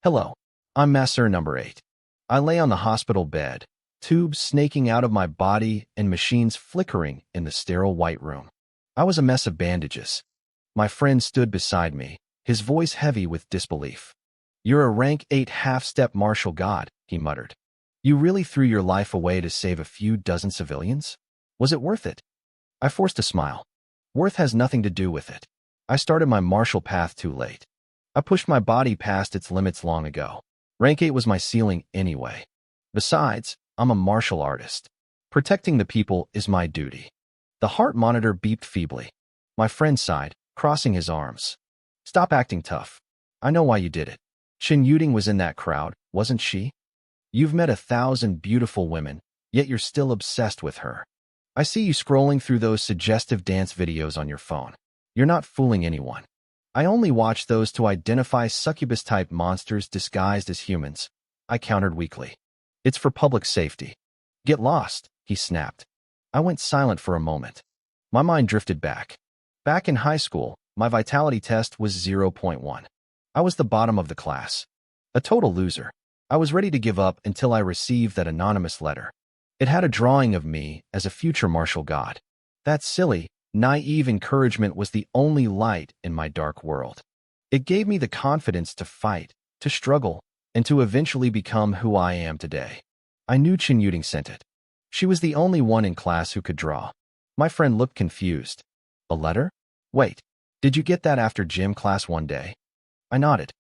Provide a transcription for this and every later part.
Hello, I'm Master number 8. I lay on the hospital bed, tubes snaking out of my body and machines flickering in the sterile white room. I was a mess of bandages. My friend stood beside me, his voice heavy with disbelief. "You're a rank 8 half-step martial god," he muttered. "You really threw your life away to save a few dozen civilians? Was it worth it?" I forced a smile. Worth has nothing to do with it. I started my martial path too late. I pushed my body past its limits long ago. Rank 8 was my ceiling anyway. Besides, I'm a martial artist. Protecting the people is my duty. The heart monitor beeped feebly. My friend sighed, crossing his arms. "Stop acting tough. I know why you did it. Chen Yuding was in that crowd, wasn't she? You've met 1,000 beautiful women, yet you're still obsessed with her. I see you scrolling through those suggestive dance videos on your phone. You're not fooling anyone. I only watch those to identify succubus-type monsters disguised as humans," I countered weakly. "It's for public safety." "Get lost," he snapped. I went silent for a moment. My mind drifted back. Back in high school, my vitality test was 0.1. I was the bottom of the class. A total loser. I was ready to give up until I received that anonymous letter. It had a drawing of me as a future martial god. That silly, naive encouragement was the only light in my dark world. It gave me the confidence to fight, to struggle, and to eventually become who I am today. I knew Chen Yuding sent it. She was the only one in class who could draw. My friend looked confused. "A letter? Wait, did you get that after gym class one day?" I nodded.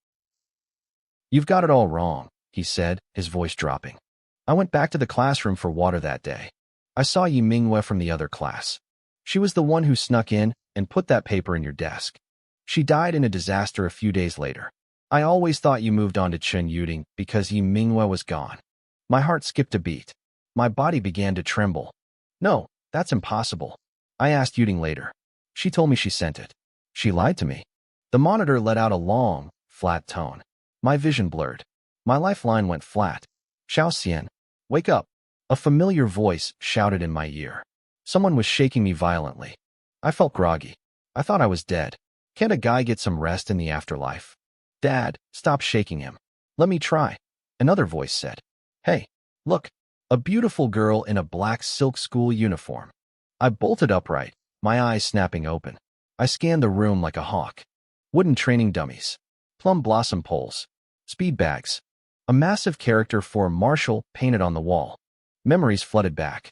"You've got it all wrong," he said, his voice dropping. "I went back to the classroom for water that day. I saw Yi Mingwe from the other class. She was the one who snuck in and put that paper in your desk. She died in a disaster a few days later. I always thought you moved on to Chen Yuding because Yi Mingwe was gone." My heart skipped a beat. My body began to tremble. "No, that's impossible." I asked Yuding later. She told me she sent it. She lied to me. The monitor let out a long, flat tone. My vision blurred. My lifeline went flat. "Xiao Xian, wake up." A familiar voice shouted in my ear. Someone was shaking me violently. I felt groggy. I thought I was dead. Can't a guy get some rest in the afterlife? "Dad, stop shaking him. Let me try." Another voice said. "Hey, look, a beautiful girl in a black silk school uniform." I bolted upright, my eyes snapping open. I scanned the room like a hawk. Wooden training dummies, plum blossom poles, speed bags, a massive character for martial painted on the wall. Memories flooded back.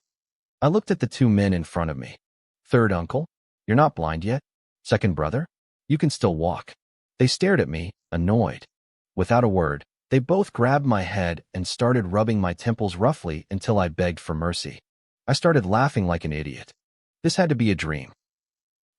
I looked at the two men in front of me. "Third uncle? You're not blind yet? Second brother? You can still walk." They stared at me, annoyed. Without a word, they both grabbed my head and started rubbing my temples roughly until I begged for mercy. I started laughing like an idiot. This had to be a dream.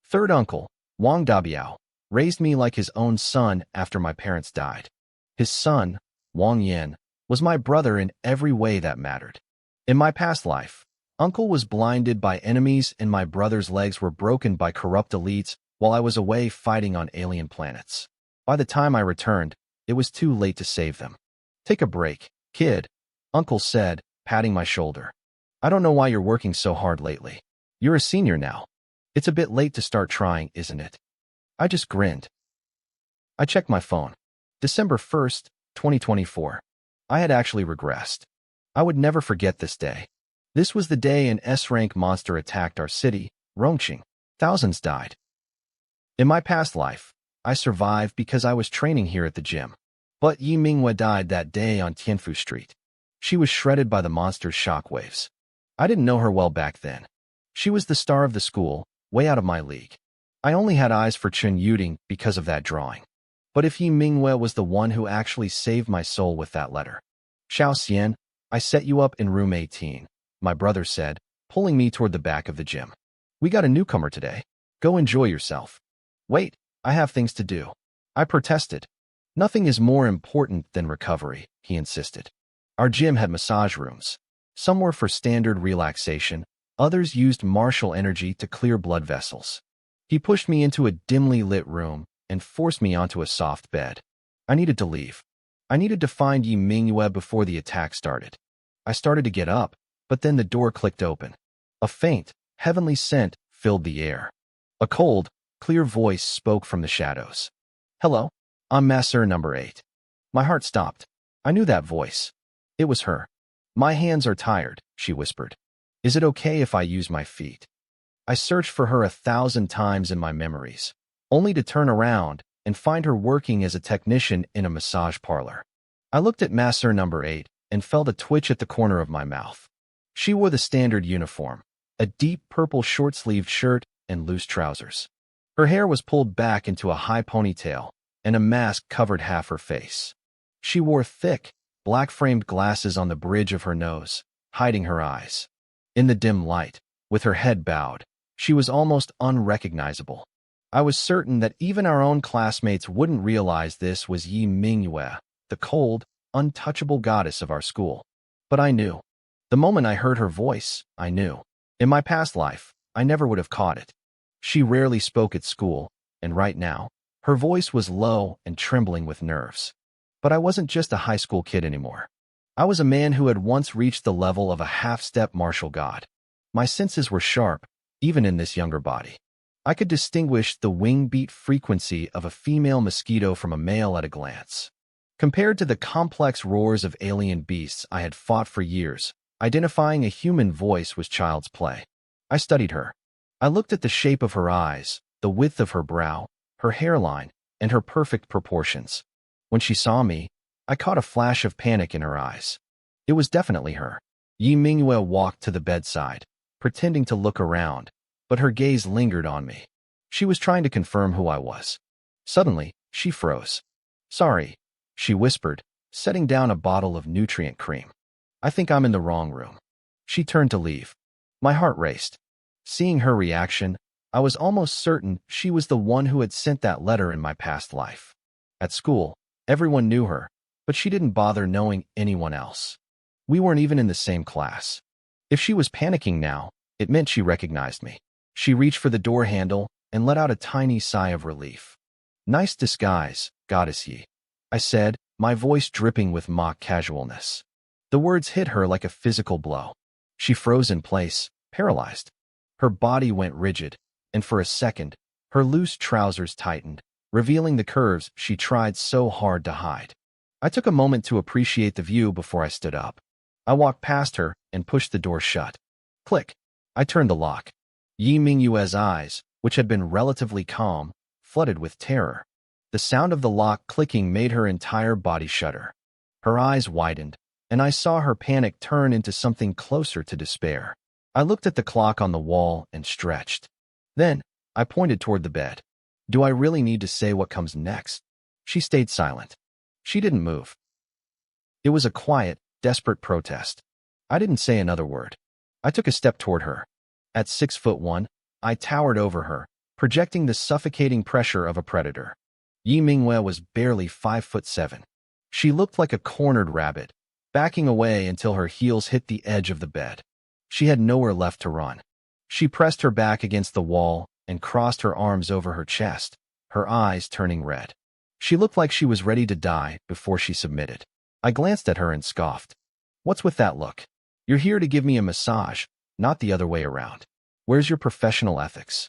Third uncle, Wang Dabiao, raised me like his own son after my parents died. His son, Wang Yan, was my brother in every way that mattered. In my past life, Uncle was blinded by enemies and my brother's legs were broken by corrupt elites while I was away fighting on alien planets. By the time I returned, it was too late to save them. "Take a break, kid," Uncle said, patting my shoulder. "I don't know why you're working so hard lately. You're a senior now. It's a bit late to start trying, isn't it?" I just grinned. I checked my phone. December 1st, 2024. I had actually regressed. I would never forget this day. This was the day an S-rank monster attacked our city, Rongqing. Thousands died. In my past life, I survived because I was training here at the gym. But Yi Mingwe died that day on Tianfu Street. She was shredded by the monster's shockwaves. I didn't know her well back then. She was the star of the school, way out of my league. I only had eyes for Chen Yuding because of that drawing. But if Yi Mingwe was the one who actually saved my soul with that letter. "Xiao Xian, I set you up in room 18. My brother said, pulling me toward the back of the gym. "We got a newcomer today. Go enjoy yourself." "Wait, I have things to do." I protested. "Nothing is more important than recovery," he insisted. Our gym had massage rooms. Some were for standard relaxation, others used martial energy to clear blood vessels. He pushed me into a dimly lit room and forced me onto a soft bed. I needed to leave. I needed to find Yi Mingwe before the attack started. I started to get up, but then the door clicked open. A faint, heavenly scent filled the air. A cold, clear voice spoke from the shadows. "Hello, I'm Master number 8. My heart stopped. I knew that voice. It was her. My hands are tired, she whispered. Is it okay if I use my feet? I searched for her 1,000 times in my memories, only to turn around and find her working as a technician in a massage parlor. I looked at Masser number 8 and felt a twitch at the corner of my mouth. She wore the standard uniform, a deep purple short-sleeved shirt and loose trousers. Her hair was pulled back into a high ponytail, and a mask covered half her face. She wore thick, black-framed glasses on the bridge of her nose, hiding her eyes. In the dim light, with her head bowed, she was almost unrecognizable. I was certain that even our own classmates wouldn't realize this was Yi Mingyue, the cold, untouchable goddess of our school. But I knew. The moment I heard her voice, I knew. In my past life, I never would have caught it. She rarely spoke at school, and right now, her voice was low and trembling with nerves. But I wasn't just a high school kid anymore. I was a man who had once reached the level of a half-step martial god. My senses were sharp, even in this younger body. I could distinguish the wing-beat frequency of a female mosquito from a male at a glance. Compared to the complex roars of alien beasts I had fought for years, identifying a human voice was child's play. I studied her. I looked at the shape of her eyes, the width of her brow, her hairline, and her perfect proportions. When she saw me, I caught a flash of panic in her eyes. It was definitely her. Yi Mingyue walked to the bedside, pretending to look around, but her gaze lingered on me. She was trying to confirm who I was. Suddenly, she froze. Sorry, she whispered, setting down a bottle of nutrient cream. I think I'm in the wrong room. She turned to leave. My heart raced. Seeing her reaction, I was almost certain she was the one who had sent that letter in my past life. At school, everyone knew her, but she didn't bother knowing anyone else. We weren't even in the same class. If she was panicking now, it meant she recognized me. She reached for the door handle and let out a tiny sigh of relief. Nice disguise, Goddess Yi, I said, my voice dripping with mock casualness. The words hit her like a physical blow. She froze in place, paralyzed. Her body went rigid, and for a second, her loose trousers tightened, revealing the curves she tried so hard to hide. I took a moment to appreciate the view before I stood up. I walked past her and pushed the door shut. Click. I turned the lock. Yi Mingyue's eyes, which had been relatively calm, flooded with terror. The sound of the lock clicking made her entire body shudder. Her eyes widened, and I saw her panic turn into something closer to despair. I looked at the clock on the wall and stretched. Then, I pointed toward the bed. Do I really need to say what comes next? She stayed silent. She didn't move. It was a quiet, desperate protest. I didn't say another word. I took a step toward her. At 6'1", I towered over her, projecting the suffocating pressure of a predator. Yi Mingyue was barely 5'7". She looked like a cornered rabbit, backing away until her heels hit the edge of the bed. She had nowhere left to run. She pressed her back against the wall and crossed her arms over her chest, her eyes turning red. She looked like she was ready to die before she submitted. I glanced at her and scoffed. What's with that look? You're here to give me a massage, not the other way around. Where's your professional ethics?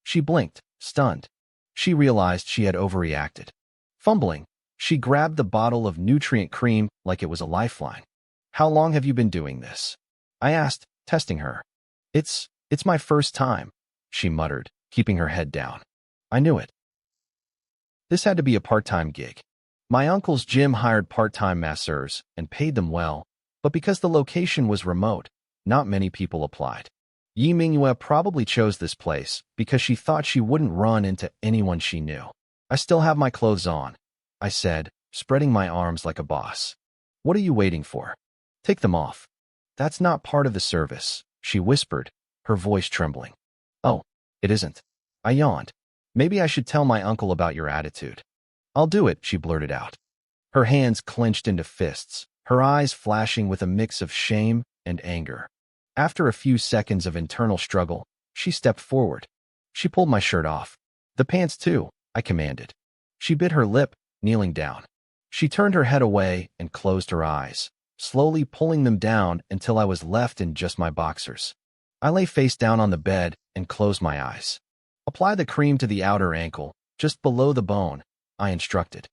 She blinked, stunned. She realized she had overreacted. Fumbling, she grabbed the bottle of nutrient cream like it was a lifeline. How long have you been doing this? I asked, testing her. It's my first time, she muttered, keeping her head down. I knew it. This had to be a part-time gig. My uncle's gym hired part-time masseurs and paid them well, but because the location was remote, not many people applied. Yi Mingyue probably chose this place because she thought she wouldn't run into anyone she knew. I still have my clothes on, I said, spreading my arms like a boss. What are you waiting for? Take them off. That's not part of the service, she whispered, her voice trembling. Oh, it isn't. I yawned. Maybe I should tell my uncle about your attitude. I'll do it, she blurted out. Her hands clenched into fists, her eyes flashing with a mix of shame and anger. After a few seconds of internal struggle, she stepped forward. She pulled my shirt off. The pants too, I commanded. She bit her lip, kneeling down. She turned her head away and closed her eyes, slowly pulling them down until I was left in just my boxers. I lay face down on the bed and closed my eyes. Apply the cream to the outer ankle, just below the bone, I instructed.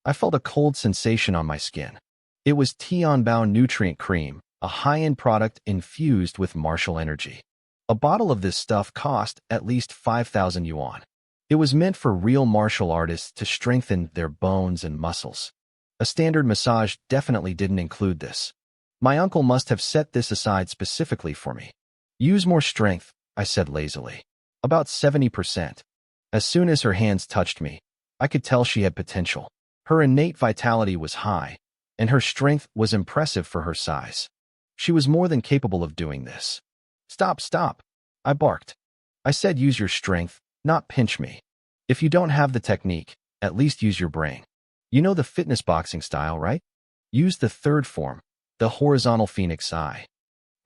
I felt a cold sensation on my skin. It was Tianbao Nutrient Cream, a high-end product infused with martial energy. A bottle of this stuff cost at least 5,000 yuan. It was meant for real martial artists to strengthen their bones and muscles. A standard massage definitely didn't include this. My uncle must have set this aside specifically for me. Use more strength, I said lazily. About 70%. As soon as her hands touched me, I could tell she had potential. Her innate vitality was high, and her strength was impressive for her size. She was more than capable of doing this. Stop, stop, I barked. I said use your strength, not pinch me. If you don't have the technique, at least use your brain. You know the fitness boxing style, right? Use the third form, the horizontal phoenix eye.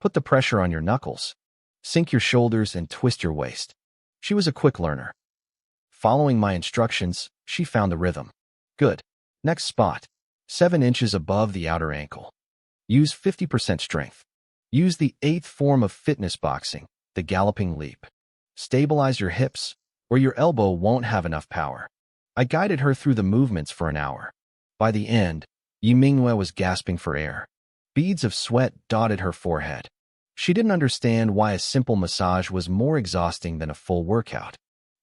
Put the pressure on your knuckles. Sink your shoulders and twist your waist. She was a quick learner. Following my instructions, she found the rhythm. Good. Next spot. 7 inches above the outer ankle. Use 50% strength. Use the 8th form of fitness boxing, the galloping leap. Stabilize your hips, or your elbow won't have enough power. I guided her through the movements for an hour. By the end, Yimingwe was gasping for air. Beads of sweat dotted her forehead. She didn't understand why a simple massage was more exhausting than a full workout.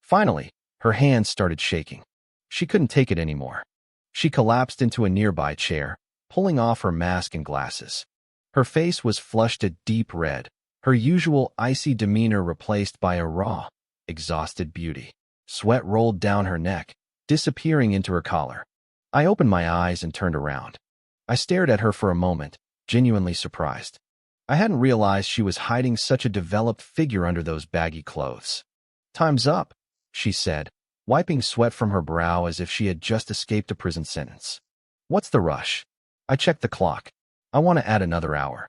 Finally, her hands started shaking. She couldn't take it anymore. She collapsed into a nearby chair, pulling off her mask and glasses. Her face was flushed a deep red, her usual icy demeanor replaced by a raw, exhausted beauty. Sweat rolled down her neck, disappearing into her collar. I opened my eyes and turned around. I stared at her for a moment, genuinely surprised. I hadn't realized she was hiding such a developed figure under those baggy clothes. Time's up, she said, wiping sweat from her brow as if she had just escaped a prison sentence. What's the rush? I checked the clock. I want to add another hour.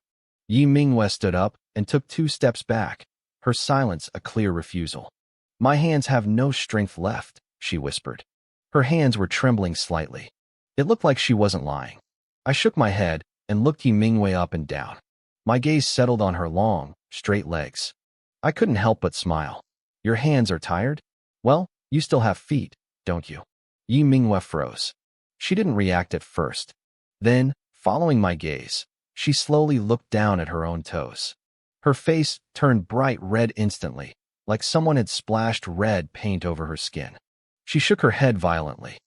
Yi Mingwe stood up and took 2 steps back, her silence a clear refusal. My hands have no strength left, she whispered. Her hands were trembling slightly. It looked like she wasn't lying. I shook my head and looked Yi Mingwe up and down. My gaze settled on her long, straight legs. I couldn't help but smile. Your hands are tired? Well, you still have feet, don't you? Yi Mingwe froze. She didn't react at first. Then, following my gaze, she slowly looked down at her own toes. Her face turned bright red instantly, like someone had splashed red paint over her skin. She shook her head violently.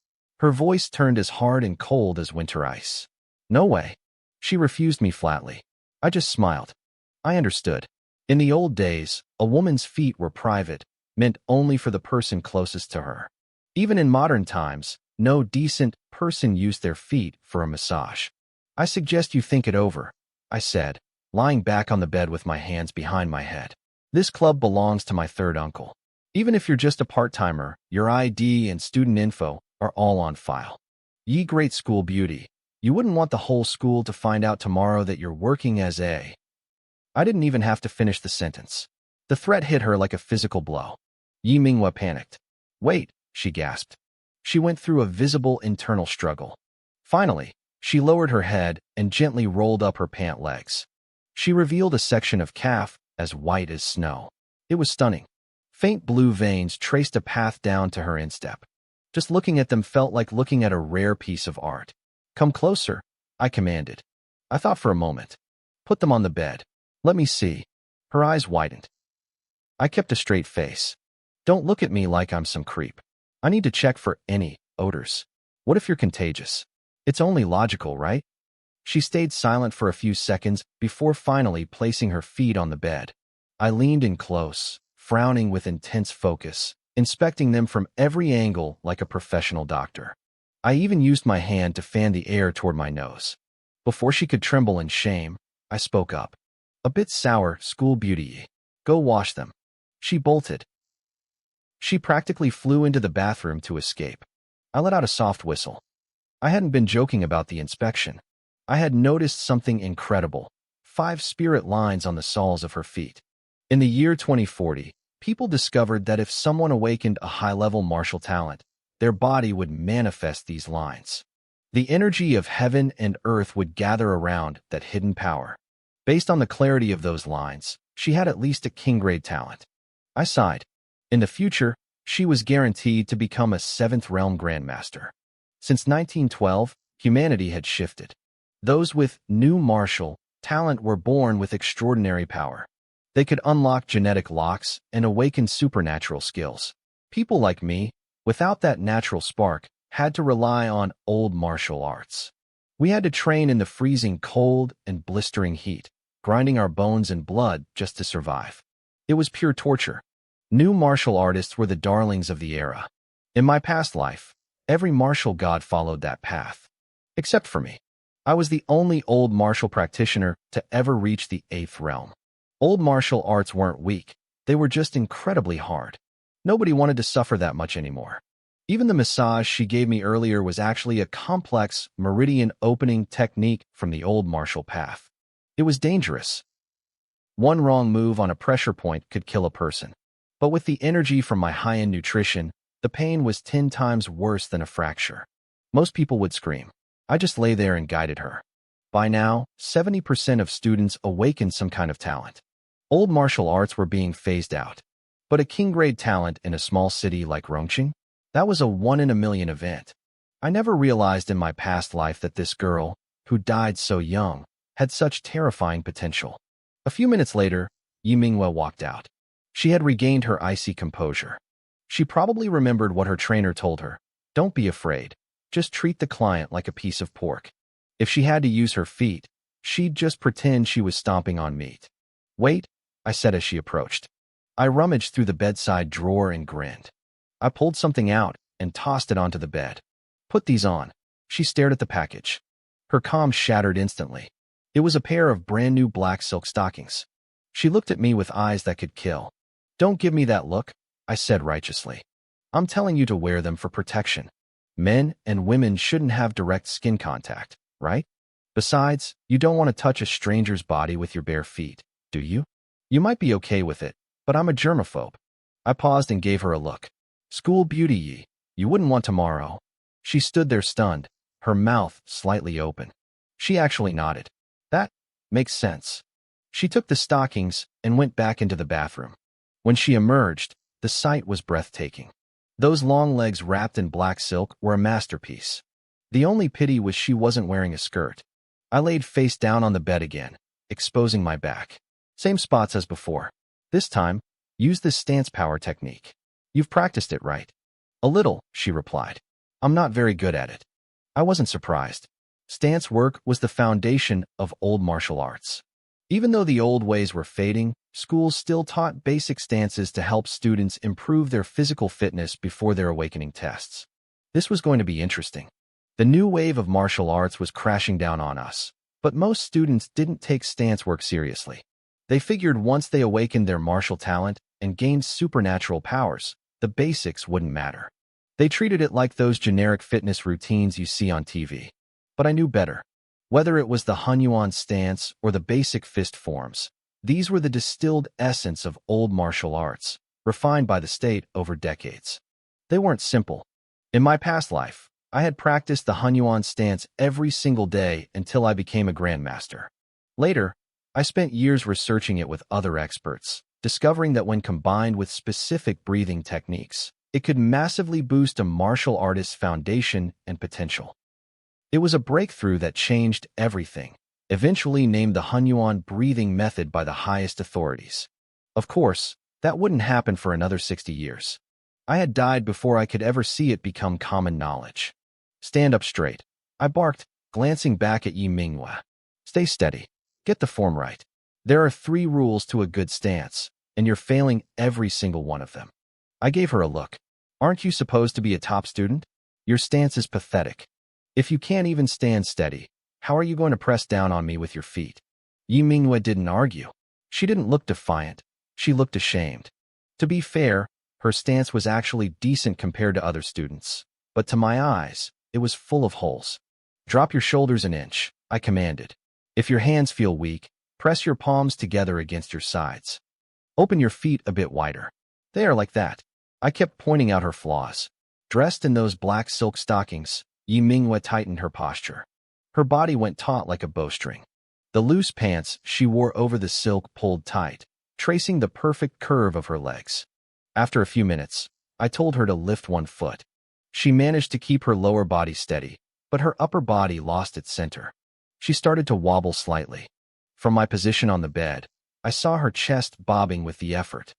Her voice turned as hard and cold as winter ice. No way. She refused me flatly. I just smiled. I understood. In the old days, a woman's feet were private, meant only for the person closest to her. Even in modern times, no decent person used their feet for a massage. I suggest you think it over, I said, lying back on the bed with my hands behind my head. This club belongs to my third uncle. Even if you're just a part-timer, your ID and student info are all on file. Ye great school beauty, you wouldn't want the whole school to find out tomorrow that you're working as a... I didn't even have to finish the sentence. The threat hit her like a physical blow. Yi Mingwe panicked. Wait, she gasped. She went through a visible internal struggle. Finally, she lowered her head and gently rolled up her pant legs. She revealed a section of calf as white as snow. It was stunning. Faint blue veins traced a path down to her instep. Just looking at them felt like looking at a rare piece of art. Come closer, I commanded. I thought for a moment. Put them on the bed. Let me see. Her eyes widened. I kept a straight face. Don't look at me like I'm some creep. I need to check for any odors. What if you're contagious? It's only logical, right? She stayed silent for a few seconds before finally placing her feet on the bed. I leaned in close, frowning with intense focus, inspecting them from every angle like a professional doctor. I even used my hand to fan the air toward my nose. Before she could tremble in shame, I spoke up. A bit sour, school beauty. Go wash them. She bolted. She practically flew into the bathroom to escape. I let out a soft whistle. I hadn't been joking about the inspection. I had noticed something incredible. 5 spirit lines on the soles of her feet. In the year 2040, people discovered that if someone awakened a high-level martial talent, their body would manifest these lines. The energy of heaven and earth would gather around that hidden power. Based on the clarity of those lines, she had at least a king-grade talent. I sighed. In the future, she was guaranteed to become a 7th realm grandmaster. Since 1912, humanity had shifted. Those with new martial talent were born with extraordinary power. They could unlock genetic locks and awaken supernatural skills. People like me, without that natural spark, had to rely on old martial arts. We had to train in the freezing cold and blistering heat, grinding our bones and blood just to survive. It was pure torture. New martial artists were the darlings of the era. In my past life, every martial god followed that path. Except for me. I was the only old martial practitioner to ever reach the 8th realm. Old martial arts weren't weak, they were just incredibly hard. Nobody wanted to suffer that much anymore. Even the massage she gave me earlier was actually a complex meridian opening technique from the old martial path. It was dangerous. One wrong move on a pressure point could kill a person. But with the energy from my high-end nutrition, the pain was 10 times worse than a fracture. Most people would scream. I just lay there and guided her. By now, 70% of students awakened some kind of talent. Old martial arts were being phased out. But a king-grade talent in a small city like Rongqing? That was a 1-in-a-million event. I never realized in my past life that this girl, who died so young, had such terrifying potential. A few minutes later, Yi Minghua walked out. She had regained her icy composure. She probably remembered what her trainer told her. Don't be afraid. Just treat the client like a piece of pork. If she had to use her feet, she'd just pretend she was stomping on meat. Wait, I said as she approached. I rummaged through the bedside drawer and grinned. I pulled something out and tossed it onto the bed. Put these on. She stared at the package. Her calm shattered instantly. It was a pair of brand new black silk stockings. She looked at me with eyes that could kill. Don't give me that look, I said righteously. I'm telling you to wear them for protection. Men and women shouldn't have direct skin contact, right? Besides, you don't want to touch a stranger's body with your bare feet, do you? You might be okay with it, but I'm a germaphobe. I paused and gave her a look. School beauty Yi, you wouldn't want tomorrow. She stood there stunned, her mouth slightly open. She actually nodded. That makes sense. She took the stockings and went back into the bathroom. When she emerged, the sight was breathtaking. Those long legs wrapped in black silk were a masterpiece. The only pity was she wasn't wearing a skirt. I laid face down on the bed again, exposing my back. Same spots as before. This time, use this stance power technique. You've practiced it, right? A little, she replied. I'm not very good at it. I wasn't surprised. Stance work was the foundation of old martial arts. Even though the old ways were fading, schools still taught basic stances to help students improve their physical fitness before their awakening tests. This was going to be interesting. The new wave of martial arts was crashing down on us, but most students didn't take stance work seriously. They figured once they awakened their martial talent and gained supernatural powers, the basics wouldn't matter. They treated it like those generic fitness routines you see on TV. But I knew better. Whether it was the Hunyuan stance or the basic fist forms, these were the distilled essence of old martial arts, refined by the state over decades. They weren't simple. In my past life, I had practiced the Hunyuan stance every single day until I became a grandmaster. Later, I spent years researching it with other experts, discovering that when combined with specific breathing techniques, it could massively boost a martial artist's foundation and potential. It was a breakthrough that changed everything, eventually named the Hunyuan breathing method by the highest authorities. Of course, that wouldn't happen for another 60 years. I had died before I could ever see it become common knowledge. Stand up straight, I barked, glancing back at Yi Minghua. Stay steady. Get the form right. There are 3 rules to a good stance, and you're failing every single one of them. I gave her a look. Aren't you supposed to be a top student? Your stance is pathetic. If you can't even stand steady, how are you going to press down on me with your feet? Yi Minghua didn't argue. She didn't look defiant. She looked ashamed. To be fair, her stance was actually decent compared to other students. But to my eyes, it was full of holes. Drop your shoulders an inch, I commanded. If your hands feel weak, press your palms together against your sides. Open your feet a bit wider. There, like that. I kept pointing out her flaws. Dressed in those black silk stockings, Yi Minghua tightened her posture. Her body went taut like a bowstring. The loose pants she wore over the silk pulled tight, tracing the perfect curve of her legs. After a few minutes, I told her to lift one foot. She managed to keep her lower body steady, but her upper body lost its center. She started to wobble slightly. From my position on the bed, I saw her chest bobbing with the effort.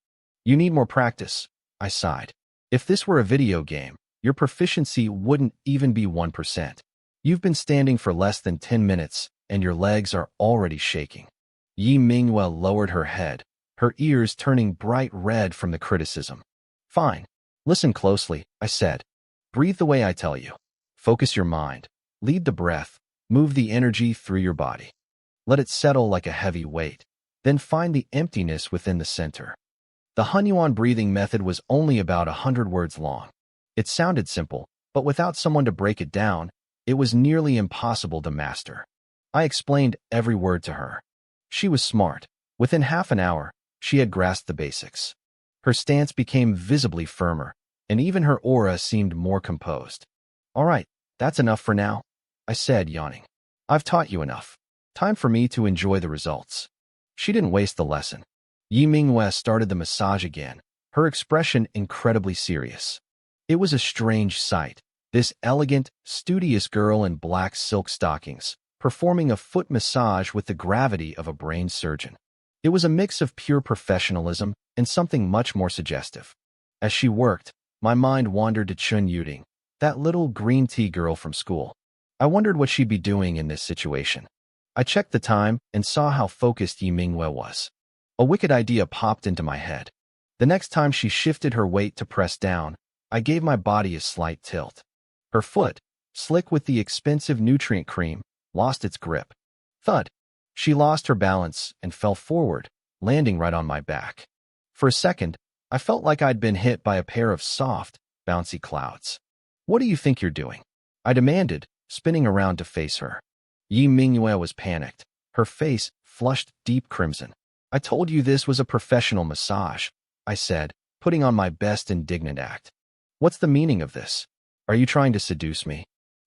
You need more practice, I sighed. If this were a video game, your proficiency wouldn't even be 1%. You've been standing for less than 10 minutes, and your legs are already shaking. Yi Mingwe lowered her head, her ears turning bright red from the criticism. Fine. Listen closely, I said. Breathe the way I tell you. Focus your mind. Lead the breath. Move the energy through your body. Let it settle like a heavy weight. Then find the emptiness within the center. The Hunyuan breathing method was only about 100 words long. It sounded simple, but without someone to break it down, it was nearly impossible to master. I explained every word to her. She was smart. Within half an hour, she had grasped the basics. Her stance became visibly firmer, and even her aura seemed more composed. All right, that's enough for now, I said, yawning. I've taught you enough. Time for me to enjoy the results. She didn't waste the lesson. Yi Mingwe started the massage again, her expression incredibly serious. It was a strange sight, this elegant, studious girl in black silk stockings, performing a foot massage with the gravity of a brain surgeon. It was a mix of pure professionalism and something much more suggestive. As she worked, my mind wandered to Chun Yuding, that little green tea girl from school. I wondered what she'd be doing in this situation. I checked the time and saw how focused Yi Mingwe was. A wicked idea popped into my head. The next time she shifted her weight to press down, I gave my body a slight tilt. Her foot, slick with the expensive nutrient cream, lost its grip. Thud! She lost her balance and fell forward, landing right on my back. For a second, I felt like I'd been hit by a pair of soft, bouncy clouds. What do you think you're doing? I demanded, spinning around to face her. Yi Mingwe was panicked, her face flushed deep crimson. I told you this was a professional massage, I said, putting on my best indignant act. What's the meaning of this? Are you trying to seduce me?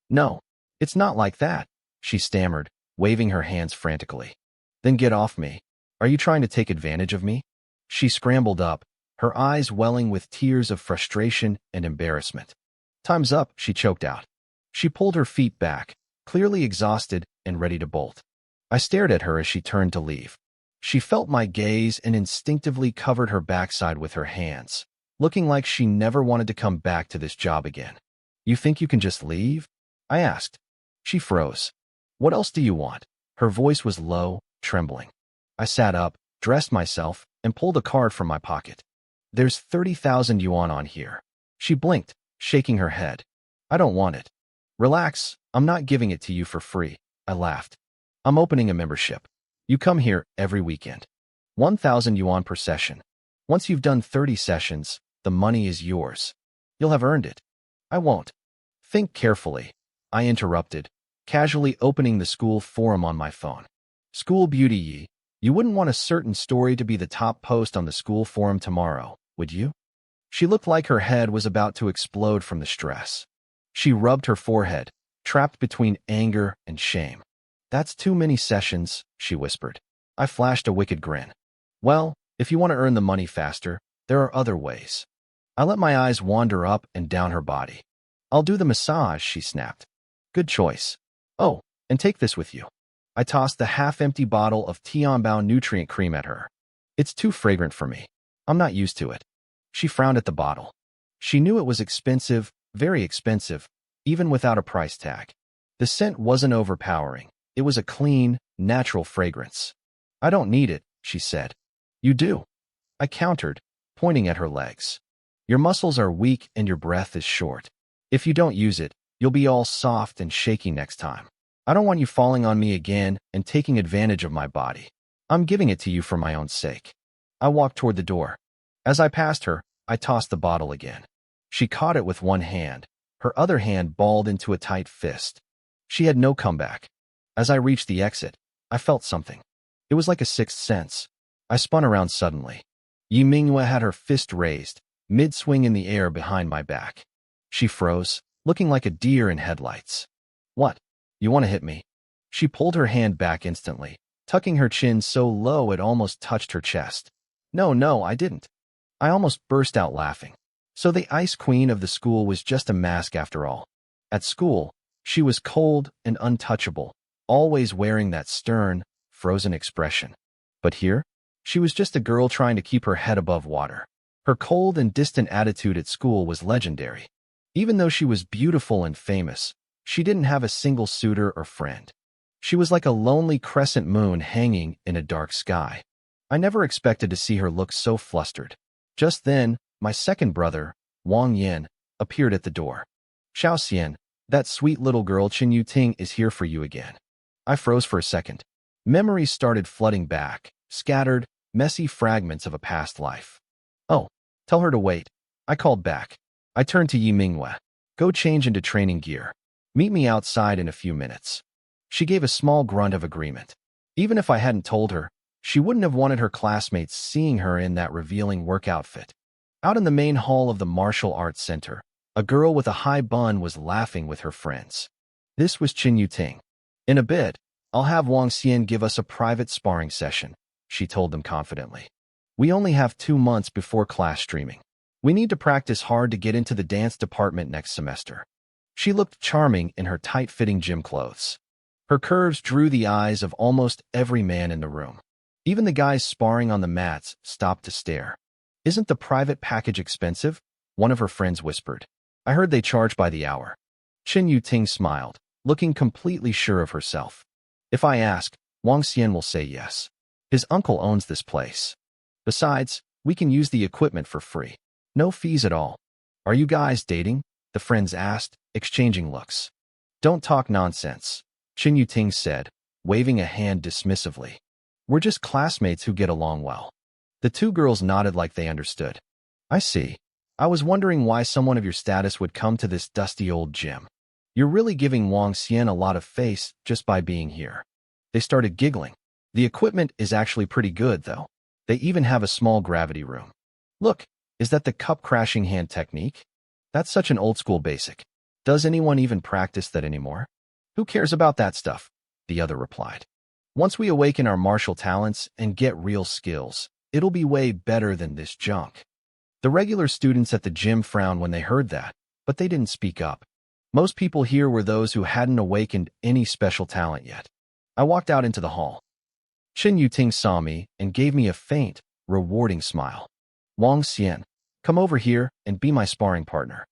No, it's not like that, she stammered, waving her hands frantically. Then get off me. Are you trying to take advantage of me? She scrambled up, her eyes welling with tears of frustration and embarrassment. Time's up, she choked out. She pulled her feet back, clearly exhausted and ready to bolt. I stared at her as she turned to leave. She felt my gaze and instinctively covered her backside with her hands, looking like she never wanted to come back to this job again. You think you can just leave? I asked. She froze. What else do you want? Her voice was low, trembling. I sat up, dressed myself, and pulled a card from my pocket. There's 30,000 yuan on here. She blinked, shaking her head. I don't want it. Relax, I'm not giving it to you for free, I laughed. I'm opening a membership. You come here every weekend. 1,000 yuan per session. Once you've done 30 sessions, the money is yours. You'll have earned it. I won't. Think carefully, I interrupted, casually opening the school forum on my phone. School beauty Yi, you wouldn't want a certain story to be the top post on the school forum tomorrow, would you? She looked like her head was about to explode from the stress. She rubbed her forehead, trapped between anger and shame. That's too many sessions, she whispered. I flashed a wicked grin. Well, if you want to earn the money faster, there are other ways. I let my eyes wander up and down her body. I'll do the massage, she snapped. Good choice. Oh, and take this with you. I tossed the half-empty bottle of Tianbao nutrient cream at her. It's too fragrant for me. I'm not used to it. She frowned at the bottle. She knew it was expensive, very expensive, even without a price tag. The scent wasn't overpowering. It was a clean, natural fragrance. I don't need it, she said. You do. I countered, pointing at her legs. Your muscles are weak and your breath is short. If you don't use it, you'll be all soft and shaky next time. I don't want you falling on me again and taking advantage of my body. I'm giving it to you for my own sake. I walked toward the door. As I passed her, I tossed the bottle again. She caught it with one hand. Her other hand balled into a tight fist. She had no comeback. As I reached the exit, I felt something. It was like a sixth sense. I spun around suddenly. Yi Mingwe had her fist raised, mid-swing in the air behind my back. She froze, looking like a deer in headlights. What? You want to hit me? She pulled her hand back instantly, tucking her chin so low it almost touched her chest. No, I didn't. I almost burst out laughing. So the ice queen of the school was just a mask after all. At school, she was cold and untouchable, always wearing that stern, frozen expression. But here, she was just a girl trying to keep her head above water. Her cold and distant attitude at school was legendary. Even though she was beautiful and famous, she didn't have a single suitor or friend. She was like a lonely crescent moon hanging in a dark sky. I never expected to see her look so flustered. Just then, my second brother, Wang Yin, appeared at the door. Xiao Xian, that sweet little girl Chen Yuting is here for you again. I froze for a second. Memories started flooding back, scattered, messy fragments of a past life. Oh, tell her to wait. I called back. I turned to Yi Minghua. Go change into training gear. Meet me outside in a few minutes. She gave a small grunt of agreement. Even if I hadn't told her, she wouldn't have wanted her classmates seeing her in that revealing work outfit. Out in the main hall of the martial arts center, a girl with a high bun was laughing with her friends. This was Chen Yuting. In a bit, I'll have Wang Xian give us a private sparring session, she told them confidently. We only have 2 months before class streaming. We need to practice hard to get into the dance department next semester. She looked charming in her tight-fitting gym clothes. Her curves drew the eyes of almost every man in the room. Even the guys sparring on the mats stopped to stare. Isn't the private package expensive? One of her friends whispered. I heard they charge by the hour. Chen Yuting smiled, looking completely sure of herself. If I ask, Wang Xian will say yes. His uncle owns this place. Besides, we can use the equipment for free. No fees at all. Are you guys dating? The friends asked, exchanging looks. Don't talk nonsense, Chen Yuting said, waving a hand dismissively. We're just classmates who get along well. The two girls nodded like they understood. I see. I was wondering why someone of your status would come to this dusty old gym. You're really giving Wang Xian a lot of face just by being here. They started giggling. The equipment is actually pretty good, though. They even have a small gravity room. Look, is that the cup-crashing hand technique? That's such an old-school basic. Does anyone even practice that anymore? Who cares about that stuff? The other replied. Once we awaken our martial talents and get real skills, it'll be way better than this junk. The regular students at the gym frowned when they heard that, but they didn't speak up. Most people here were those who hadn't awakened any special talent yet. I walked out into the hall. Chen Yuting saw me and gave me a faint, rewarding smile. Wang Xian, come over here and be my sparring partner.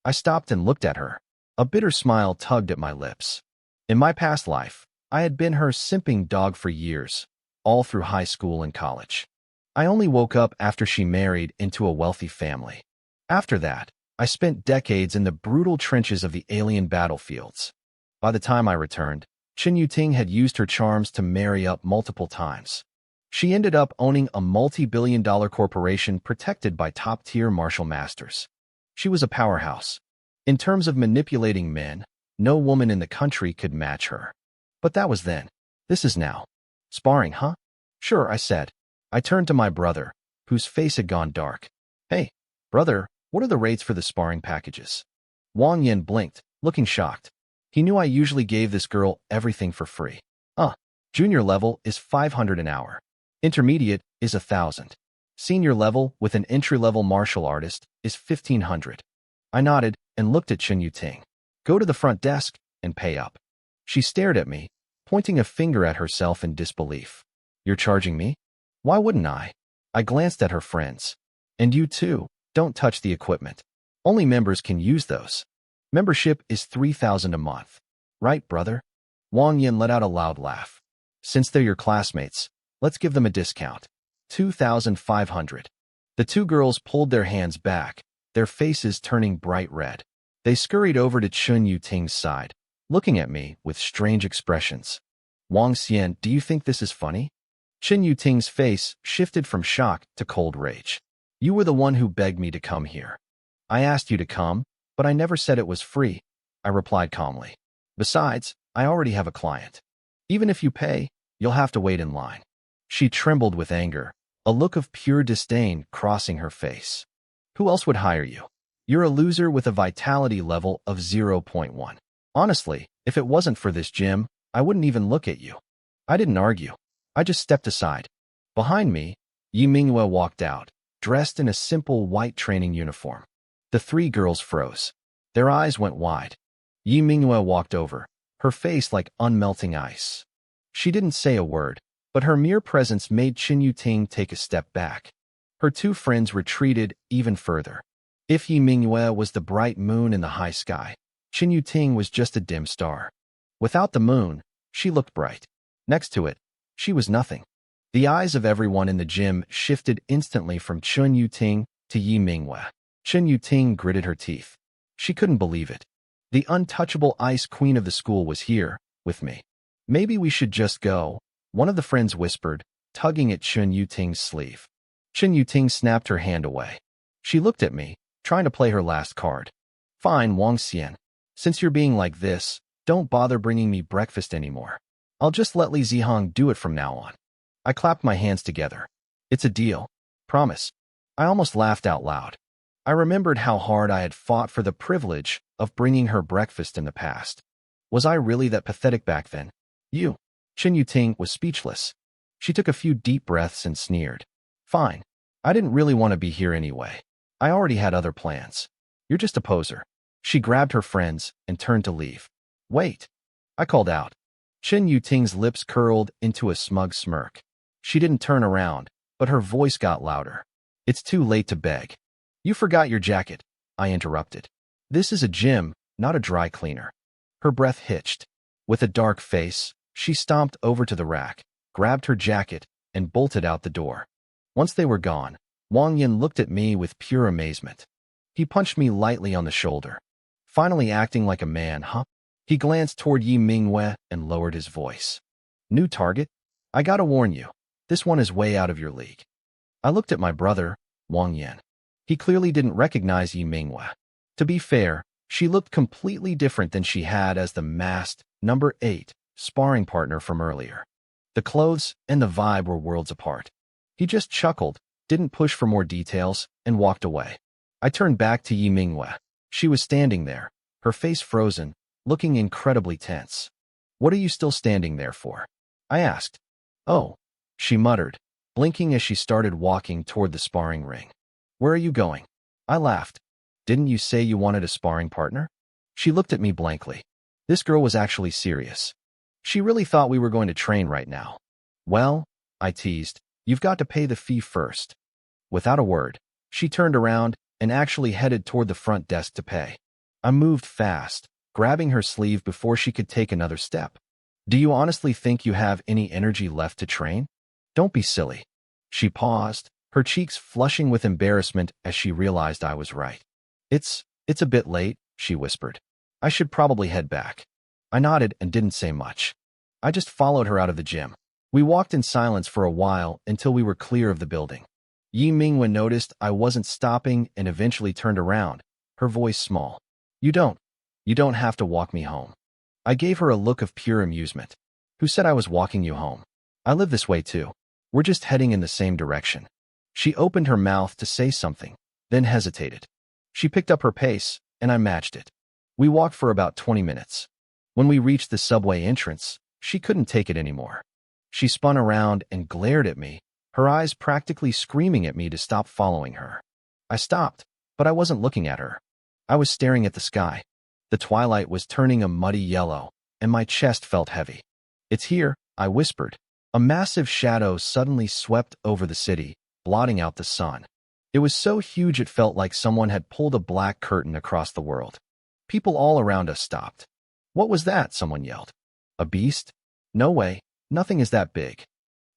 I stopped and looked at her. A bitter smile tugged at my lips. In my past life, I had been her simping dog for years, all through high school and college. I only woke up after she married into a wealthy family. After that, I spent decades in the brutal trenches of the alien battlefields. By the time I returned, Chen Yuting had used her charms to marry up multiple times. She ended up owning a multi-billion-dollar corporation protected by top-tier martial masters. She was a powerhouse. In terms of manipulating men, no woman in the country could match her. But that was then. This is now. Sparring, huh? Sure, I said. I turned to my brother, whose face had gone dark. Hey, brother, what are the rates for the sparring packages? Wang Yin blinked, looking shocked. He knew I usually gave this girl everything for free. Junior level is 500 an hour. Intermediate is 1,000. Senior level with an entry-level martial artist is 1,500. I nodded and looked at Chen Yuting. Go to the front desk and pay up. She stared at me, pointing a finger at herself in disbelief. You're charging me? Why wouldn't I? I glanced at her friends. And you too, don't touch the equipment. Only members can use those. Membership is 3,000 a month. Right, brother? Wang Yin let out a loud laugh. Since they're your classmates, let's give them a discount. 2,500. The two girls pulled their hands back, their faces turning bright red. They scurried over to Chen Yuting's side, looking at me with strange expressions. Wang Xian, do you think this is funny? Chen Yuting's face shifted from shock to cold rage. You were the one who begged me to come here. I asked you to come, but I never said it was free, I replied calmly. Besides, I already have a client. Even if you pay, you'll have to wait in line. She trembled with anger, a look of pure disdain crossing her face. Who else would hire you? You're a loser with a vitality level of 0.1. Honestly, if it wasn't for this gym, I wouldn't even look at you. I didn't argue. I just stepped aside. Behind me, Yi Minghua walked out, dressed in a simple white training uniform. The three girls froze. Their eyes went wide. Yi Mingyue walked over, her face like unmelting ice. She didn't say a word, but her mere presence made Chen Yuting take a step back. Her two friends retreated even further. If Yi Mingyue was the bright moon in the high sky, Chen Yuting was just a dim star. Without the moon, she looked bright. Next to it, she was nothing. The eyes of everyone in the gym shifted instantly from Chen Yuting to Yi Mingyue. Chen Yuting gritted her teeth. She couldn't believe it. The untouchable ice queen of the school was here, with me. Maybe we should just go, one of the friends whispered, tugging at Chen Yuting's sleeve. Chen Yuting snapped her hand away. She looked at me, trying to play her last card. Fine, Wang Xian. Since you're being like this, don't bother bringing me breakfast anymore. I'll just let Li Zihong do it from now on. I clapped my hands together. It's a deal. Promise. I almost laughed out loud. I remembered how hard I had fought for the privilege of bringing her breakfast in the past. Was I really that pathetic back then? You. Chen Yuting was speechless. She took a few deep breaths and sneered. Fine. I didn't really want to be here anyway. I already had other plans. You're just a poser. She grabbed her friends and turned to leave. Wait. I called out. Chen Yuting's lips curled into a smug smirk. She didn't turn around, but her voice got louder. It's too late to beg. You forgot your jacket, I interrupted. This is a gym, not a dry cleaner. Her breath hitched. With a dark face, she stomped over to the rack, grabbed her jacket, and bolted out the door. Once they were gone, Wang Yin looked at me with pure amazement. He punched me lightly on the shoulder. Finally acting like a man, huh? He glanced toward Yi Mingyue and lowered his voice. New target? I gotta warn you, this one is way out of your league. I looked at my brother, Wang Yin. He clearly didn't recognize Yi Mingyue. To be fair, she looked completely different than she had as the masked, number 8, sparring partner from earlier. The clothes and the vibe were worlds apart. He just chuckled, didn't push for more details, and walked away. I turned back to Yi Mingyue. She was standing there, her face frozen, looking incredibly tense. What are you still standing there for? I asked. Oh, she muttered, blinking as she started walking toward the sparring ring. Where are you going? I laughed. Didn't you say you wanted a sparring partner? She looked at me blankly. This girl was actually serious. She really thought we were going to train right now. Well, I teased, you've got to pay the fee first. Without a word, she turned around and actually headed toward the front desk to pay. I moved fast, grabbing her sleeve before she could take another step. Do you honestly think you have any energy left to train? Don't be silly. She paused, her cheeks flushing with embarrassment as she realized I was right. It's a bit late, she whispered. I should probably head back. I nodded and didn't say much. I just followed her out of the gym. We walked in silence for a while until we were clear of the building. Yi Mingyue noticed I wasn't stopping and eventually turned around, her voice small. You don't have to walk me home. I gave her a look of pure amusement. Who said I was walking you home? I live this way too. We're just heading in the same direction. She opened her mouth to say something, then hesitated. She picked up her pace, and I matched it. We walked for about 20 minutes. When we reached the subway entrance, she couldn't take it anymore. She spun around and glared at me, her eyes practically screaming at me to stop following her. I stopped, but I wasn't looking at her. I was staring at the sky. The twilight was turning a muddy yellow, and my chest felt heavy. It's here, I whispered. A massive shadow suddenly swept over the city, blotting out the sun. It was so huge it felt like someone had pulled a black curtain across the world. People all around us stopped. What was that? Someone yelled. A beast? No way, nothing is that big.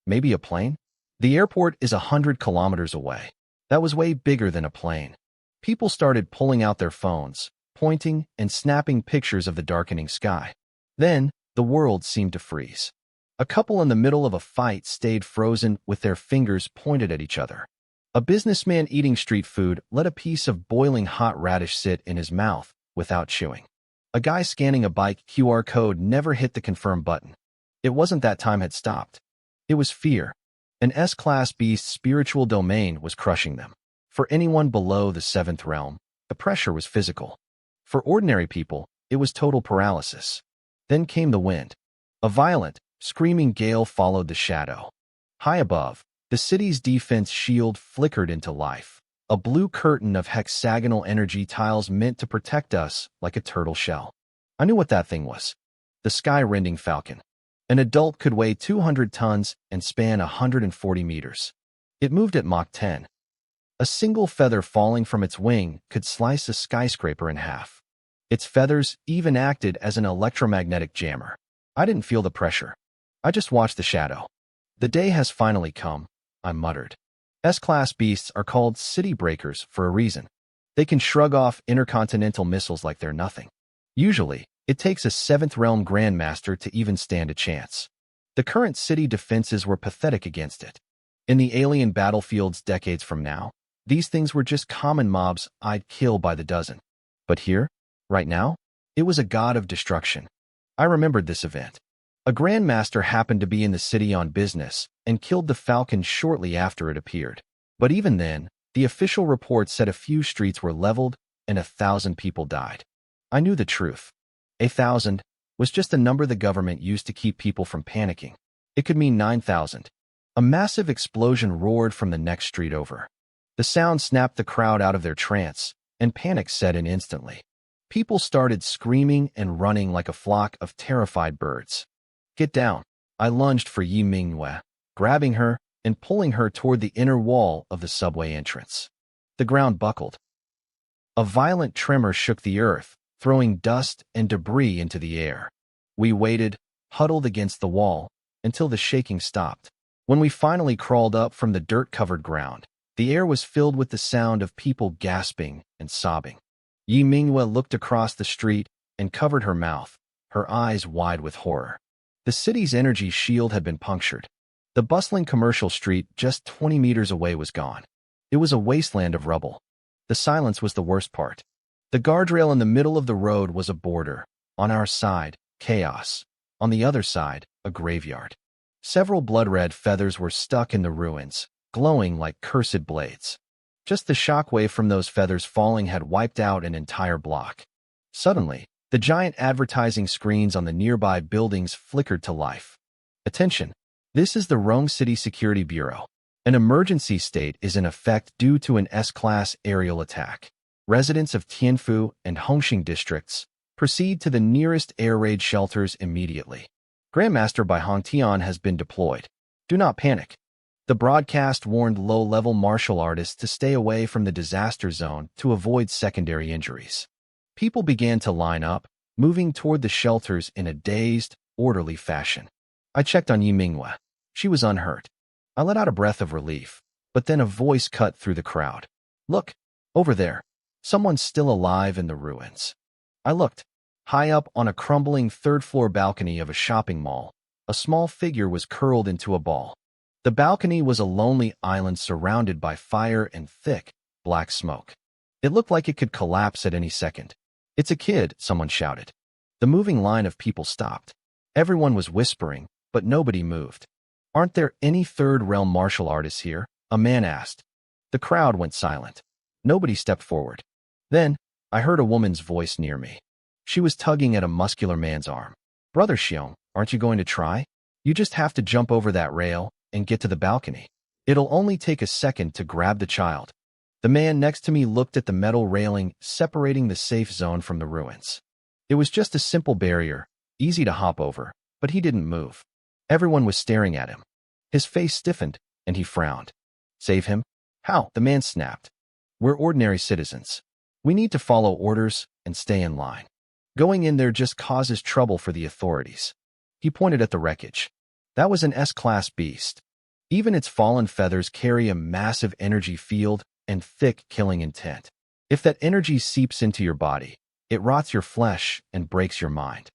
Maybe a plane? The airport is 100 kilometers away. That was way bigger than a plane. People started pulling out their phones, pointing and snapping pictures of the darkening sky. Then, the world seemed to freeze. A couple in the middle of a fight stayed frozen with their fingers pointed at each other. A businessman eating street food let a piece of boiling hot radish sit in his mouth without chewing. A guy scanning a bike QR code never hit the confirm button. It wasn't that time had stopped. It was fear. An S-class beast's spiritual domain was crushing them. For anyone below the 7th realm, the pressure was physical. For ordinary people, it was total paralysis. Then came the wind. A violent, screaming gale followed the shadow. High above, the city's defense shield flickered into life, a blue curtain of hexagonal energy tiles meant to protect us like a turtle shell. I knew what that thing was. The sky-rending falcon. An adult could weigh 200 tons and span 140 meters. It moved at Mach 10. A single feather falling from its wing could slice a skyscraper in half. Its feathers even acted as an electromagnetic jammer. I didn't feel the pressure. I just watched the shadow. The day has finally come, I muttered. S-class beasts are called city breakers for a reason. They can shrug off intercontinental missiles like they're nothing. Usually, it takes a 7th realm grandmaster to even stand a chance. The current city defenses were pathetic against it. In the alien battlefields decades from now, these things were just common mobs I'd kill by the dozen. But here, right now, it was a god of destruction. I remembered this event. A grandmaster happened to be in the city on business and killed the falcon shortly after it appeared. But even then, the official report said a few streets were leveled and 1,000 people died. I knew the truth. 1,000 was just a number the government used to keep people from panicking. It could mean 9,000. A massive explosion roared from the next street over. The sound snapped the crowd out of their trance, and panic set in instantly. People started screaming and running like a flock of terrified birds. Get down. I lunged for Yi Minghua, grabbing her and pulling her toward the inner wall of the subway entrance. The ground buckled. A violent tremor shook the earth, throwing dust and debris into the air. We waited, huddled against the wall, until the shaking stopped. When we finally crawled up from the dirt-covered ground, the air was filled with the sound of people gasping and sobbing. Yi Minghua looked across the street and covered her mouth, her eyes wide with horror. The city's energy shield had been punctured. The bustling commercial street just 20 meters away was gone. It was a wasteland of rubble. The silence was the worst part. The guardrail in the middle of the road was a border. On our side, chaos. On the other side, a graveyard. Several blood-red feathers were stuck in the ruins, glowing like cursed blades. Just the shockwave from those feathers falling had wiped out an entire block. Suddenly, the giant advertising screens on the nearby buildings flickered to life. Attention! This is the Rome City Security Bureau. An emergency state is in effect due to an S-class aerial attack. Residents of Tianfu and Hongqing districts proceed to the nearest air raid shelters immediately. Grandmaster by Hongtian has been deployed. Do not panic. The broadcast warned low-level martial artists to stay away from the disaster zone to avoid secondary injuries. People began to line up, moving toward the shelters in a dazed, orderly fashion. I checked on Yi Minghua. She was unhurt. I let out a breath of relief, but then a voice cut through the crowd. Look, over there. Someone's still alive in the ruins. I looked. High up on a crumbling third-floor balcony of a shopping mall, a small figure was curled into a ball. The balcony was a lonely island surrounded by fire and thick, black smoke. It looked like it could collapse at any second. It's a kid, someone shouted. The moving line of people stopped. Everyone was whispering, but nobody moved. Aren't there any third-realm martial artists here? A man asked. The crowd went silent. Nobody stepped forward. Then, I heard a woman's voice near me. She was tugging at a muscular man's arm. Brother Xiong, aren't you going to try? You just have to jump over that rail and get to the balcony. It'll only take a second to grab the child. The man next to me looked at the metal railing separating the safe zone from the ruins. It was just a simple barrier, easy to hop over, but he didn't move. Everyone was staring at him. His face stiffened, and he frowned. Save him? How? The man snapped. We're ordinary citizens. We need to follow orders and stay in line. Going in there just causes trouble for the authorities. He pointed at the wreckage. That was an S-class beast. Even its fallen feathers carry a massive energy field and thick killing intent. If that energy seeps into your body, it rots your flesh and breaks your mind.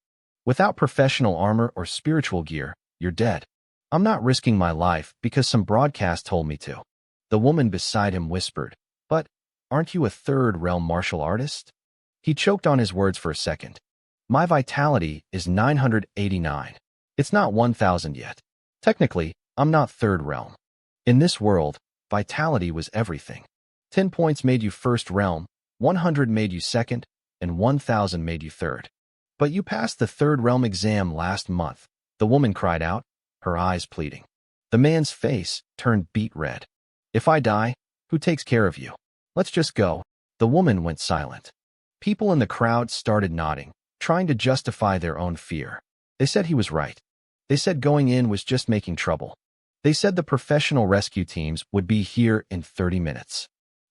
Without professional armor or spiritual gear, you're dead. I'm not risking my life because some broadcast told me to. The woman beside him whispered, But, aren't you a third-realm martial artist? He choked on his words for a second. My vitality is 989. It's not 1,000 yet. Technically, I'm not third realm. In this world, vitality was everything. 10 points made you first realm, 100 made you second, and 1,000 made you third. But you passed the third realm exam last month, the woman cried out, her eyes pleading. The man's face turned beet red. If I die, who takes care of you? Let's just go. The woman went silent. People in the crowd started nodding, trying to justify their own fear. They said he was right. They said going in was just making trouble. They said the professional rescue teams would be here in 30 minutes.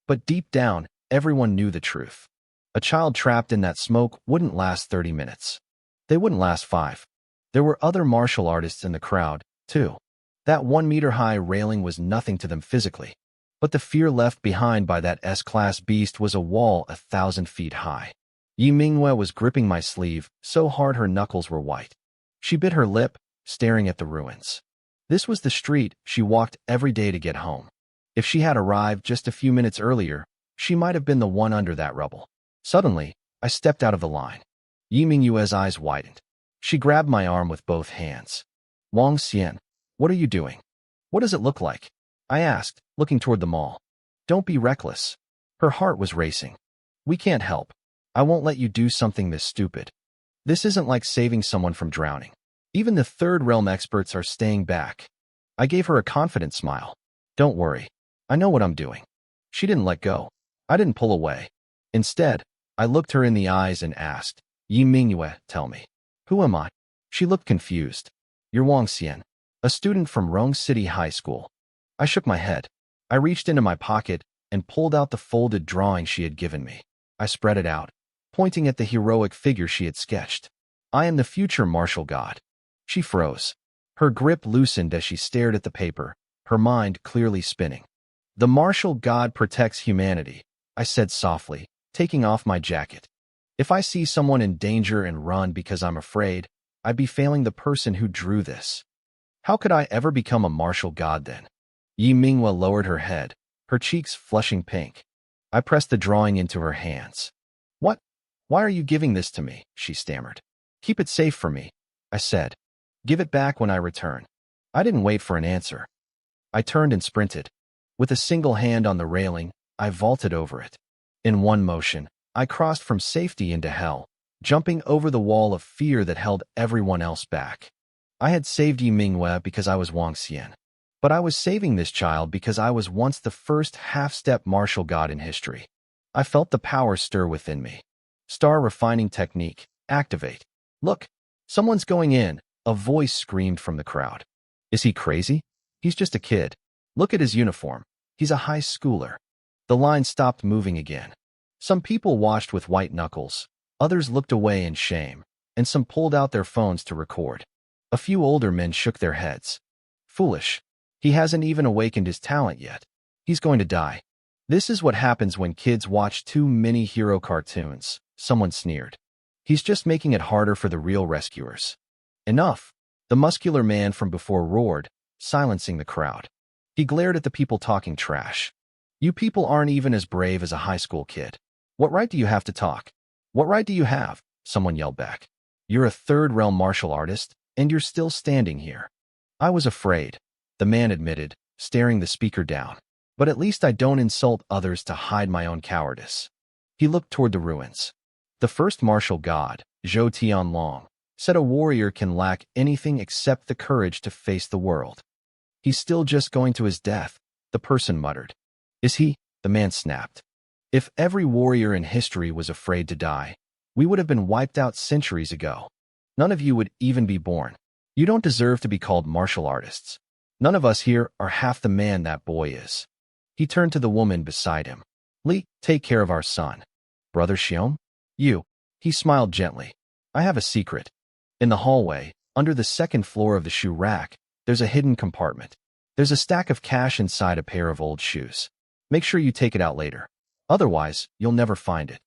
But deep down, everyone knew the truth. A child trapped in that smoke wouldn't last 30 minutes. They wouldn't last 5. There were other martial artists in the crowd, too. That 1-meter-high railing was nothing to them physically. But the fear left behind by that S-class beast was a wall 1,000 feet high. Yi Mingwe was gripping my sleeve, so hard her knuckles were white. She bit her lip, staring at the ruins. This was the street she walked every day to get home. If she had arrived just a few minutes earlier, she might have been the one under that rubble. Suddenly, I stepped out of the line. Yi Mingwe's eyes widened. She grabbed my arm with both hands. Wang Xian, what are you doing? What does it look like? I asked, looking toward the mall. Don't be reckless. Her heart was racing. We can't help. I won't let you do something this stupid. This isn't like saving someone from drowning. Even the third realm experts are staying back. I gave her a confident smile. Don't worry. I know what I'm doing. She didn't let go. I didn't pull away. Instead, I looked her in the eyes and asked, Yi Mingyue, tell me. Who am I? She looked confused. You're Wang Xian, a student from Rong City High School. I shook my head. I reached into my pocket and pulled out the folded drawing she had given me. I spread it out, pointing at the heroic figure she had sketched. I am the future martial god. She froze. Her grip loosened as she stared at the paper, her mind clearly spinning. The martial god protects humanity, I said softly, taking off my jacket. If I see someone in danger and run because I'm afraid, I'd be failing the person who drew this. How could I ever become a martial god then? Yi Mingwe lowered her head, her cheeks flushing pink. I pressed the drawing into her hands. What? Why are you giving this to me? She stammered. Keep it safe for me, I said. Give it back when I return. I didn't wait for an answer. I turned and sprinted. With a single hand on the railing, I vaulted over it. In one motion, I crossed from safety into hell, jumping over the wall of fear that held everyone else back. I had saved Yi Mingwe because I was Wang Xian. But I was saving this child because I was once the first half-step martial god in history. I felt the power stir within me. Star refining technique, activate. Look, someone's going in, a voice screamed from the crowd. Is he crazy? He's just a kid. Look at his uniform. He's a high schooler. The line stopped moving again. Some people watched with white knuckles, others looked away in shame, and some pulled out their phones to record. A few older men shook their heads. Foolish. He hasn't even awakened his talent yet. He's going to die. This is what happens when kids watch too many hero cartoons, someone sneered. He's just making it harder for the real rescuers. Enough, the muscular man from before roared, silencing the crowd. He glared at the people talking trash. You people aren't even as brave as a high school kid. What right do you have to talk? What right do you have? Someone yelled back. You're a third realm martial artist, and you're still standing here. I was afraid, the man admitted, staring the speaker down. But at least I don't insult others to hide my own cowardice. He looked toward the ruins. The first martial god, Zhou Tianlong, said a warrior can lack anything except the courage to face the world. He's still just going to his death, the person muttered. Is he? The man snapped. If every warrior in history was afraid to die, we would have been wiped out centuries ago. None of you would even be born. You don't deserve to be called martial artists. None of us here are half the man that boy is. He turned to the woman beside him. Li, take care of our son. Brother Xiong? You. He smiled gently. I have a secret. In the hallway, under the second floor of the shoe rack, there's a hidden compartment. There's a stack of cash inside a pair of old shoes. Make sure you take it out later. Otherwise, you'll never find it.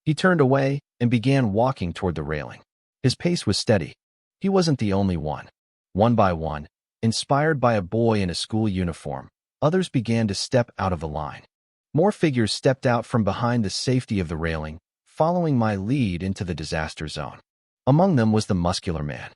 He turned away and began walking toward the railing. His pace was steady. He wasn't the only one. One by one, inspired by a boy in a school uniform, others began to step out of the line. More figures stepped out from behind the safety of the railing, following my lead into the disaster zone. Among them was the muscular man.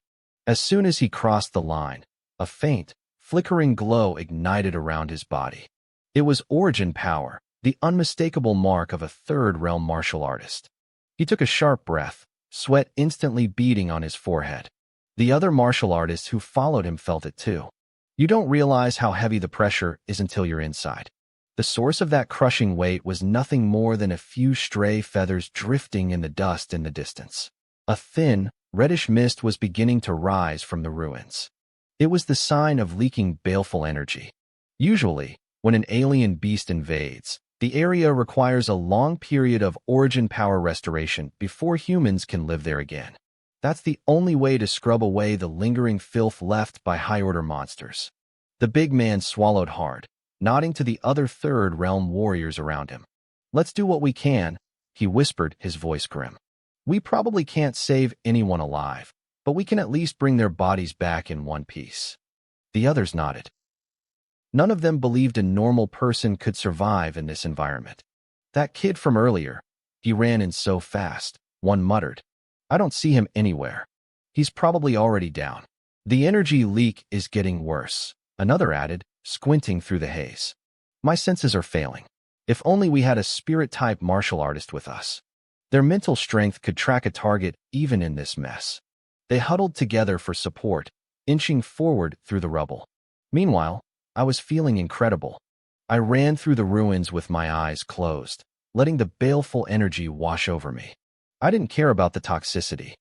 As soon as he crossed the line, a faint, flickering glow ignited around his body. It was origin power, the unmistakable mark of a third-realm martial artist. He took a sharp breath, sweat instantly beading on his forehead. The other martial artists who followed him felt it too. You don't realize how heavy the pressure is until you're inside. The source of that crushing weight was nothing more than a few stray feathers drifting in the dust in the distance. A thin, reddish mist was beginning to rise from the ruins. It was the sign of leaking baleful energy. Usually, when an alien beast invades, the area requires a long period of origin power restoration before humans can live there again. That's the only way to scrub away the lingering filth left by high-order monsters. The big man swallowed hard, nodding to the other Third Realm warriors around him. "Let's do what we can," he whispered, his voice grim. "We probably can't save anyone alive, but we can at least bring their bodies back in one piece." The others nodded. None of them believed a normal person could survive in this environment. "That kid from earlier, he ran in so fast," one muttered. "I don't see him anywhere. He's probably already down." "The energy leak is getting worse," another added, squinting through the haze. "My senses are failing. If only we had a spirit-type martial artist with us. Their mental strength could track a target even in this mess." They huddled together for support, inching forward through the rubble. Meanwhile, I was feeling incredible. I ran through the ruins with my eyes closed, letting the baleful energy wash over me. I didn't care about the toxicity.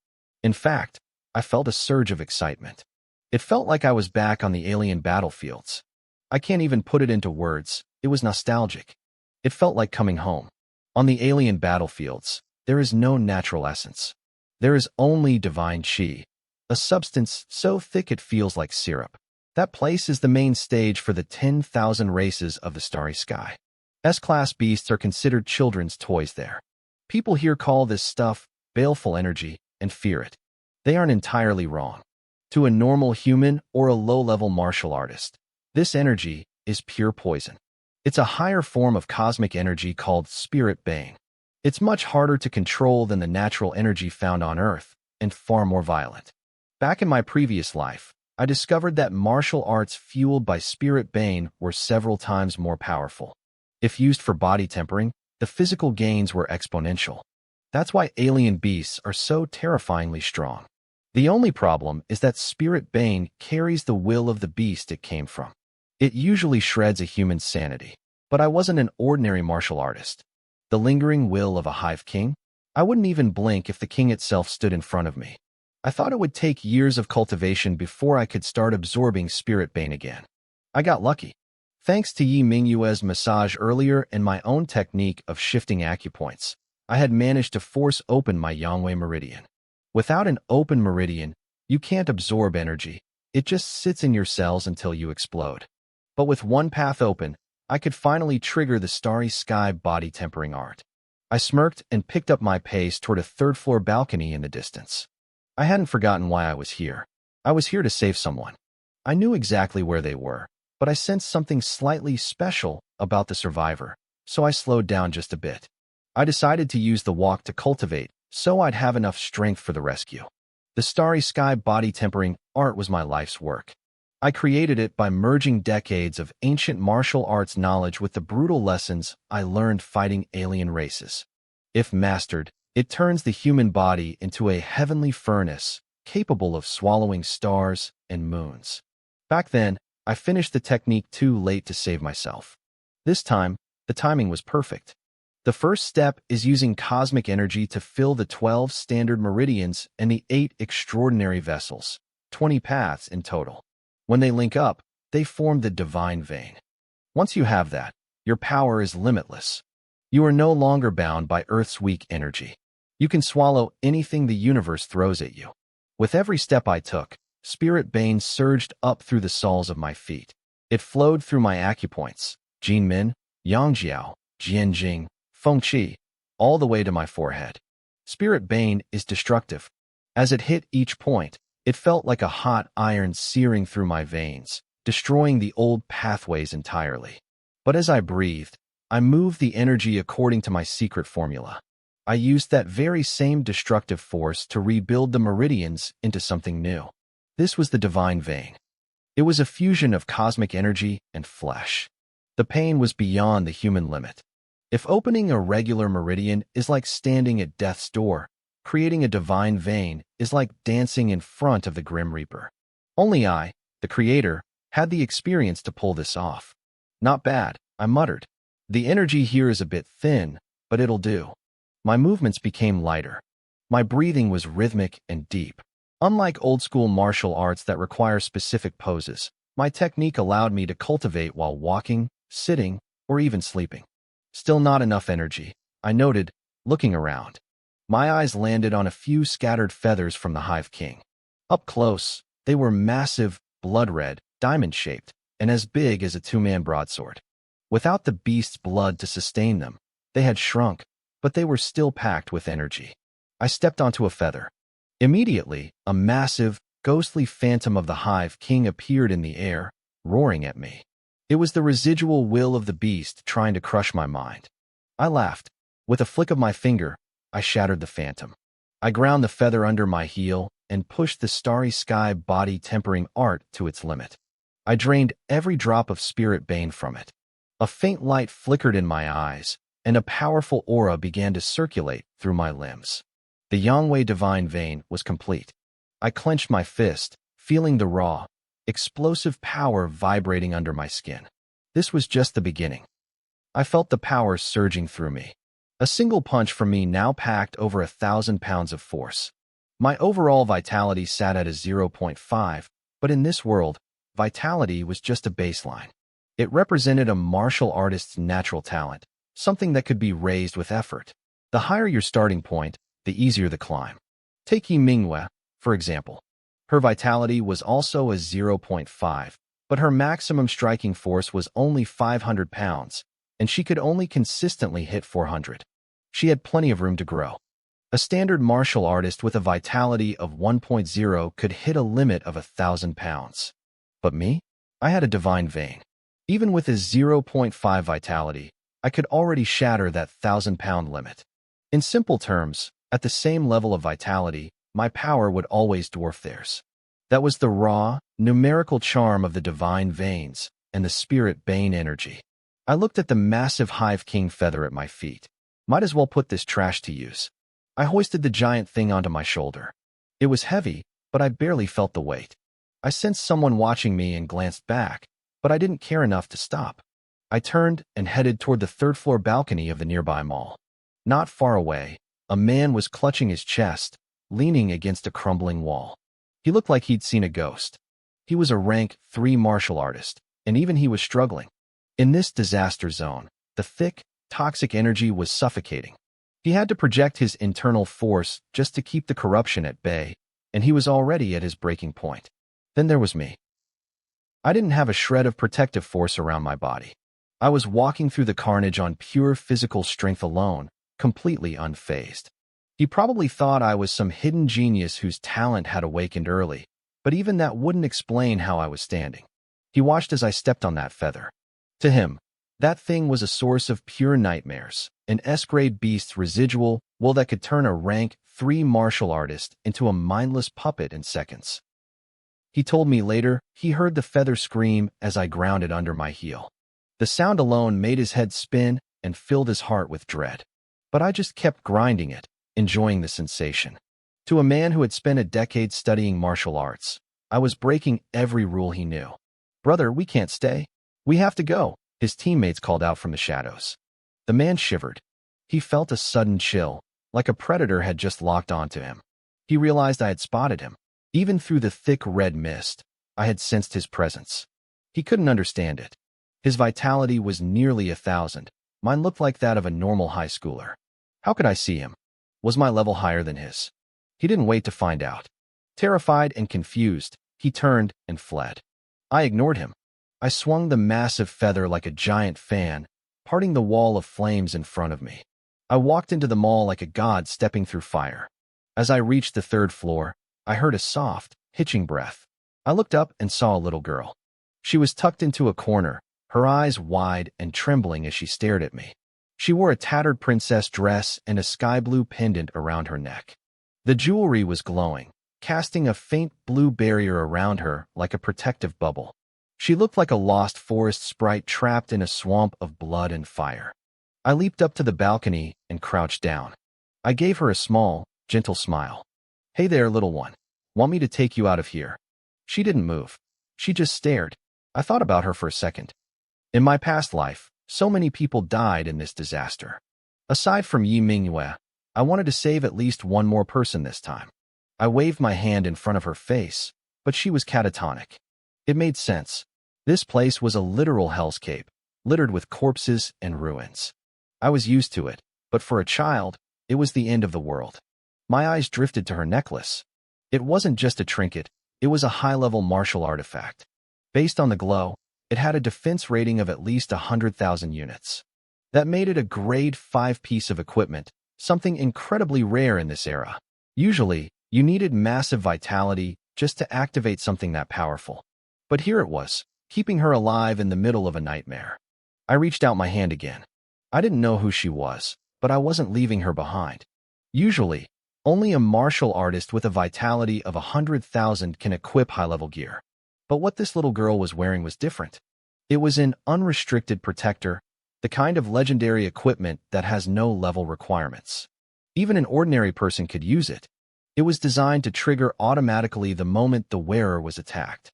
In fact, I felt a surge of excitement. It felt like I was back on the alien battlefields. I can't even put it into words. It was nostalgic. It felt like coming home. On the alien battlefields, there is no natural essence. There is only divine chi, a substance so thick it feels like syrup. That place is the main stage for the 10,000 races of the starry sky. S-class beasts are considered children's toys there. People here call this stuff baleful energy and fear it. They aren't entirely wrong. To a normal human or a low-level martial artist, this energy is pure poison. It's a higher form of cosmic energy called spirit bane. It's much harder to control than the natural energy found on Earth, and far more violent. Back in my previous life, I discovered that martial arts fueled by spirit bane were several times more powerful. If used for body tempering, the physical gains were exponential. That's why alien beasts are so terrifyingly strong. The only problem is that spirit bane carries the will of the beast it came from. It usually shreds a human's sanity. But I wasn't an ordinary martial artist. The lingering will of a hive king? I wouldn't even blink if the king itself stood in front of me. I thought it would take years of cultivation before I could start absorbing spirit bane again. I got lucky. Thanks to Yi Mingyue's massage earlier and my own technique of shifting acupoints, I had managed to force open my Yangwei meridian. Without an open meridian, you can't absorb energy. It just sits in your cells until you explode. But with one path open, I could finally trigger the starry sky body tempering art. I smirked and picked up my pace toward a third-floor balcony in the distance. I hadn't forgotten why I was here. I was here to save someone. I knew exactly where they were, but I sensed something slightly special about the survivor, so I slowed down just a bit. I decided to use the walk to cultivate, so I'd have enough strength for the rescue. The starry sky body tempering art was my life's work. I created it by merging decades of ancient martial arts knowledge with the brutal lessons I learned fighting alien races. If mastered, it turns the human body into a heavenly furnace, capable of swallowing stars and moons. Back then, I finished the technique too late to save myself. This time, the timing was perfect. The first step is using cosmic energy to fill the 12 standard meridians and the 8 extraordinary vessels, 20 paths in total. When they link up, they form the divine vein. Once you have that, your power is limitless. You are no longer bound by Earth's weak energy. You can swallow anything the universe throws at you. With every step I took, spirit bane surged up through the soles of my feet. It flowed through my acupoints, Jinmin, Yangjiao, Jianjing, Fengqi, all the way to my forehead. Spirit bane is destructive. As it hit each point, it felt like a hot iron searing through my veins, destroying the old pathways entirely. But as I breathed, I moved the energy according to my secret formula. I used that very same destructive force to rebuild the meridians into something new. This was the divine vein. It was a fusion of cosmic energy and flesh. The pain was beyond the human limit. If opening a regular meridian is like standing at death's door, creating a divine vein is like dancing in front of the Grim Reaper. Only I, the creator, had the experience to pull this off. Not bad, I muttered. The energy here is a bit thin, but it'll do. My movements became lighter. My breathing was rhythmic and deep. Unlike old-school martial arts that require specific poses, my technique allowed me to cultivate while walking, sitting, or even sleeping. Still not enough energy, I noted, looking around. My eyes landed on a few scattered feathers from the Hive King. Up close, they were massive, blood-red, diamond-shaped, and as big as a two-man broadsword. Without the beast's blood to sustain them, they had shrunk, but they were still packed with energy. I stepped onto a feather. Immediately, a massive, ghostly phantom of the Hive King appeared in the air, roaring at me. It was the residual will of the beast trying to crush my mind. I laughed. With a flick of my finger, I shattered the phantom. I ground the feather under my heel and pushed the starry sky body-tempering art to its limit. I drained every drop of spirit bane from it. A faint light flickered in my eyes, and a powerful aura began to circulate through my limbs. The Yangwei divine vein was complete. I clenched my fist, feeling the raw, explosive power vibrating under my skin. This was just the beginning. I felt the power surging through me. A single punch from me now packed over 1,000 pounds of force. My overall vitality sat at a 0.5, but in this world, vitality was just a baseline. It represented a martial artist's natural talent, something that could be raised with effort. The higher your starting point, the easier the climb. Take Manhwa, for example. Her vitality was also a 0.5, but her maximum striking force was only 500 pounds, and she could only consistently hit 400. She had plenty of room to grow. A standard martial artist with a vitality of 1.0 could hit a limit of 1,000 pounds. But me? I had a divine vein. Even with a 0.5 vitality, I could already shatter that 1,000-pound limit. In simple terms, at the same level of vitality, my power would always dwarf theirs. That was the raw, numerical charm of the divine veins and the spirit bane energy. I looked at the massive Hive King feather at my feet. Might as well put this trash to use. I hoisted the giant thing onto my shoulder. It was heavy, but I barely felt the weight. I sensed someone watching me and glanced back, but I didn't care enough to stop. I turned and headed toward the third-floor balcony of the nearby mall. Not far away, a man was clutching his chest, leaning against a crumbling wall. He looked like he'd seen a ghost. He was a rank 3 martial artist, and even he was struggling. In this disaster zone, the thick, toxic energy was suffocating. He had to project his internal force just to keep the corruption at bay, and he was already at his breaking point. Then there was me. I didn't have a shred of protective force around my body. I was walking through the carnage on pure physical strength alone, completely unfazed. He probably thought I was some hidden genius whose talent had awakened early, but even that wouldn't explain how I was standing. He watched as I stepped on that feather. To him, that thing was a source of pure nightmares, an S-grade beast's residual will that could turn a rank 3 martial artist into a mindless puppet in seconds. He told me later he heard the feather scream as I grounded under my heel. The sound alone made his head spin and filled his heart with dread. But I just kept grinding it, enjoying the sensation. To a man who had spent a decade studying martial arts, I was breaking every rule he knew. "Brother, we can't stay. We have to go," his teammates called out from the shadows. The man shivered. He felt a sudden chill, like a predator had just locked onto him. He realized I had spotted him. Even through the thick red mist, I had sensed his presence. He couldn't understand it. His vitality was nearly 1,000. Mine looked like that of a normal high schooler. How could I see him? Was my level higher than his? He didn't wait to find out. Terrified and confused, he turned and fled. I ignored him. I swung the massive feather like a giant fan, parting the wall of flames in front of me. I walked into the mall like a god stepping through fire. As I reached the 3rd floor, I heard a soft, hitching breath. I looked up and saw a little girl. She was tucked into a corner, her eyes wide and trembling as she stared at me. She wore a tattered princess dress and a sky-blue pendant around her neck. The jewelry was glowing, casting a faint blue barrier around her like a protective bubble. She looked like a lost forest sprite trapped in a swamp of blood and fire. I leaped up to the balcony and crouched down. I gave her a small, gentle smile. "Hey there, little one. Want me to take you out of here?" She didn't move. She just stared. I thought about her for a second. In my past life, So many people died in this disaster. Aside from Yi Mingyue, I wanted to save at least one more person this time. I waved my hand in front of her face, but she was catatonic. It made sense. This place was a literal hellscape, littered with corpses and ruins. I was used to it, but for a child, it was the end of the world. My eyes drifted to her necklace. It wasn't just a trinket, it was a high-level martial artifact. Based on the glow, it had a defense rating of at least 100,000 units. That made it a grade 5 piece of equipment, something incredibly rare in this era. Usually, you needed massive vitality just to activate something that powerful. But here it was, keeping her alive in the middle of a nightmare. I reached out my hand again. I didn't know who she was, but I wasn't leaving her behind. Usually, only a martial artist with a vitality of 100,000 can equip high-level gear. But what this little girl was wearing was different. It was an unrestricted protector, the kind of legendary equipment that has no level requirements. Even an ordinary person could use it. It was designed to trigger automatically the moment the wearer was attacked.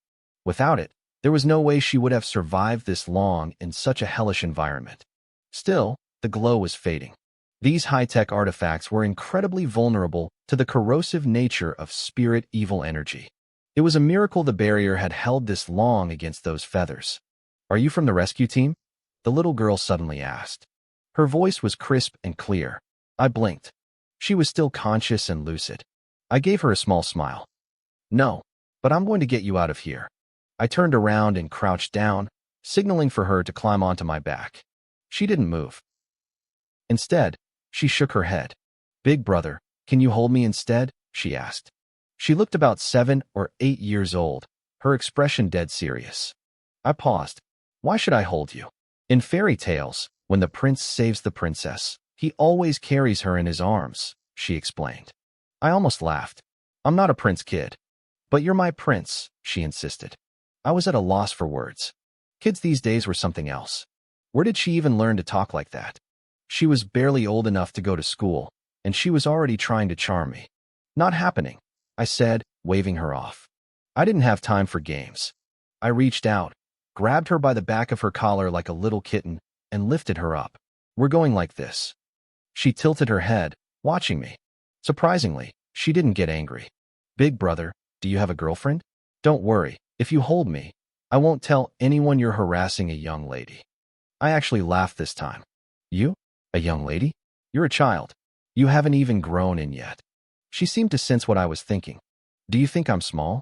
Without it, there was no way she would have survived this long in such a hellish environment. Still, the glow was fading. These high-tech artifacts were incredibly vulnerable to the corrosive nature of spirit evil energy. It was a miracle the barrier had held this long against those feathers. "Are you from the rescue team?" the little girl suddenly asked. Her voice was crisp and clear. I blinked. She was still conscious and lucid. I gave her a small smile. "No, but I'm going to get you out of here." I turned around and crouched down, signaling for her to climb onto my back. She didn't move. Instead, she shook her head. "Big brother, can you hold me instead?" she asked. She looked about 7 or 8 years old, her expression dead serious. I paused. "Why should I hold you?" In fairy tales, when the prince saves the princess, he always carries her in his arms, she explained. I almost laughed. "I'm not a prince kid." "But you're my prince," she insisted. I was at a loss for words. Kids these days were something else. Where did she even learn to talk like that? She was barely old enough to go to school, and she was already trying to charm me. "Not happening," I said, waving her off. I didn't have time for games. I reached out, grabbed her by the back of her collar like a little kitten, and lifted her up. "We're going like this." She tilted her head, watching me. Surprisingly, she didn't get angry. "Big brother, do you have a girlfriend?" "Don't worry, if you hold me, I won't tell anyone you're harassing a young lady." I actually laughed this time. "You? A young lady? You're a child. You haven't even grown in yet." She seemed to sense what I was thinking. "Do you think I'm small?"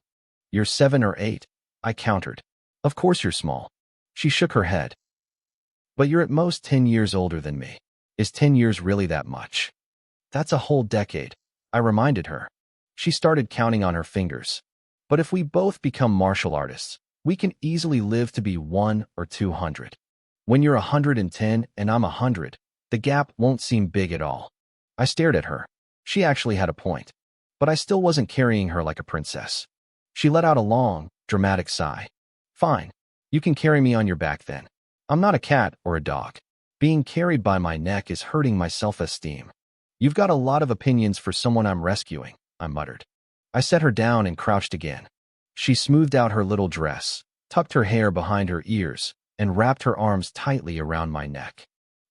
"You're 7 or 8, I countered. "Of course you're small." She shook her head. "But you're at most 10 years older than me. Is 10 years really that much?" "That's a whole decade," I reminded her. She started counting on her fingers. "But if we both become martial artists, we can easily live to be 1 or 200. When you're 110 and I'm 100, the gap won't seem big at all." I stared at her. She actually had a point. But I still wasn't carrying her like a princess. She let out a long, dramatic sigh. "Fine. You can carry me on your back then. I'm not a cat or a dog. Being carried by my neck is hurting my self-esteem." "You've got a lot of opinions for someone I'm rescuing," I muttered. I set her down and crouched again. She smoothed out her little dress, tucked her hair behind her ears, and wrapped her arms tightly around my neck.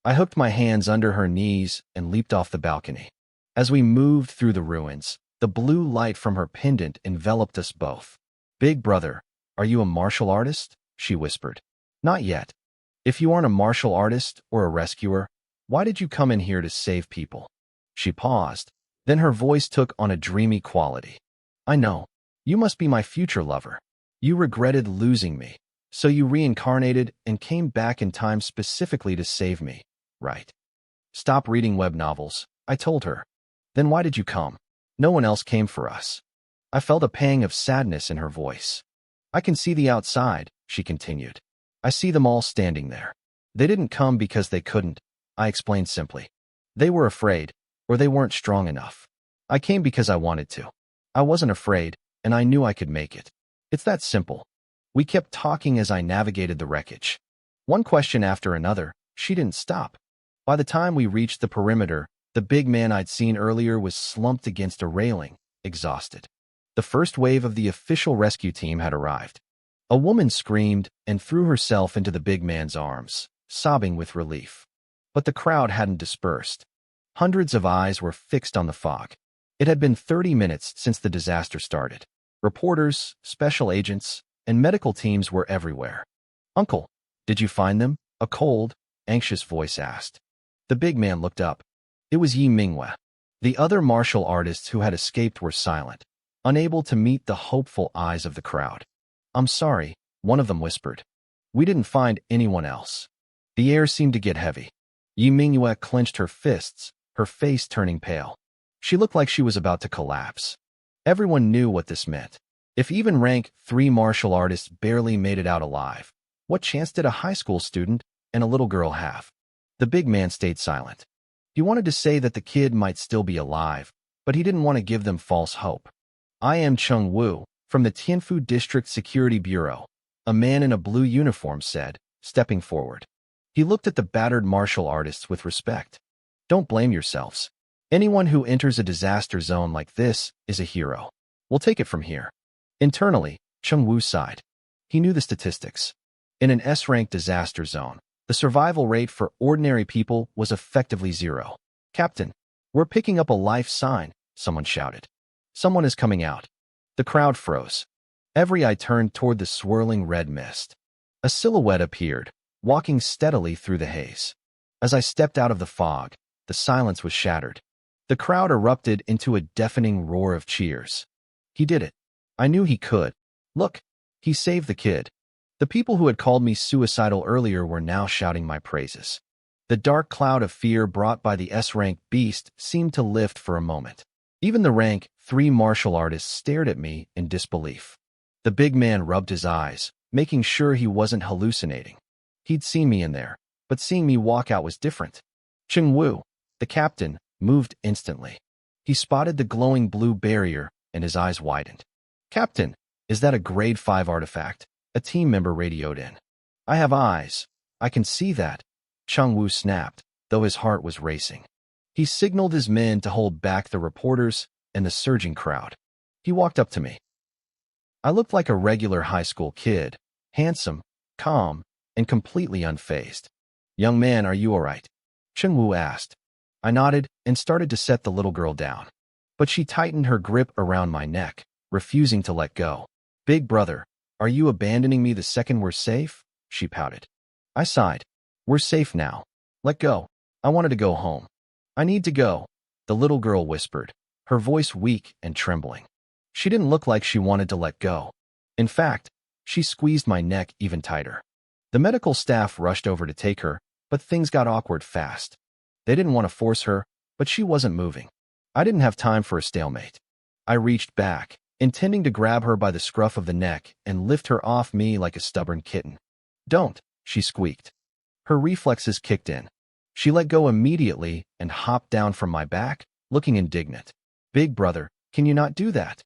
I hooked my hands under her knees and leaped off the balcony. As we moved through the ruins, the blue light from her pendant enveloped us both. "Big brother, are you a martial artist?" she whispered. "Not yet. If you aren't a martial artist or a rescuer, why did you come in here to save people?" She paused, then her voice took on a dreamy quality. "I know. You must be my future lover. You regretted losing me, so you reincarnated and came back in time specifically to save me, right?" "Stop reading web novels," I told her. "Then why did you come?" "No one else came for us." I felt a pang of sadness in her voice. "I can see the outside," she continued. "I see them all standing there. They didn't come because they couldn't," I explained simply. "They were afraid, or they weren't strong enough. I came because I wanted to. I wasn't afraid, and I knew I could make it. It's that simple." We kept talking as I navigated the wreckage. One question after another, she didn't stop. By the time we reached the perimeter, the big man I'd seen earlier was slumped against a railing, exhausted. The first wave of the official rescue team had arrived. A woman screamed and threw herself into the big man's arms. sobbing with relief. But the crowd hadn't dispersed. Hundreds of eyes were fixed on the fog. It had been 30 minutes since the disaster started. Reporters, special agents, and medical teams were everywhere. "Uncle, did you find them?" a cold, anxious voice asked. The big man looked up. It was Yi Mingwe. The other martial artists who had escaped were silent, unable to meet the hopeful eyes of the crowd. "I'm sorry," one of them whispered. "We didn't find anyone else." The air seemed to get heavy. Yi Mingwe clenched her fists, her face turning pale. She looked like she was about to collapse. Everyone knew what this meant. If even rank 3 martial artists barely made it out alive, what chance did a high school student and a little girl have? The big man stayed silent. He wanted to say that the kid might still be alive, but he didn't want to give them false hope. "I am Chung Wu, from the Tianfu District Security Bureau," a man in a blue uniform said, stepping forward. He looked at the battered martial artists with respect. "Don't blame yourselves. Anyone who enters a disaster zone like this is a hero. We'll take it from here." Internally, Chung Wu sighed. He knew the statistics. In an S-rank disaster zone, the survival rate for ordinary people was effectively 0. "Captain, we're picking up a life sign," someone shouted. "Someone is coming out." The crowd froze. Every eye turned toward the swirling red mist. A silhouette appeared, walking steadily through the haze. As I stepped out of the fog, the silence was shattered. The crowd erupted into a deafening roar of cheers. "He did it. I knew he could. Look, he saved the kid." The people who had called me suicidal earlier were now shouting my praises. The dark cloud of fear brought by the S-rank beast seemed to lift for a moment. Even the rank 3 martial artists stared at me in disbelief. The big man rubbed his eyes, making sure he wasn't hallucinating. He'd seen me in there, but seeing me walk out was different. Chung Wu, the captain, moved instantly. He spotted the glowing blue barrier, and his eyes widened. "Captain, is that a grade 5 artifact?" a team member radioed in. "I have eyes. I can see that," Chung Wu snapped, though his heart was racing. He signaled his men to hold back the reporters and the surging crowd. He walked up to me. I looked like a regular high school kid, handsome, calm, and completely unfazed. "Young man, are you all right?" Chung Wu asked. I nodded and started to set the little girl down. But she tightened her grip around my neck, refusing to let go. "Big brother, are you abandoning me the second we're safe?" she pouted. I sighed. "We're safe now. Let go. I wanted to go home." "I need to go," the little girl whispered, her voice weak and trembling. She didn't look like she wanted to let go. In fact, she squeezed my neck even tighter. The medical staff rushed over to take her, but things got awkward fast. They didn't want to force her, but she wasn't moving. I didn't have time for a stalemate. I reached back, intending to grab her by the scruff of the neck and lift her off me like a stubborn kitten. "Don't," she squeaked. Her reflexes kicked in. She let go immediately and hopped down from my back, looking indignant. "Big brother, can you not do that?"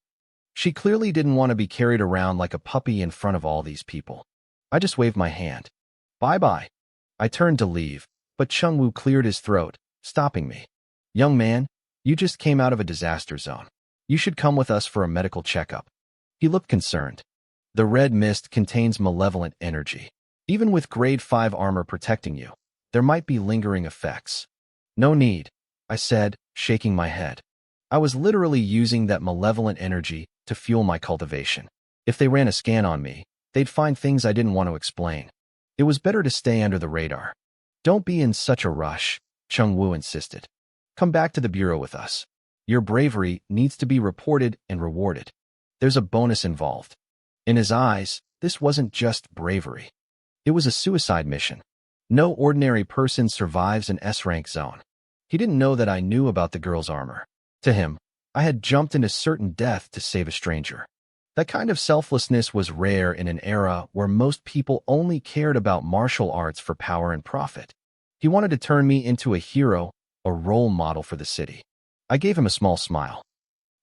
She clearly didn't want to be carried around like a puppy in front of all these people. I just waved my hand. "Bye-bye." I turned to leave, but Chung Wu cleared his throat, stopping me. "Young man, you just came out of a disaster zone. You should come with us for a medical checkup." He looked concerned. "The red mist contains malevolent energy. Even with grade 5 armor protecting you, there might be lingering effects." "No need," I said, shaking my head. I was literally using that malevolent energy to fuel my cultivation. If they ran a scan on me, they'd find things I didn't want to explain. It was better to stay under the radar. "Don't be in such a rush," Chung Wu insisted. "Come back to the bureau with us. Your bravery needs to be reported and rewarded. There's a bonus involved." In his eyes, this wasn't just bravery. It was a suicide mission. No ordinary person survives an S-rank zone. He didn't know that I knew about the girl's armor. To him, I had jumped into certain death to save a stranger. That kind of selflessness was rare in an era where most people only cared about martial arts for power and profit. He wanted to turn me into a hero, a role model for the city. I gave him a small smile.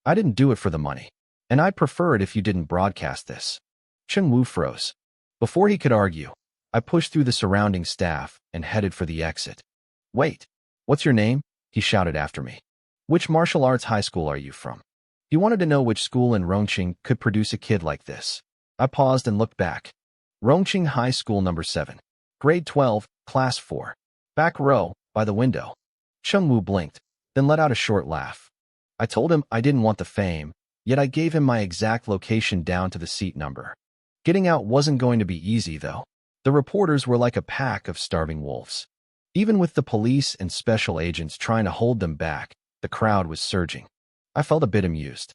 "I didn't do it for the money, and I'd prefer it if you didn't broadcast this." Chung Wu froze. Before he could argue, I pushed through the surrounding staff and headed for the exit. "Wait, what's your name?" he shouted after me. "Which martial arts high school are you from?" He wanted to know which school in Rongqing could produce a kid like this. I paused and looked back. Rongqing High School number 7. Grade 12, Class 4. Back row, by the window. Chungwoo blinked, then let out a short laugh. I told him I didn't want the fame, yet I gave him my exact location down to the seat number. Getting out wasn't going to be easy, though. The reporters were like a pack of starving wolves. Even with the police and special agents trying to hold them back, the crowd was surging. I felt a bit amused.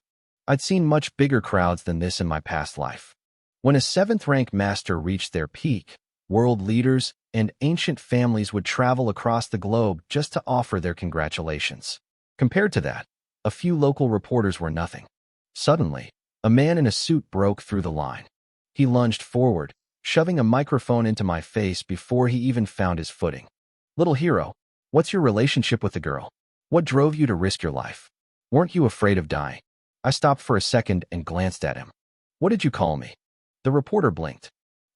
I'd seen much bigger crowds than this in my past life. When a 7th-rank master reached their peak, world leaders and ancient families would travel across the globe just to offer their congratulations. Compared to that, a few local reporters were nothing. Suddenly, a man in a suit broke through the line. He lunged forward, shoving a microphone into my face before he even found his footing. "Little hero, what's your relationship with the girl? What drove you to risk your life? Weren't you afraid of dying?" I stopped for a second and glanced at him. "What did you call me?" The reporter blinked.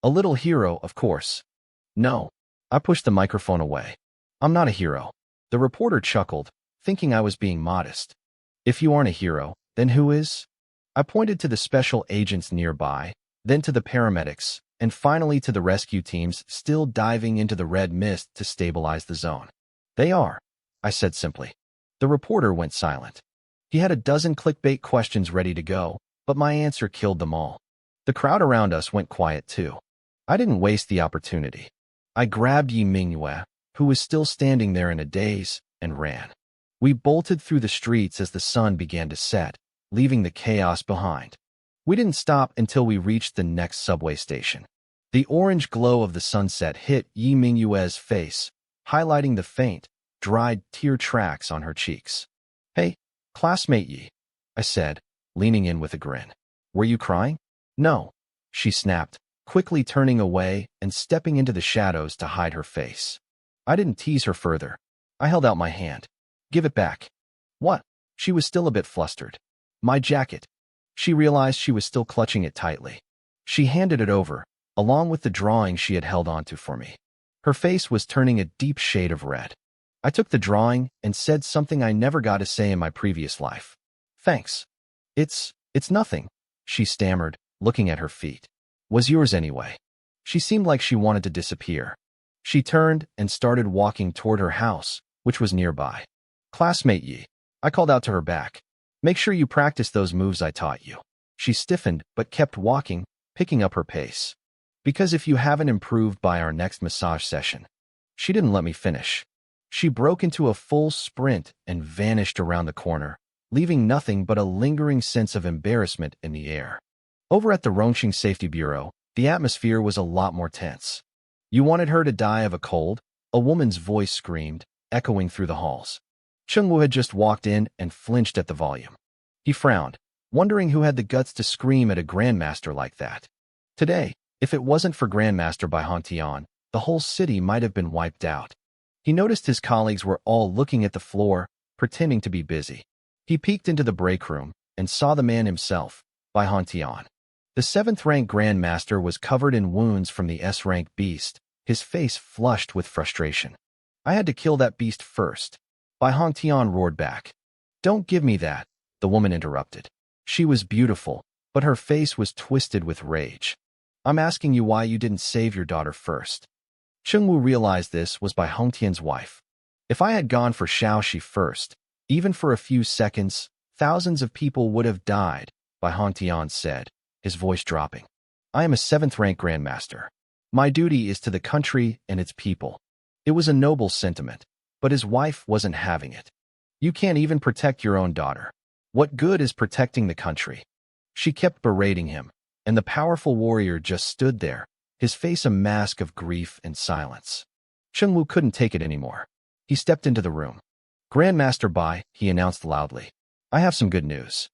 "A little hero, of course." "No." I pushed the microphone away. "I'm not a hero." The reporter chuckled, thinking I was being modest. "If you aren't a hero, then who is?" I pointed to the special agents nearby, then to the paramedics, and finally to the rescue teams still diving into the red mist to stabilize the zone. "They are," I said simply. The reporter went silent. He had a dozen clickbait questions ready to go, but my answer killed them all. The crowd around us went quiet too. I didn't waste the opportunity. I grabbed Yi Mingyue, who was still standing there in a daze, and ran. We bolted through the streets as the sun began to set, leaving the chaos behind. We didn't stop until we reached the next subway station. The orange glow of the sunset hit Yi Mingyue's face, highlighting the faint, dried tear tracks on her cheeks. "Hey, classmate Yi," I said, leaning in with a grin. "Were you crying?" "No," she snapped, quickly turning away and stepping into the shadows to hide her face. I didn't tease her further. I held out my hand. "Give it back." "What?" She was still a bit flustered. "My jacket." She realized she was still clutching it tightly. She handed it over, along with the drawing she had held onto for me. Her face was turning a deep shade of red. I took the drawing and said something I never got to say in my previous life. "Thanks." It's nothing," she stammered, looking at her feet. "Was yours anyway." She seemed like she wanted to disappear. She turned and started walking toward her house, which was nearby. "Classmate Yi," I called out to her back. "Make sure you practice those moves I taught you." She stiffened but kept walking, picking up her pace. "Because if you haven't improved by our next massage session." She didn't let me finish. She broke into a full sprint and vanished around the corner, leaving nothing but a lingering sense of embarrassment in the air. Over at the Rongqing Safety Bureau, the atmosphere was a lot more tense. "You wanted her to die of a cold?" A woman's voice screamed, echoing through the halls. Chungwoo had just walked in and flinched at the volume. He frowned, wondering who had the guts to scream at a grandmaster like that. Today, if it wasn't for Grandmaster Bai Hongtian, the whole city might have been wiped out. He noticed his colleagues were all looking at the floor, pretending to be busy. He peeked into the break room and saw the man himself, Bai Hongtian. The 7th-rank Grandmaster was covered in wounds from the S-rank beast, his face flushed with frustration. "I had to kill that beast first," Bai Hongtian roared back. "Don't give me that," the woman interrupted. She was beautiful, but her face was twisted with rage. "I'm asking you why you didn't save your daughter first." Chungwoo realized this was Bai Hongtian's wife. "If I had gone for Xiaoxi first, even for a few seconds, thousands of people would have died," Bai Hongtian said, his voice dropping. "I am a 7th-rank Grandmaster. My duty is to the country and its people." It was a noble sentiment, but his wife wasn't having it. "You can't even protect your own daughter. What good is protecting the country?" She kept berating him, and the powerful warrior just stood there, his face a mask of grief and silence. Chungwoo couldn't take it anymore. He stepped into the room. "Grandmaster Bai," he announced loudly, "I have some good news."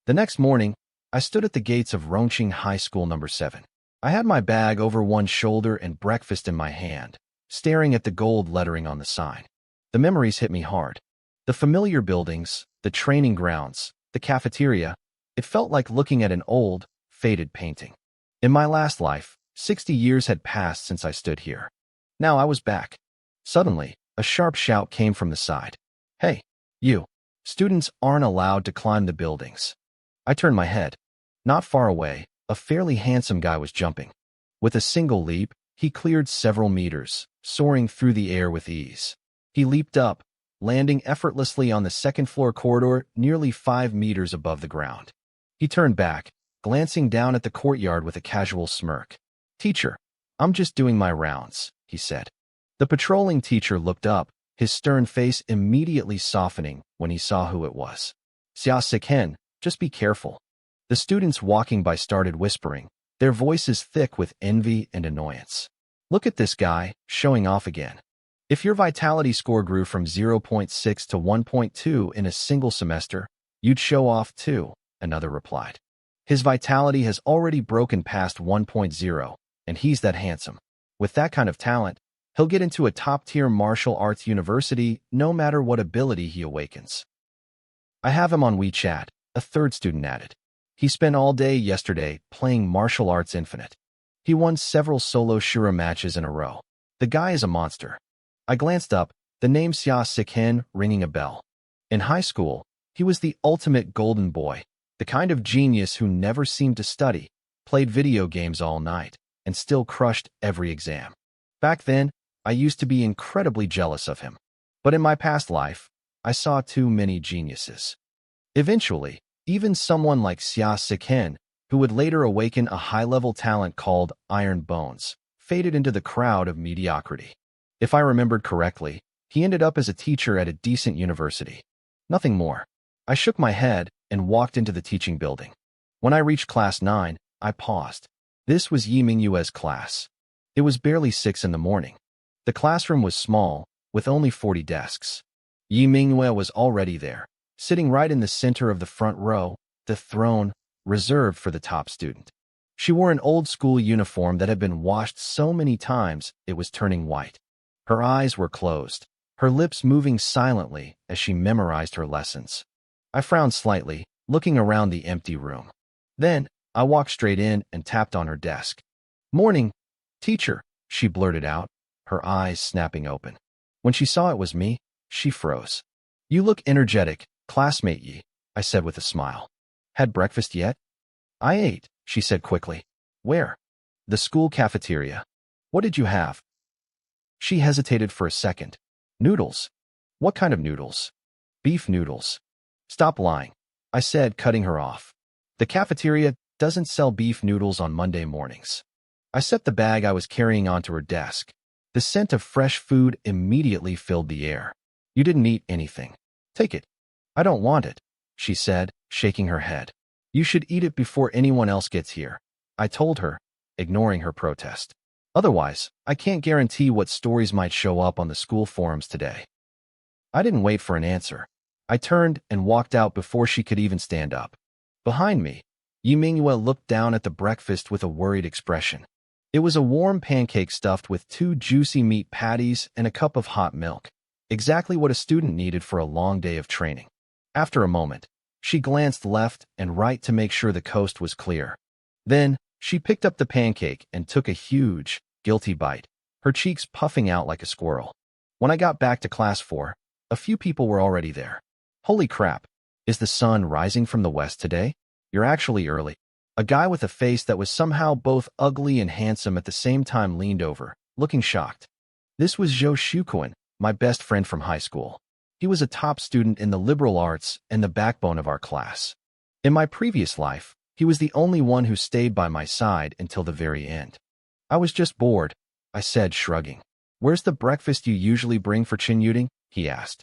The next morning, I stood at the gates of Rongqing High School No. 7. I had my bag over one shoulder and breakfast in my hand, staring at the gold lettering on the sign. The memories hit me hard. The familiar buildings, the training grounds, the cafeteria, it felt like looking at an old, faded painting. In my last life, 60 years had passed since I stood here. Now I was back. Suddenly, a sharp shout came from the side. "Hey, you! Students aren't allowed to climb the buildings." I turned my head. Not far away, a fairly handsome guy was jumping. With a single leap, he cleared several meters, soaring through the air with ease. He leaped up, landing effortlessly on the second-floor corridor nearly 5 meters above the ground. He turned back, glancing down at the courtyard with a casual smirk. "Teacher, I'm just doing my rounds," he said. The patrolling teacher looked up, his stern face immediately softening when he saw who it was. "Xia Siken, just be careful." The students walking by started whispering, their voices thick with envy and annoyance. "Look at this guy, showing off again. If your vitality score grew from 0.6 to 1.2 in a single semester, you'd show off too," another replied. "His vitality has already broken past 1.0, and he's that handsome. With that kind of talent, he'll get into a top-tier martial arts university no matter what ability he awakens." "I have him on WeChat," a third student added. "He spent all day yesterday playing Martial Arts Infinite. He won several solo Shura matches in a row. The guy is a monster." I glanced up, the name Xia Siken ringing a bell. In high school, he was the ultimate golden boy, the kind of genius who never seemed to study, played video games all night, and still crushed every exam. Back then, I used to be incredibly jealous of him. But in my past life, I saw too many geniuses. Eventually, even someone like Xia Siken, who would later awaken a high-level talent called Iron Bones, faded into the crowd of mediocrity. If I remembered correctly, he ended up as a teacher at a decent university. Nothing more. I shook my head and walked into the teaching building. When I reached class 9, I paused. This was Yi Mingyue's class. It was barely 6 in the morning. The classroom was small, with only 40 desks. Yi Mingyue was already there, sitting right in the center of the front row, the throne reserved for the top student. She wore an old-school uniform that had been washed so many times it was turning white. Her eyes were closed, her lips moving silently as she memorized her lessons. I frowned slightly, looking around the empty room. Then, I walked straight in and tapped on her desk. "Morning, teacher," she blurted out, her eyes snapping open. When she saw it was me, she froze. "You look energetic, classmate Yi," I said with a smile. "Had breakfast yet?" "I ate," she said quickly. "Where?" "The school cafeteria." "What did you have?" She hesitated for a second. "Noodles." "What kind of noodles?" "Beef noodles." "Stop lying," I said, cutting her off. "The cafeteria doesn't sell beef noodles on Monday mornings." I set the bag I was carrying onto her desk. The scent of fresh food immediately filled the air. "You didn't eat anything. Take it." "I don't want it," she said, shaking her head. "You should eat it before anyone else gets here," I told her, ignoring her protest. "Otherwise, I can't guarantee what stories might show up on the school forums today." I didn't wait for an answer. I turned and walked out before she could even stand up. Behind me, Yi Mingyue looked down at the breakfast with a worried expression. It was a warm pancake stuffed with 2 juicy meat patties and a cup of hot milk, exactly what a student needed for a long day of training. After a moment, she glanced left and right to make sure the coast was clear. Then, she picked up the pancake and took a huge, guilty bite, her cheeks puffing out like a squirrel. When I got back to class 4, a few people were already there. "Holy crap, is the sun rising from the west today? You're actually early." A guy with a face that was somehow both ugly and handsome at the same time leaned over, looking shocked. This was Zhou Shuquan, my best friend from high school. He was a top student in the liberal arts and the backbone of our class. In my previous life, he was the only one who stayed by my side until the very end. "I was just bored," I said, shrugging. "Where's the breakfast you usually bring for Chin Yuding?" he asked.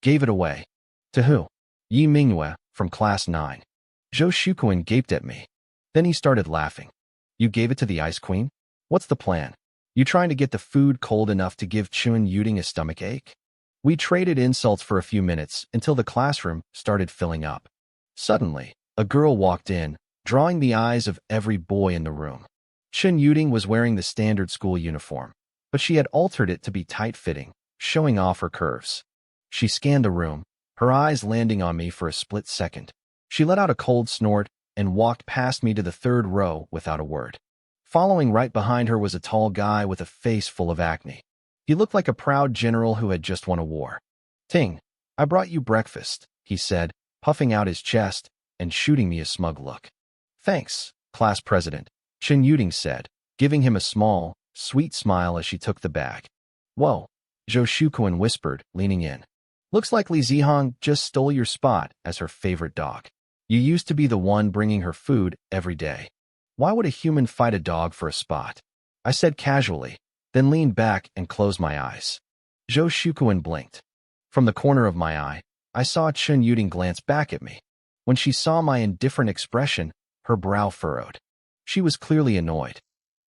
"Gave it away." "To who?" "Yi Mingyue, from class 9. Zhou Shuquan gaped at me. Then he started laughing. "You gave it to the Ice Queen? What's the plan? You trying to get the food cold enough to give Chin Yuding a stomach ache?" We traded insults for a few minutes until the classroom started filling up. Suddenly, a girl walked in, drawing the eyes of every boy in the room. Chin Yuding was wearing the standard school uniform, but she had altered it to be tight-fitting, showing off her curves. She scanned the room, her eyes landing on me for a split second. She let out a cold snort and walked past me to the 3rd row without a word. Following right behind her was a tall guy with a face full of acne. He looked like a proud general who had just won a war. "Ting, I brought you breakfast," he said, puffing out his chest and shooting me a smug look. "Thanks, class president," Chin Yuding said, giving him a small, sweet smile as she took the bag. Whoa, Zhou Shukuan whispered, leaning in. Looks like Li Zihong just stole your spot as her favorite dog. You used to be the one bringing her food every day. Why would a human fight a dog for a spot? I said casually, then leaned back and closed my eyes. Zhou Shukuan blinked. From the corner of my eye, I saw Chen Yuding glance back at me. When she saw my indifferent expression, her brow furrowed. She was clearly annoyed.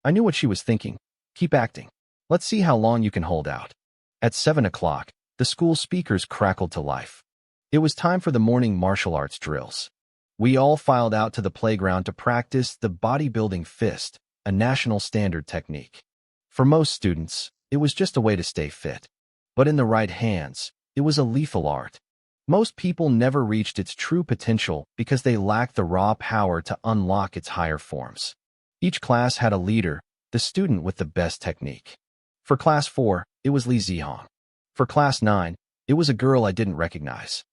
I knew what she was thinking. Keep acting. Let's see how long you can hold out. At 7 o'clock, the school speakers crackled to life. It was time for the morning martial arts drills. We all filed out to the playground to practice the bodybuilding fist, a national standard technique. For most students, it was just a way to stay fit. But in the right hands, it was a lethal art. Most people never reached its true potential because they lacked the raw power to unlock its higher forms. Each class had a leader, the student with the best technique. For Class 4, it was Li Zihong. For Class 9, it was a girl I didn't recognize.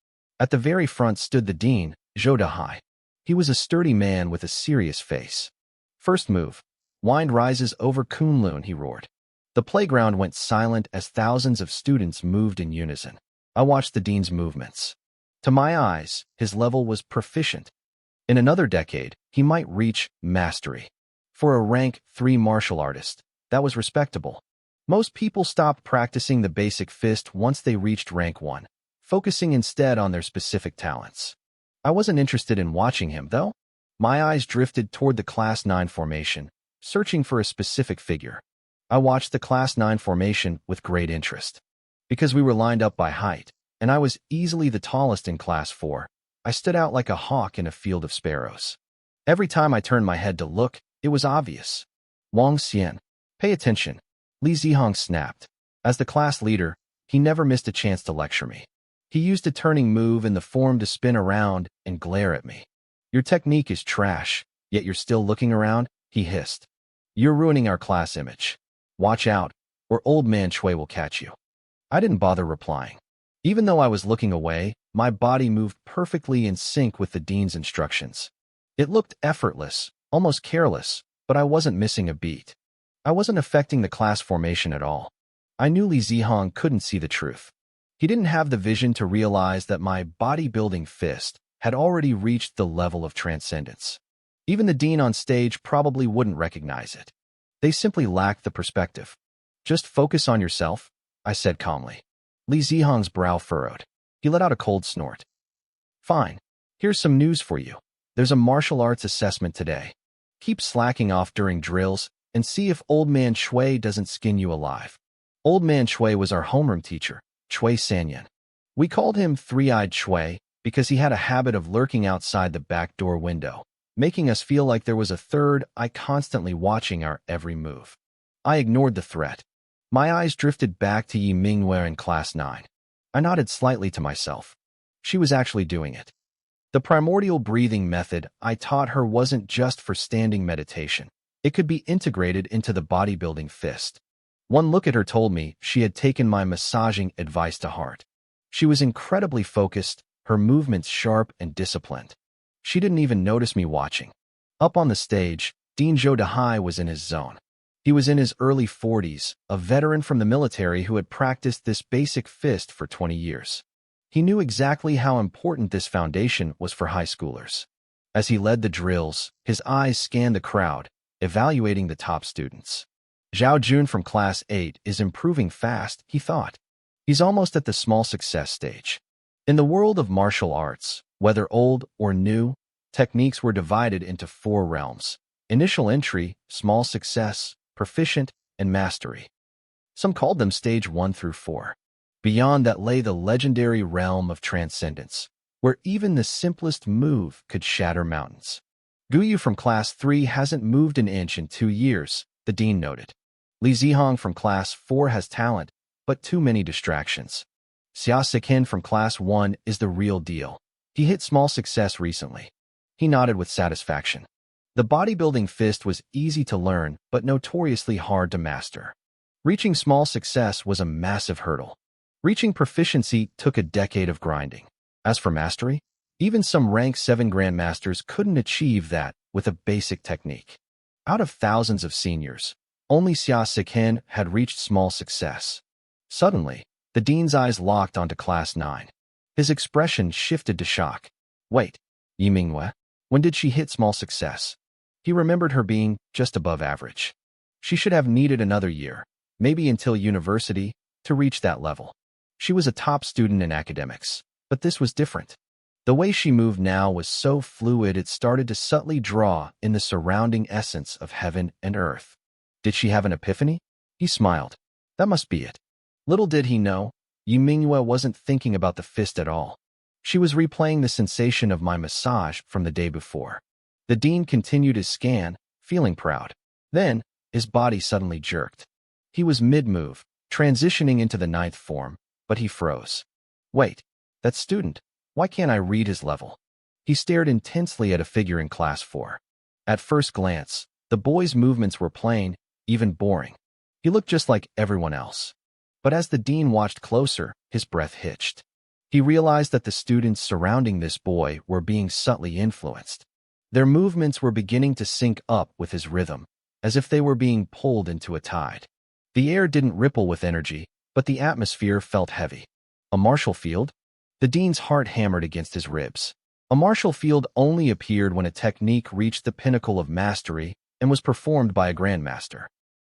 At the very front stood the dean, Zhou Dahai. He was a sturdy man with a serious face. First move. Wind rises over Kunlun, he roared. The playground went silent as thousands of students moved in unison. I watched the dean's movements. To my eyes, his level was proficient. In another decade, he might reach mastery. For a rank 3 martial artist, that was respectable. Most people stopped practicing the basic fist once they reached rank 1, focusing instead on their specific talents. I wasn't interested in watching him, though. My eyes drifted toward the Class 9 formation, searching for a specific figure. I watched the Class 9 formation with great interest. Because we were lined up by height, and I was easily the tallest in Class 4, I stood out like a hawk in a field of sparrows. Every time I turned my head to look, it was obvious. Wang Xian, pay attention, Li Zihong snapped. As the class leader, he never missed a chance to lecture me. He used a turning move in the form to spin around and glare at me. Your technique is trash, yet you're still looking around, he hissed. You're ruining our class image. Watch out, or old man Shui will catch you. I didn't bother replying. Even though I was looking away, my body moved perfectly in sync with the dean's instructions. It looked effortless, almost careless, but I wasn't missing a beat. I wasn't affecting the class formation at all. I knew Li Zihong couldn't see the truth. He didn't have the vision to realize that my bodybuilding fist had already reached the level of transcendence. Even the dean on stage probably wouldn't recognize it. They simply lacked the perspective. Just focus on yourself, I said calmly. Li Zihong's brow furrowed. He let out a cold snort. Fine. Here's some news for you. There's a martial arts assessment today. Keep slacking off during drills and see if Old Man Shui doesn't skin you alive. Old Man Shui was our homeroom teacher, Shui Sanyan. We called him Three-Eyed Shui because he had a habit of lurking outside the back door window, making us feel like there was a third eye constantly watching our every move. I ignored the threat. My eyes drifted back to Yi Mingwei in Class 9. I nodded slightly to myself. She was actually doing it. The primordial breathing method I taught her wasn't just for standing meditation. It could be integrated into the bodybuilding fist. One look at her told me she had taken my massaging advice to heart. She was incredibly focused, her movements sharp and disciplined. She didn't even notice me watching. Up on the stage, Dean Zhou Dahai was in his zone. He was in his early 40s, a veteran from the military who had practiced this basic fist for 20 years. He knew exactly how important this foundation was for high schoolers. As he led the drills, his eyes scanned the crowd, evaluating the top students. Zhao Jun from Class 8 is improving fast, he thought. He's almost at the small success stage. In the world of martial arts, whether old or new, techniques were divided into 4 realms: initial entry, small success, proficient, and mastery. Some called them stage 1 through 4. Beyond that lay the legendary realm of transcendence, where even the simplest move could shatter mountains. Guyu from Class 3 hasn't moved an inch in 2 years, the dean noted. Li Zihong from Class 4 has talent, but too many distractions. Xia Sikin from Class 1 is the real deal. He hit small success recently. He nodded with satisfaction. The bodybuilding fist was easy to learn, but notoriously hard to master. Reaching small success was a massive hurdle. Reaching proficiency took a decade of grinding. As for mastery, even some rank 7 grandmasters couldn't achieve that with a basic technique. Out of thousands of seniors, only Xia Sikin had reached small success. Suddenly, the dean's eyes locked onto Class 9. His expression shifted to shock. Wait, Yi Minghua? When did she hit small success? He remembered her being just above average. She should have needed another year, maybe until university, to reach that level. She was a top student in academics, but this was different. The way she moved now was so fluid it started to subtly draw in the surrounding essence of heaven and earth. Did she have an epiphany? He smiled. That must be it. Little did he know, Yi Minghua wasn't thinking about the fist at all. She was replaying the sensation of my massage from the day before. The dean continued his scan, feeling proud. Then, his body suddenly jerked. He was mid-move, transitioning into the 9th form, but he froze. Wait, that student, why can't I read his level? He stared intensely at a figure in Class 4. At first glance, the boy's movements were plain, even boring. He looked just like everyone else. But as the dean watched closer, his breath hitched. He realized that the students surrounding this boy were being subtly influenced. Their movements were beginning to sync up with his rhythm, as if they were being pulled into a tide. The air didn't ripple with energy, but the atmosphere felt heavy. A martial field? The dean's heart hammered against his ribs. A martial field only appeared when a technique reached the pinnacle of mastery and was performed by a grandmaster.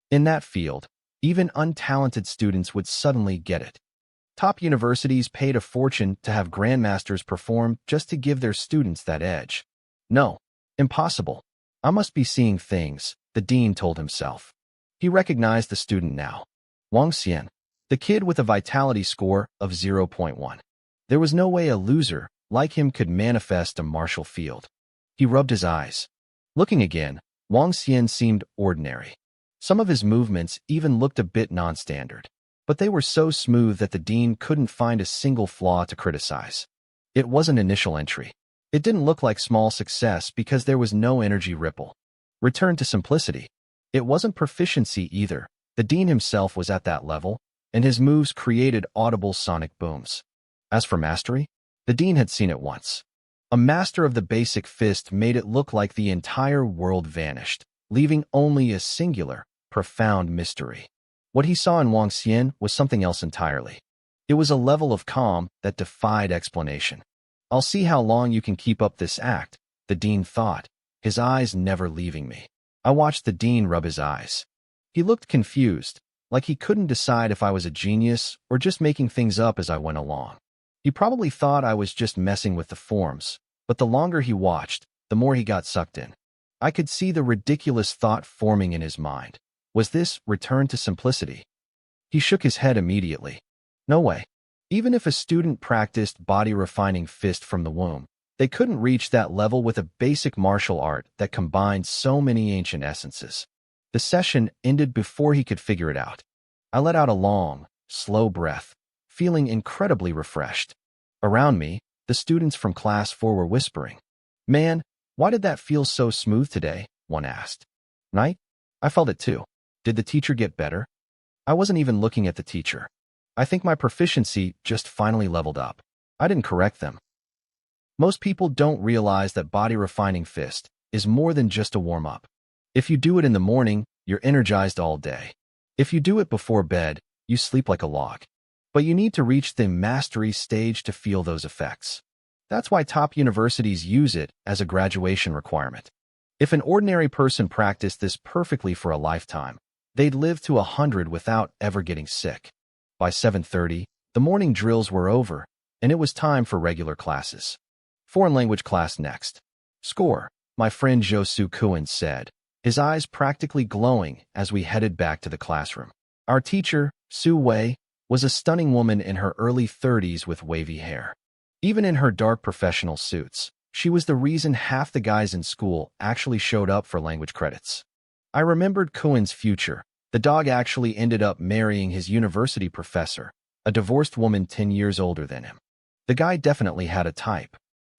In that field, even untalented students would suddenly get it. Top universities paid a fortune to have grandmasters perform just to give their students that edge. No, impossible. I must be seeing things, the dean told himself. He recognized the student now. Wang Xian, the kid with a vitality score of 0.1. There was no way a loser like him could manifest a martial field. He rubbed his eyes. Looking again, Wang Xian seemed ordinary. Some of his movements even looked a bit non-standard, but they were so smooth that the dean couldn't find a single flaw to criticize. It wasn't initial entry. It didn't look like small success because there was no energy ripple. Return to simplicity. It wasn't proficiency either. The dean himself was at that level, and his moves created audible sonic booms. As for mastery, the dean had seen it once. A master of the basic fist made it look like the entire world vanished, leaving only a singular, profound mystery. What he saw in Wang Xian was something else entirely. It was a level of calm that defied explanation. I'll see how long you can keep up this act, the dean thought, his eyes never leaving me. I watched the dean rub his eyes. He looked confused, like he couldn't decide if I was a genius or just making things up as I went along. He probably thought I was just messing with the forms, but the longer he watched, the more he got sucked in. I could see the ridiculous thought forming in his mind. Was this return to simplicity? He shook his head immediately. No way. Even if a student practiced body-refining fist from the womb, they couldn't reach that level with a basic martial art that combined so many ancient essences. The session ended before he could figure it out. I let out a long, slow breath, feeling incredibly refreshed. Around me, the students from Class 4 were whispering. Man, why did that feel so smooth today? One asked. Right? I felt it too. Did the teacher get better? I wasn't even looking at the teacher. I think my proficiency just finally leveled up. I didn't correct them. Most people don't realize that body refining fist is more than just a warm-up. If you do it in the morning, you're energized all day. If you do it before bed, you sleep like a log. But you need to reach the mastery stage to feel those effects. That's why top universities use it as a graduation requirement. If an ordinary person practiced this perfectly for a lifetime, they'd live to 100 without ever getting sick. By 7:30, the morning drills were over, and it was time for regular classes. Foreign language class next. Score, my friend Josu Kuan said, his eyes practically glowing as we headed back to the classroom. Our teacher, Su Wei, was a stunning woman in her early 30s with wavy hair. Even in her dark professional suits, she was the reason half the guys in school actually showed up for language credits. I remembered Kuan's future. The dog actually ended up marrying his university professor, a divorced woman 10 years older than him. The guy definitely had a type.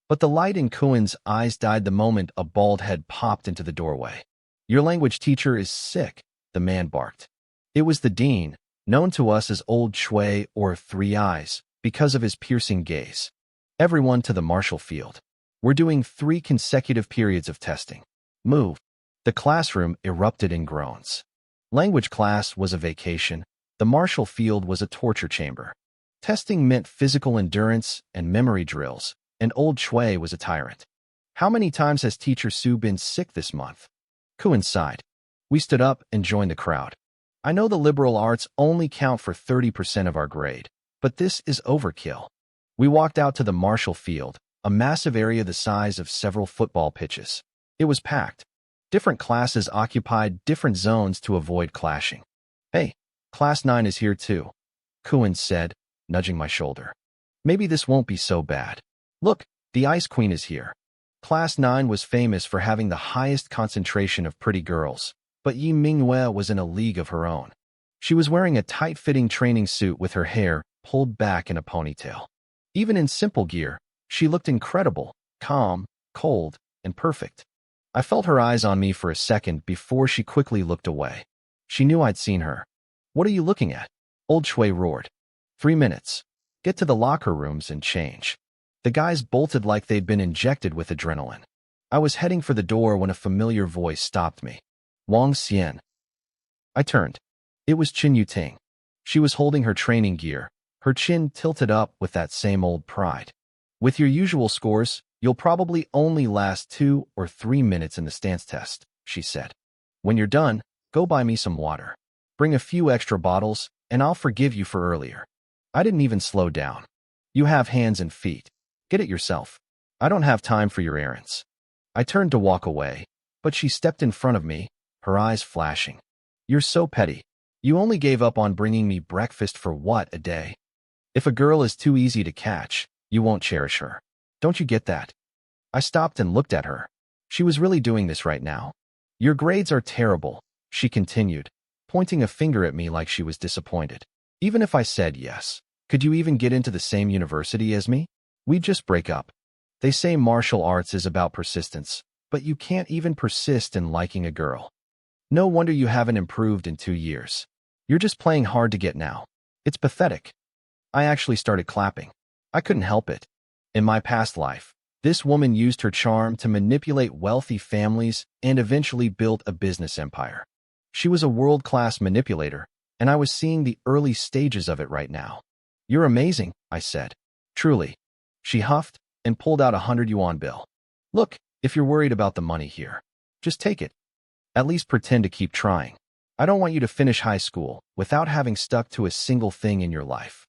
But the light in Kuan's eyes died the moment a bald head popped into the doorway. Your language teacher is sick, the man barked. It was the dean, known to us as Old Shui or Three Eyes, because of his piercing gaze. Everyone to the martial field. We're doing 3 consecutive periods of testing. Move. The classroom erupted in groans. Language class was a vacation, The martial field was a torture chamber. Testing meant physical endurance and memory drills, and old Shui was a tyrant. How many times has Teacher Sue been sick this month? Kuan sighed. We stood up and joined the crowd. I know the liberal arts only count for 30% of our grade, but this is overkill. We walked out to the martial field, a massive area the size of several football pitches. It was packed. Different classes occupied different zones to avoid clashing. Hey, Class 9 is here too, Kuan said, nudging my shoulder. Maybe this won't be so bad. Look, the Ice Queen is here. Class 9 was famous for having the highest concentration of pretty girls, but Yi Mingyue was in a league of her own. She was wearing a tight-fitting training suit with her hair pulled back in a ponytail. Even in simple gear, she looked incredible, calm, cold, and perfect. I felt her eyes on me for a second before she quickly looked away. She knew I'd seen her. What are you looking at? Old Shui roared. 3 minutes. Get to the locker rooms and change. The guys bolted like they'd been injected with adrenaline. I was heading for the door when a familiar voice stopped me. Wang Xian. I turned. It was Qin Yuting. She was holding her training gear, her chin tilted up with that same old pride. With your usual scores, you'll probably only last 2 or 3 minutes in the stance test, she said. When you're done, go buy me some water. Bring a few extra bottles, and I'll forgive you for earlier. I didn't even slow down. You have hands and feet. Get it yourself. I don't have time for your errands. I turned to walk away, but she stepped in front of me, her eyes flashing. You're so petty. You only gave up on bringing me breakfast for what, a day? If a girl is too easy to catch, you won't cherish her. Don't you get that? I stopped and looked at her. She was really doing this right now. Your grades are terrible, she continued, pointing a finger at me like she was disappointed. Even if I said yes, could you even get into the same university as me? We'd just break up. They say martial arts is about persistence, but you can't even persist in liking a girl. No wonder you haven't improved in 2 years. You're just playing hard to get now. It's pathetic. I actually started clapping. I couldn't help it. In my past life, this woman used her charm to manipulate wealthy families and eventually built a business empire. She was a world-class manipulator, and I was seeing the early stages of it right now. You're amazing, I said. Truly. She huffed and pulled out a 100 yuan bill. Look, if you're worried about the money here, just take it. At least pretend to keep trying. I don't want you to finish high school without having stuck to a single thing in your life.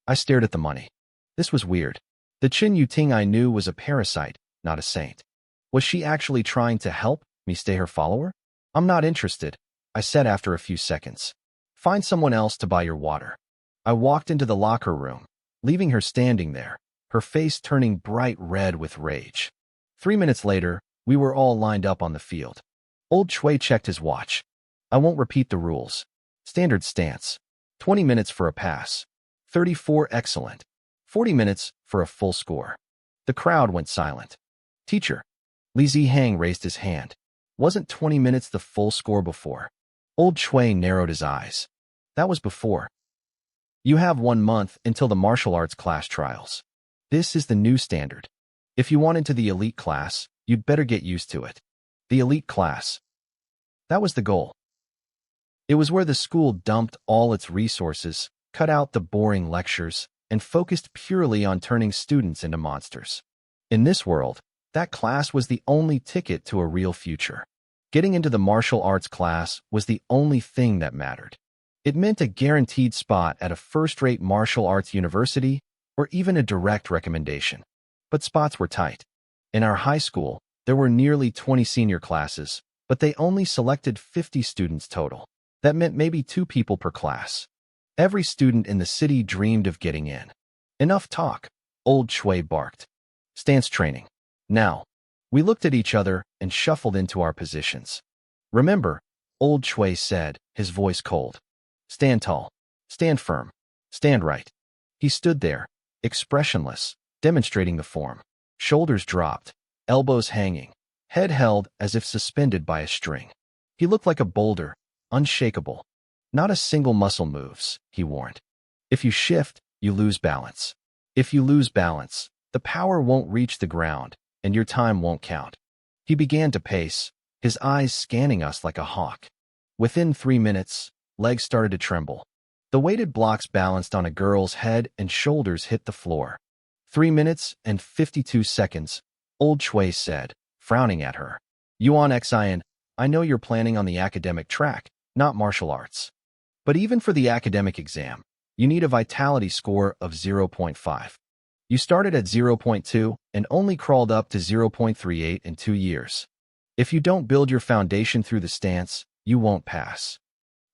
I stared at the money. This was weird. The Qin Yuting I knew was a parasite, not a saint. Was she actually trying to help me stay her follower? I'm not interested, I said after a few seconds. Find someone else to buy your water. I walked into the locker room, leaving her standing there, her face turning bright red with rage. 3 minutes later, we were all lined up on the field. Old Shui checked his watch. I won't repeat the rules. Standard stance. 20 minutes for a pass. 34 excellent. 40 minutes for a full score. The crowd went silent. Teacher. Li Zihang raised his hand. Wasn't 20 minutes the full score before? Old Shui narrowed his eyes. That was before. You have 1 month until the martial arts class trials. This is the new standard. If you want into the elite class, you'd better get used to it. The elite class. That was the goal. It was where the school dumped all its resources, cut out the boring lectures, and focused purely on turning students into monsters. In this world, that class was the only ticket to a real future. Getting into the martial arts class was the only thing that mattered. It meant a guaranteed spot at a first-rate martial arts university or even a direct recommendation. But spots were tight. In our high school, there were nearly 20 senior classes, but they only selected 50 students total. That meant maybe 2 people per class. Every student in the city dreamed of getting in. Enough talk, Old Shui barked. Stance training. Now. We looked at each other and shuffled into our positions. Remember, Old Shui said, his voice cold. Stand tall. Stand firm. Stand right. He stood there, expressionless, demonstrating the form. Shoulders dropped, elbows hanging, head held as if suspended by a string. He looked like a boulder, unshakable. Not a single muscle moves, he warned. If you shift, you lose balance. If you lose balance, the power won't reach the ground, and your time won't count. He began to pace, his eyes scanning us like a hawk. Within 3 minutes, legs started to tremble. The weighted blocks balanced on a girl's head and shoulders hit the floor. 3 minutes and 52 seconds, old Chui said, frowning at her. Yuan Xian, I know you're planning on the academic track, not martial arts. But even for the academic exam, you need a vitality score of 0.5. You started at 0.2 and only crawled up to 0.38 in 2 years. If you don't build your foundation through the stance, you won't pass.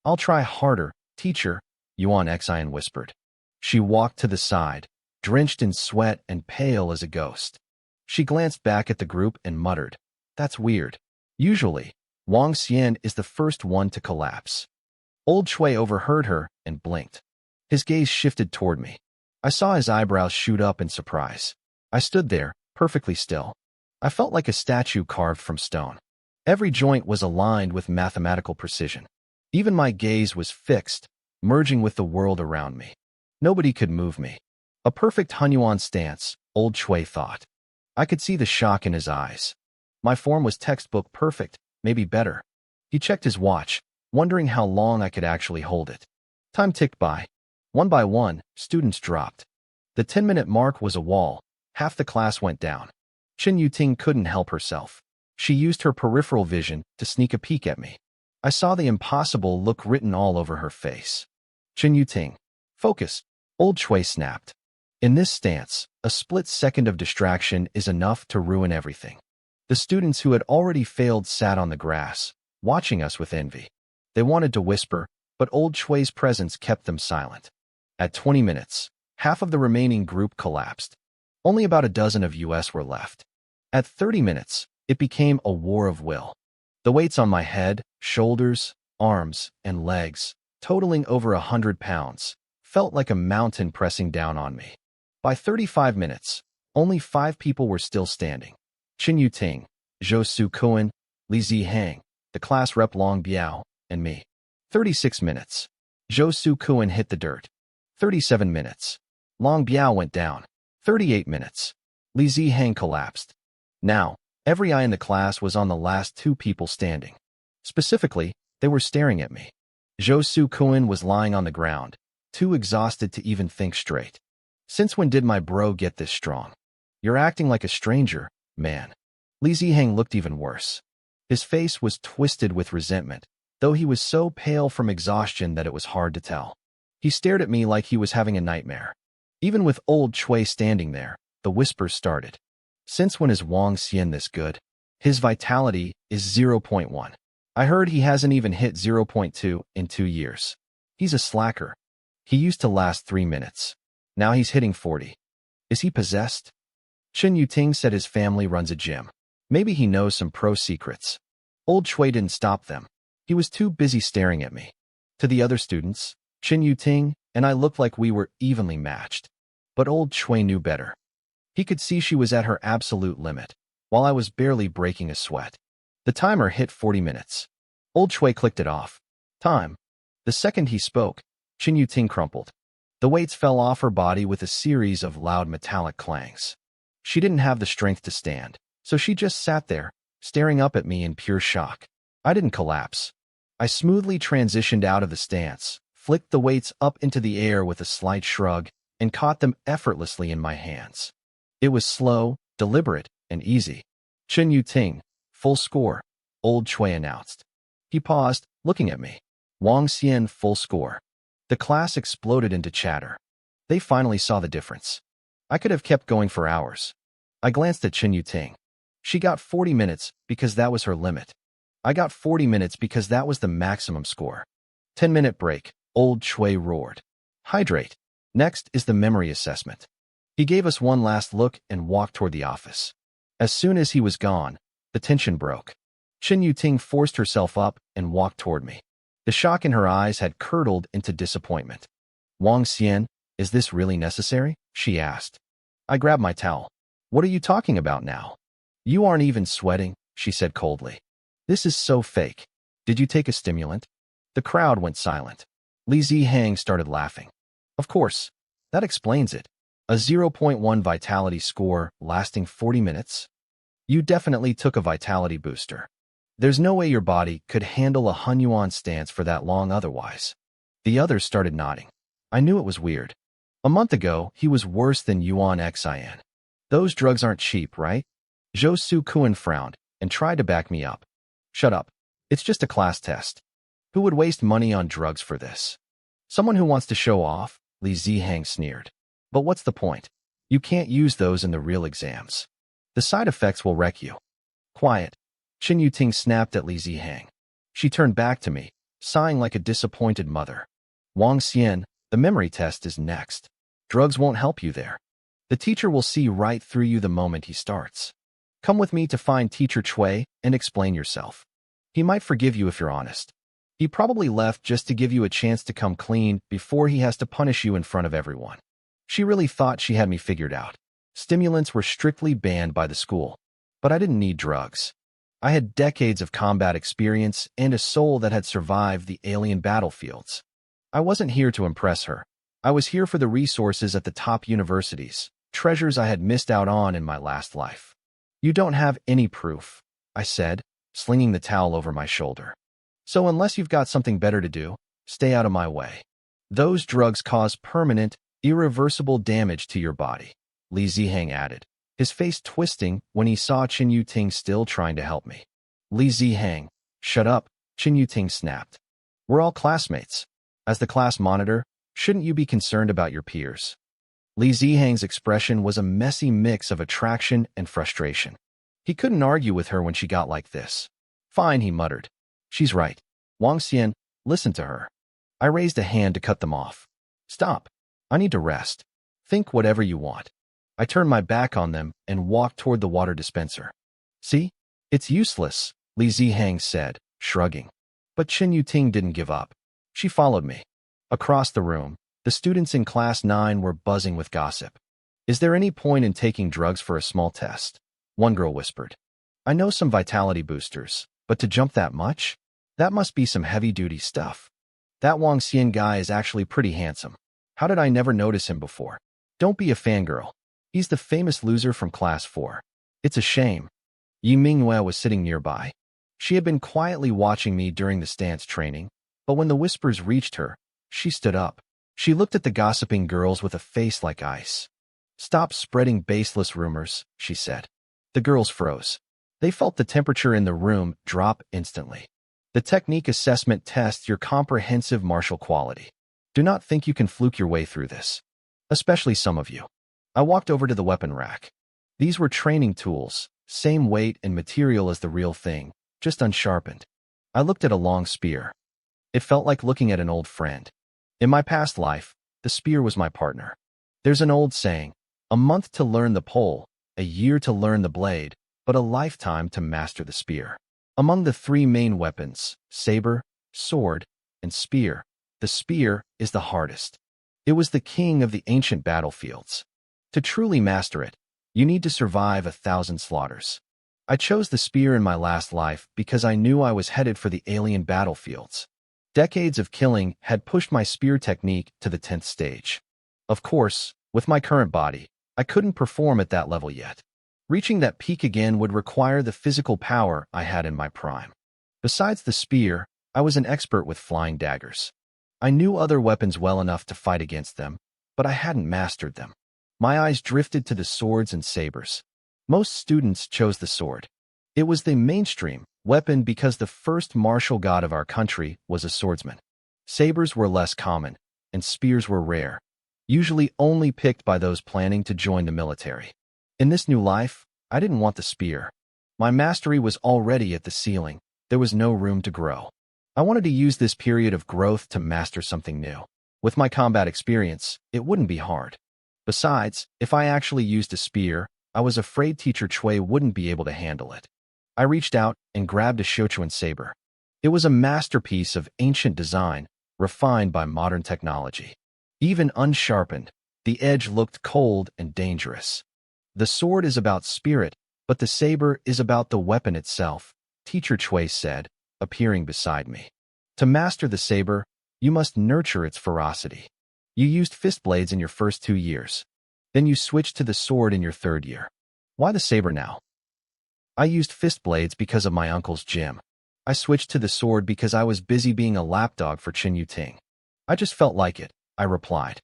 I'll try harder, teacher, Yuan Xian whispered. She walked to the side, drenched in sweat and pale as a ghost. She glanced back at the group and muttered, That's weird. Usually, Wang Xian is the first one to collapse. Old Chui overheard her and blinked. His gaze shifted toward me. I saw his eyebrows shoot up in surprise. I stood there, perfectly still. I felt like a statue carved from stone. Every joint was aligned with mathematical precision. Even my gaze was fixed, merging with the world around me. Nobody could move me. A perfect Hunyuan stance, old Chui thought. I could see the shock in his eyes. My form was textbook perfect, maybe better. He checked his watch, wondering how long I could actually hold it. Time ticked by. One by one, students dropped. The 10-minute mark was a wall. Half the class went down. Chen Yuting couldn't help herself. She used her peripheral vision to sneak a peek at me. I saw the impossible look written all over her face. Chen Yuting, focus, old Chui snapped. In this stance, a split second of distraction is enough to ruin everything. The students who had already failed sat on the grass, watching us with envy. They wanted to whisper, but old Chui's presence kept them silent. At 20 minutes, half of the remaining group collapsed. Only about a dozen of us were left. At 30 minutes, it became a war of will. The weights on my head, shoulders, arms, and legs, totaling over 100 pounds, felt like a mountain pressing down on me. By 35 minutes, only 5 people were still standing. Chen Yuting, Zhou Su Kuan, Li Zihang, the class rep Long Biao, and me. 36 minutes. Zhou Su Kuan hit the dirt. 37 minutes. Long Biao went down. 38 minutes. Li Zihang collapsed. Now, every eye in the class was on the last 2 people standing. Specifically, they were staring at me. Zhou Su Kuan was lying on the ground, too exhausted to even think straight. Since when did my bro get this strong? You're acting like a stranger, man. Li Zihang looked even worse. His face was twisted with resentment, though he was so pale from exhaustion that it was hard to tell. He stared at me like he was having a nightmare. Even with old Chui standing there, the whispers started. Since when is Wang Xian this good? His vitality is 0.1. I heard he hasn't even hit 0.2 in 2 years. He's a slacker. He used to last 3 minutes. Now he's hitting 40. Is he possessed? Chen Yuting said his family runs a gym. Maybe he knows some pro secrets. Old Chui didn't stop them. He was too busy staring at me. To the other students, Chen Yuting and I looked like we were evenly matched. But old Chui knew better. He could see she was at her absolute limit, while I was barely breaking a sweat. The timer hit 40 minutes. Old Chui clicked it off. Time. The second he spoke, Chen Yuting crumpled. The weights fell off her body with a series of loud metallic clangs. She didn't have the strength to stand, so she just sat there, staring up at me in pure shock. I didn't collapse. I smoothly transitioned out of the stance, flicked the weights up into the air with a slight shrug, and caught them effortlessly in my hands. It was slow, deliberate, and easy. Chen Yuting, full score, old Chui announced. He paused, looking at me. Wang Xian, full score. The class exploded into chatter. They finally saw the difference. I could have kept going for hours. I glanced at Chen Yuting. She got 40 minutes because that was her limit. I got 40 minutes because that was the maximum score. 10-minute break, old Chui roared. Hydrate. Next is the memory assessment. He gave us one last look and walked toward the office. As soon as he was gone, the tension broke. Chen Yuting forced herself up and walked toward me. The shock in her eyes had curdled into disappointment. Wang Xian, is this really necessary? She asked. I grabbed my towel. What are you talking about now? You aren't even sweating, she said coldly. This is so fake. Did you take a stimulant? The crowd went silent. Li Zihang started laughing. Of course. That explains it. A 0.1 vitality score lasting 40 minutes? You definitely took a vitality booster. There's no way your body could handle a Hunyuan stance for that long otherwise. The others started nodding. I knew it was weird. A month ago, he was worse than Yuan Xin. Those drugs aren't cheap, right? Zhou Su Kuan frowned and tried to back me up. Shut up. It's just a class test. Who would waste money on drugs for this? Someone who wants to show off, Li Zihang sneered. But what's the point? You can't use those in the real exams. The side effects will wreck you. Quiet. Qin Yuting snapped at Li Zihang. She turned back to me, sighing like a disappointed mother. Wang Xian, the memory test is next. Drugs won't help you there. The teacher will see right through you the moment he starts. Come with me to find Teacher Cui and explain yourself. He might forgive you if you're honest. He probably left just to give you a chance to come clean before he has to punish you in front of everyone. She really thought she had me figured out. Stimulants were strictly banned by the school, but I didn't need drugs. I had decades of combat experience and a soul that had survived the alien battlefields. I wasn't here to impress her. I was here for the resources at the top universities, treasures I had missed out on in my last life. You don't have any proof, I said, slinging the towel over my shoulder. So unless you've got something better to do, stay out of my way. Those drugs cause permanent, irreversible damage to your body, Li Zihang added, his face twisting when he saw Qin Yuting still trying to help me. Li Zihang, shut up, Qin Yuting snapped. We're all classmates. As the class monitor, shouldn't you be concerned about your peers? Li Zihang's expression was a messy mix of attraction and frustration. He couldn't argue with her when she got like this. Fine, he muttered. She's right. Wang Xian, listen to her. I raised a hand to cut them off. Stop. I need to rest. Think whatever you want. I turned my back on them and walked toward the water dispenser. See? It's useless, Li Zihang said, shrugging. But Qin Yuting didn't give up. She followed me. Across the room, the students in Class 9 were buzzing with gossip. Is there any point in taking drugs for a small test? One girl whispered. I know some vitality boosters, but to jump that much? That must be some heavy-duty stuff. That Wang Xian guy is actually pretty handsome. How did I never notice him before? Don't be a fangirl. He's the famous loser from Class 4. It's a shame. Yi Minghua was sitting nearby. She had been quietly watching me during the stance training, but when the whispers reached her, she stood up. She looked at the gossiping girls with a face like ice. Stop spreading baseless rumors, she said. The girls froze. They felt the temperature in the room drop instantly. The technique assessment tests your comprehensive martial quality. Do not think you can fluke your way through this. Especially some of you. I walked over to the weapon rack. These were training tools, same weight and material as the real thing, just unsharpened. I looked at a long spear. It felt like looking at an old friend. In my past life, the spear was my partner. There's an old saying, a month to learn the pole, a year to learn the blade, but a lifetime to master the spear. Among the three main weapons, saber, sword, and spear, the spear is the hardest. It was the king of the ancient battlefields. To truly master it, you need to survive 1,000 slaughters. I chose the spear in my last life because I knew I was headed for the alien battlefields. Decades of killing had pushed my spear technique to the 10th stage. Of course, with my current body, I couldn't perform at that level yet. Reaching that peak again would require the physical power I had in my prime. Besides the spear, I was an expert with flying daggers. I knew other weapons well enough to fight against them, but I hadn't mastered them. My eyes drifted to the swords and sabers. Most students chose the sword. It was the mainstream weapon because the first martial god of our country was a swordsman. Sabers were less common, and spears were rare, usually only picked by those planning to join the military. In this new life, I didn't want the spear. My mastery was already at the ceiling. There was no room to grow. I wanted to use this period of growth to master something new. With my combat experience, it wouldn't be hard. Besides, if I actually used a spear, I was afraid Teacher Cui wouldn't be able to handle it. I reached out and grabbed a Shochuan saber. It was a masterpiece of ancient design, refined by modern technology. Even unsharpened, the edge looked cold and dangerous. The sword is about spirit, but the saber is about the weapon itself, Teacher Cui said, appearing beside me. To master the saber, you must nurture its ferocity. You used fist blades in your first 2 years. Then you switched to the sword in your 3rd year. Why the saber now? I used fist blades because of my uncle's gym. I switched to the sword because I was busy being a lapdog for Qin Yuting. I just felt like it, I replied.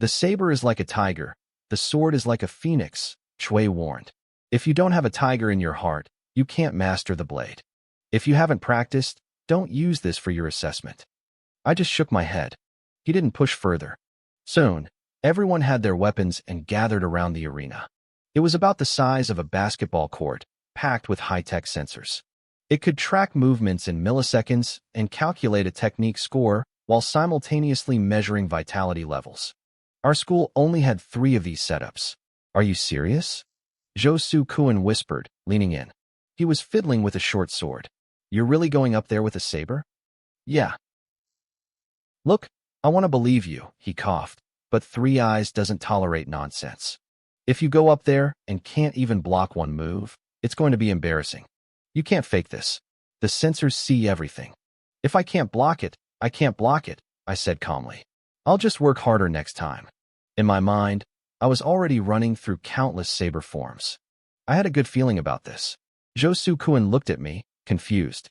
The saber is like a tiger. The sword is like a phoenix, Chui warned. If you don't have a tiger in your heart, you can't master the blade. If you haven't practiced, don't use this for your assessment. I just shook my head. He didn't push further. Soon, everyone had their weapons and gathered around the arena. It was about the size of a basketball court, packed with high-tech sensors. It could track movements in milliseconds and calculate a technique score while simultaneously measuring vitality levels. Our school only had 3 of these setups. Are you serious? Zhou Su Kuan whispered, leaning in. He was fiddling with a short sword. You're really going up there with a saber? Yeah. Look, I want to believe you, he coughed, but 3 Eyes doesn't tolerate nonsense. If you go up there and can't even block one move, it's going to be embarrassing. You can't fake this. The sensors see everything. If I can't block it, I can't block it, I said calmly. I'll just work harder next time. In my mind, I was already running through countless saber forms. I had a good feeling about this. Zhou Su Kuan looked at me, confused.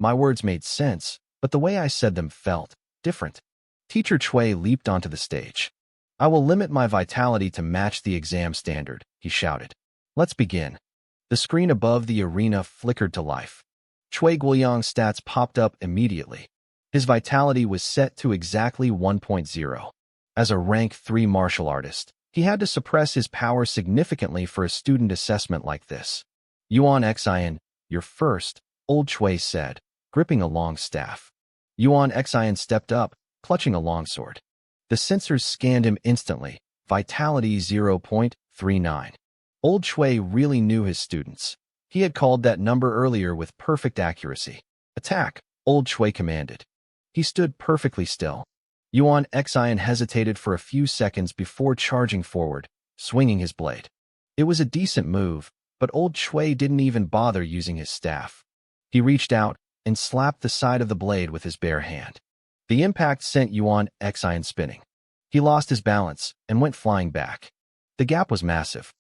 My words made sense, but the way I said them felt different. Teacher Chui leaped onto the stage. I will limit my vitality to match the exam standard, he shouted. Let's begin. The screen above the arena flickered to life. Chui Guoyang's stats popped up immediately. His vitality was set to exactly 1.0. As a rank 3 martial artist, he had to suppress his power significantly for a student assessment like this. Yuan Xian, you're first, old Chui said, gripping a long staff. Yuan Xian stepped up, clutching a longsword. The sensors scanned him instantly, vitality 0.39. Old Chui really knew his students. He had called that number earlier with perfect accuracy. Attack, Old Chui commanded. He stood perfectly still. Yuan Xian hesitated for a few seconds before charging forward, swinging his blade. It was a decent move, but Old Chui didn't even bother using his staff. He reached out and slapped the side of the blade with his bare hand. The impact sent Yuan Xian spinning. He lost his balance and went flying back. The gap was massive.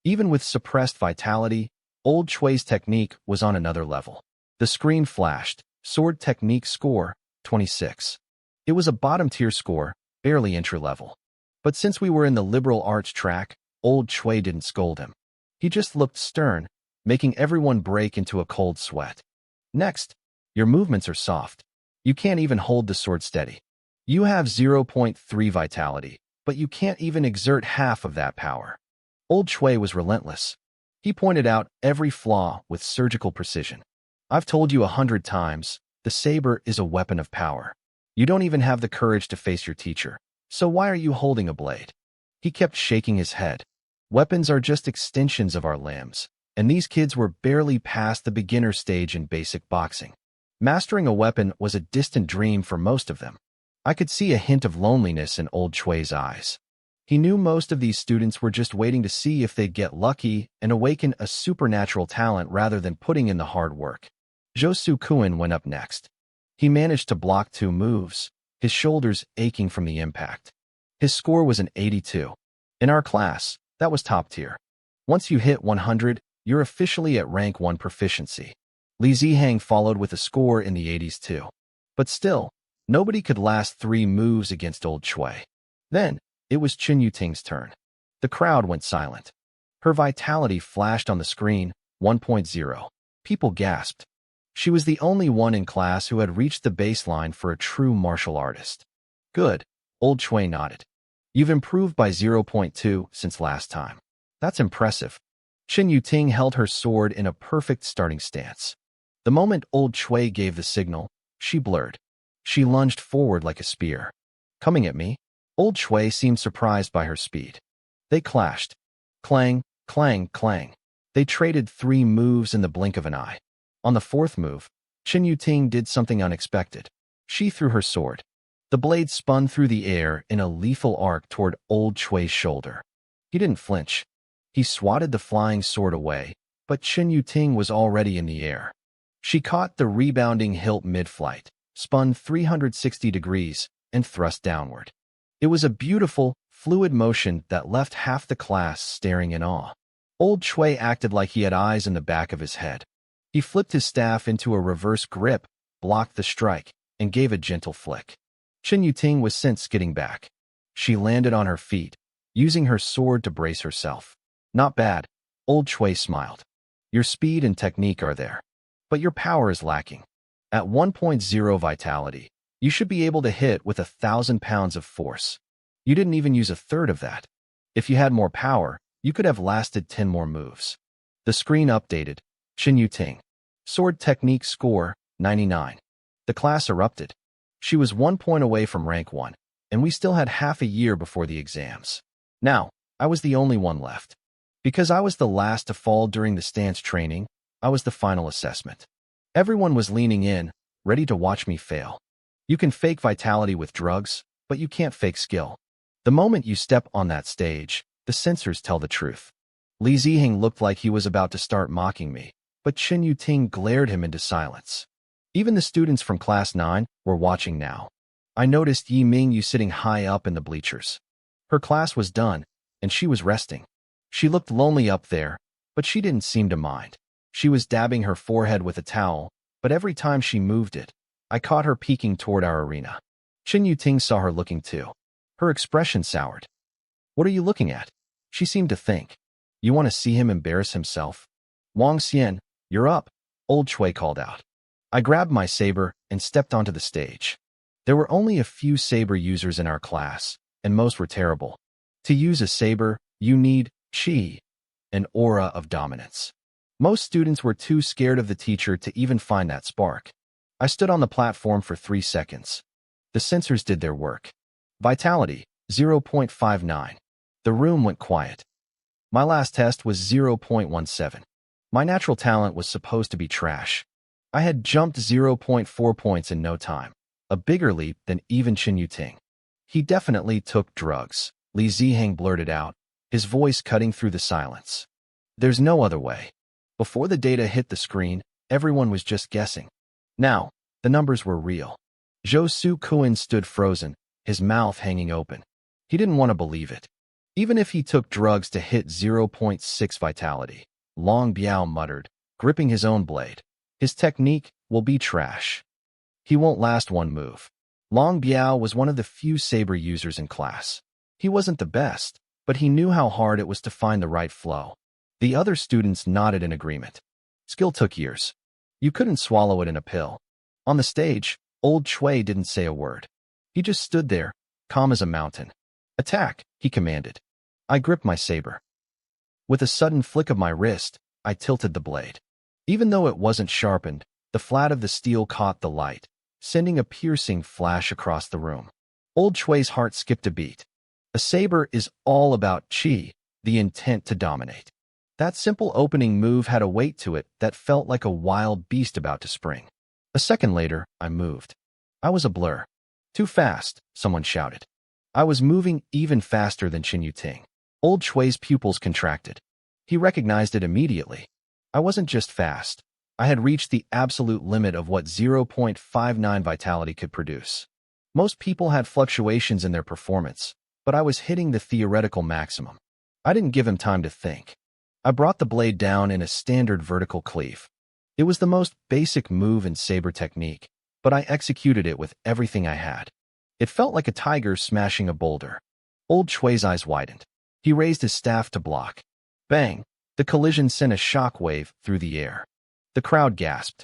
Even with suppressed vitality, Old Chui's technique was on another level. The screen flashed, sword technique score, 26. It was a bottom-tier score, barely entry-level. But since we were in the liberal arts track, Old Chui didn't scold him. He just looked stern, making everyone break into a cold sweat. Next, your movements are soft. You can't even hold the sword steady. You have 0.3 vitality, but you can't even exert half of that power. Old Chui was relentless. He pointed out every flaw with surgical precision. I've told you 100 times, the saber is a weapon of power. You don't even have the courage to face your teacher, so why are you holding a blade? He kept shaking his head. Weapons are just extensions of our limbs, and these kids were barely past the beginner stage in basic boxing. Mastering a weapon was a distant dream for most of them. I could see a hint of loneliness in Old Chui's eyes. He knew most of these students were just waiting to see if they'd get lucky and awaken a supernatural talent rather than putting in the hard work. Zhou Su Kuan went up next. He managed to block 2 moves, his shoulders aching from the impact. His score was an 82. In our class, that was top tier. Once you hit 100, you're officially at rank 1 proficiency. Li Zihang followed with a score in the 80s too. But still, nobody could last 3 moves against Old Chui. Then, it was Chen Yuting's turn. The crowd went silent. Her vitality flashed on the screen, 1.0. People gasped. She was the only one in class who had reached the baseline for a true martial artist. Good, Old Chui nodded. You've improved by 0.2 since last time. That's impressive. Chen Yuting held her sword in a perfect starting stance. The moment Old Chui gave the signal, she blurred. She lunged forward like a spear. Coming at me, Old Chui seemed surprised by her speed. They clashed. Clang, clang, clang. They traded 3 moves in the blink of an eye. On the 4th move, Chen Yuting did something unexpected. She threw her sword. The blade spun through the air in a lethal arc toward Old Chui's shoulder. He didn't flinch. He swatted the flying sword away, but Chen Yuting was already in the air. She caught the rebounding hilt mid-flight, spun 360 degrees, and thrust downward. It was a beautiful, fluid motion that left half the class staring in awe. Old Chui acted like he had eyes in the back of his head. He flipped his staff into a reverse grip, blocked the strike, and gave a gentle flick. Chen Yuting was sent skidding back. She landed on her feet, using her sword to brace herself. Not bad, old Chui smiled. Your speed and technique are there, but your power is lacking. At 1.0 vitality, you should be able to hit with 1,000 pounds of force. You didn't even use a third of that. If you had more power, you could have lasted 10 more moves. The screen updated. Chen Yuting. Sword technique score, 99. The class erupted. She was 1 point away from rank 1, and we still had half a year before the exams. Now, I was the only one left. Because I was the last to fall during the stance training, I was the final assessment. Everyone was leaning in, ready to watch me fail. You can fake vitality with drugs, but you can't fake skill. The moment you step on that stage, the censors tell the truth. Li Ziheng looked like he was about to start mocking me, but Chen Yuting glared him into silence. Even the students from Class 9 were watching now. I noticed Yi Mingyu sitting high up in the bleachers. Her class was done, and she was resting. She looked lonely up there, but she didn't seem to mind. She was dabbing her forehead with a towel, but every time she moved it, I caught her peeking toward our arena. Chen Yuting saw her looking too. Her expression soured. What are you looking at? She seemed to think. You want to see him embarrass himself? Wang Xian, you're up, old Chui called out. I grabbed my saber and stepped onto the stage. There were only a few saber users in our class, and most were terrible. To use a saber, you need Qi, an aura of dominance. Most students were too scared of the teacher to even find that spark. I stood on the platform for 3 seconds. The censors did their work. Vitality, 0.59. The room went quiet. My last test was 0.17. My natural talent was supposed to be trash. I had jumped 0.4 points in no time, a bigger leap than even Chen Yuting. He definitely took drugs, Li Ziheng blurted out, his voice cutting through the silence. There's no other way. Before the data hit the screen, everyone was just guessing. Now, the numbers were real. Zhou Su Kuan stood frozen, his mouth hanging open. He didn't want to believe it. Even if he took drugs to hit 0.6 vitality, Long Biao muttered, gripping his own blade. His technique will be trash. He won't last one move. Long Biao was one of the few saber users in class. He wasn't the best, but he knew how hard it was to find the right flow. The other students nodded in agreement. Skill took years. You couldn't swallow it in a pill. On the stage, old Chui didn't say a word. He just stood there, calm as a mountain. Attack, he commanded. I gripped my saber. With a sudden flick of my wrist, I tilted the blade. Even though it wasn't sharpened, the flat of the steel caught the light, sending a piercing flash across the room. Old Chui's heart skipped a beat. A saber is all about qi, the intent to dominate. That simple opening move had a weight to it that felt like a wild beast about to spring. A second later, I moved. I was a blur. Too fast, someone shouted. I was moving even faster than Chen Yuting. Old Chui's pupils contracted. He recognized it immediately. I wasn't just fast. I had reached the absolute limit of what 0.59 vitality could produce. Most people had fluctuations in their performance, but I was hitting the theoretical maximum. I didn't give him time to think. I brought the blade down in a standard vertical cleave. It was the most basic move in saber technique, but I executed it with everything I had. It felt like a tiger smashing a boulder. Old Chui's eyes widened. He raised his staff to block. Bang! The collision sent a shock wave through the air. The crowd gasped.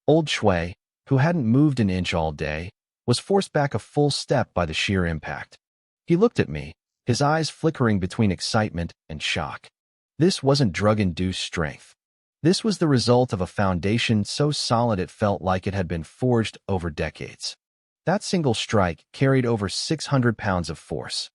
Old Chui, who hadn't moved an inch all day, was forced back a full step by the sheer impact. He looked at me, his eyes flickering between excitement and shock. This wasn't drug-induced strength. This was the result of a foundation so solid it felt like it had been forged over decades. That single strike carried over 600 pounds of force.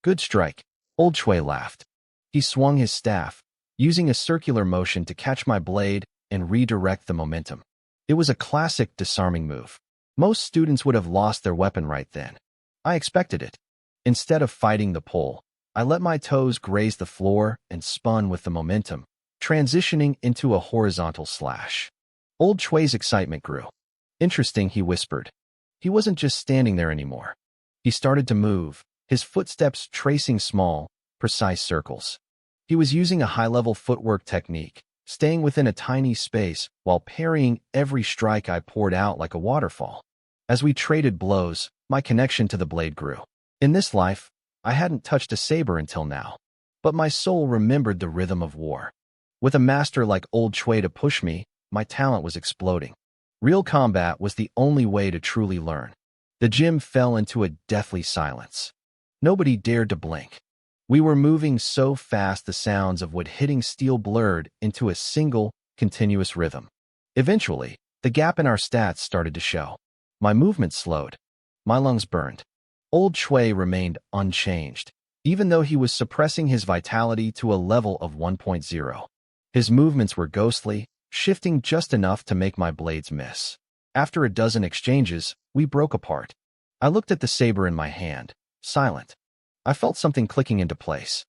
Good strike, Old Chui laughed. He swung his staff, using a circular motion to catch my blade and redirect the momentum. It was a classic disarming move. Most students would have lost their weapon right then. I expected it. Instead of fighting the pull, I let my toes graze the floor and spun with the momentum, transitioning into a horizontal slash. Old Chui's excitement grew. Interesting, he whispered. He wasn't just standing there anymore. He started to move, his footsteps tracing small, precise circles. He was using a high-level footwork technique, staying within a tiny space while parrying every strike I poured out like a waterfall. As we traded blows, my connection to the blade grew. In this life, I hadn't touched a saber until now, but my soul remembered the rhythm of war. With a master like Old Chui to push me, my talent was exploding. Real combat was the only way to truly learn. The gym fell into a deathly silence. Nobody dared to blink. We were moving so fast the sounds of wood hitting steel blurred into a single, continuous rhythm. Eventually, the gap in our stats started to show. My movement slowed. My lungs burned. Old Chui remained unchanged, even though he was suppressing his vitality to a level of 1.0. His movements were ghostly, shifting just enough to make my blades miss. After a dozen exchanges, we broke apart. I looked at the saber in my hand, silent. I felt something clicking into place.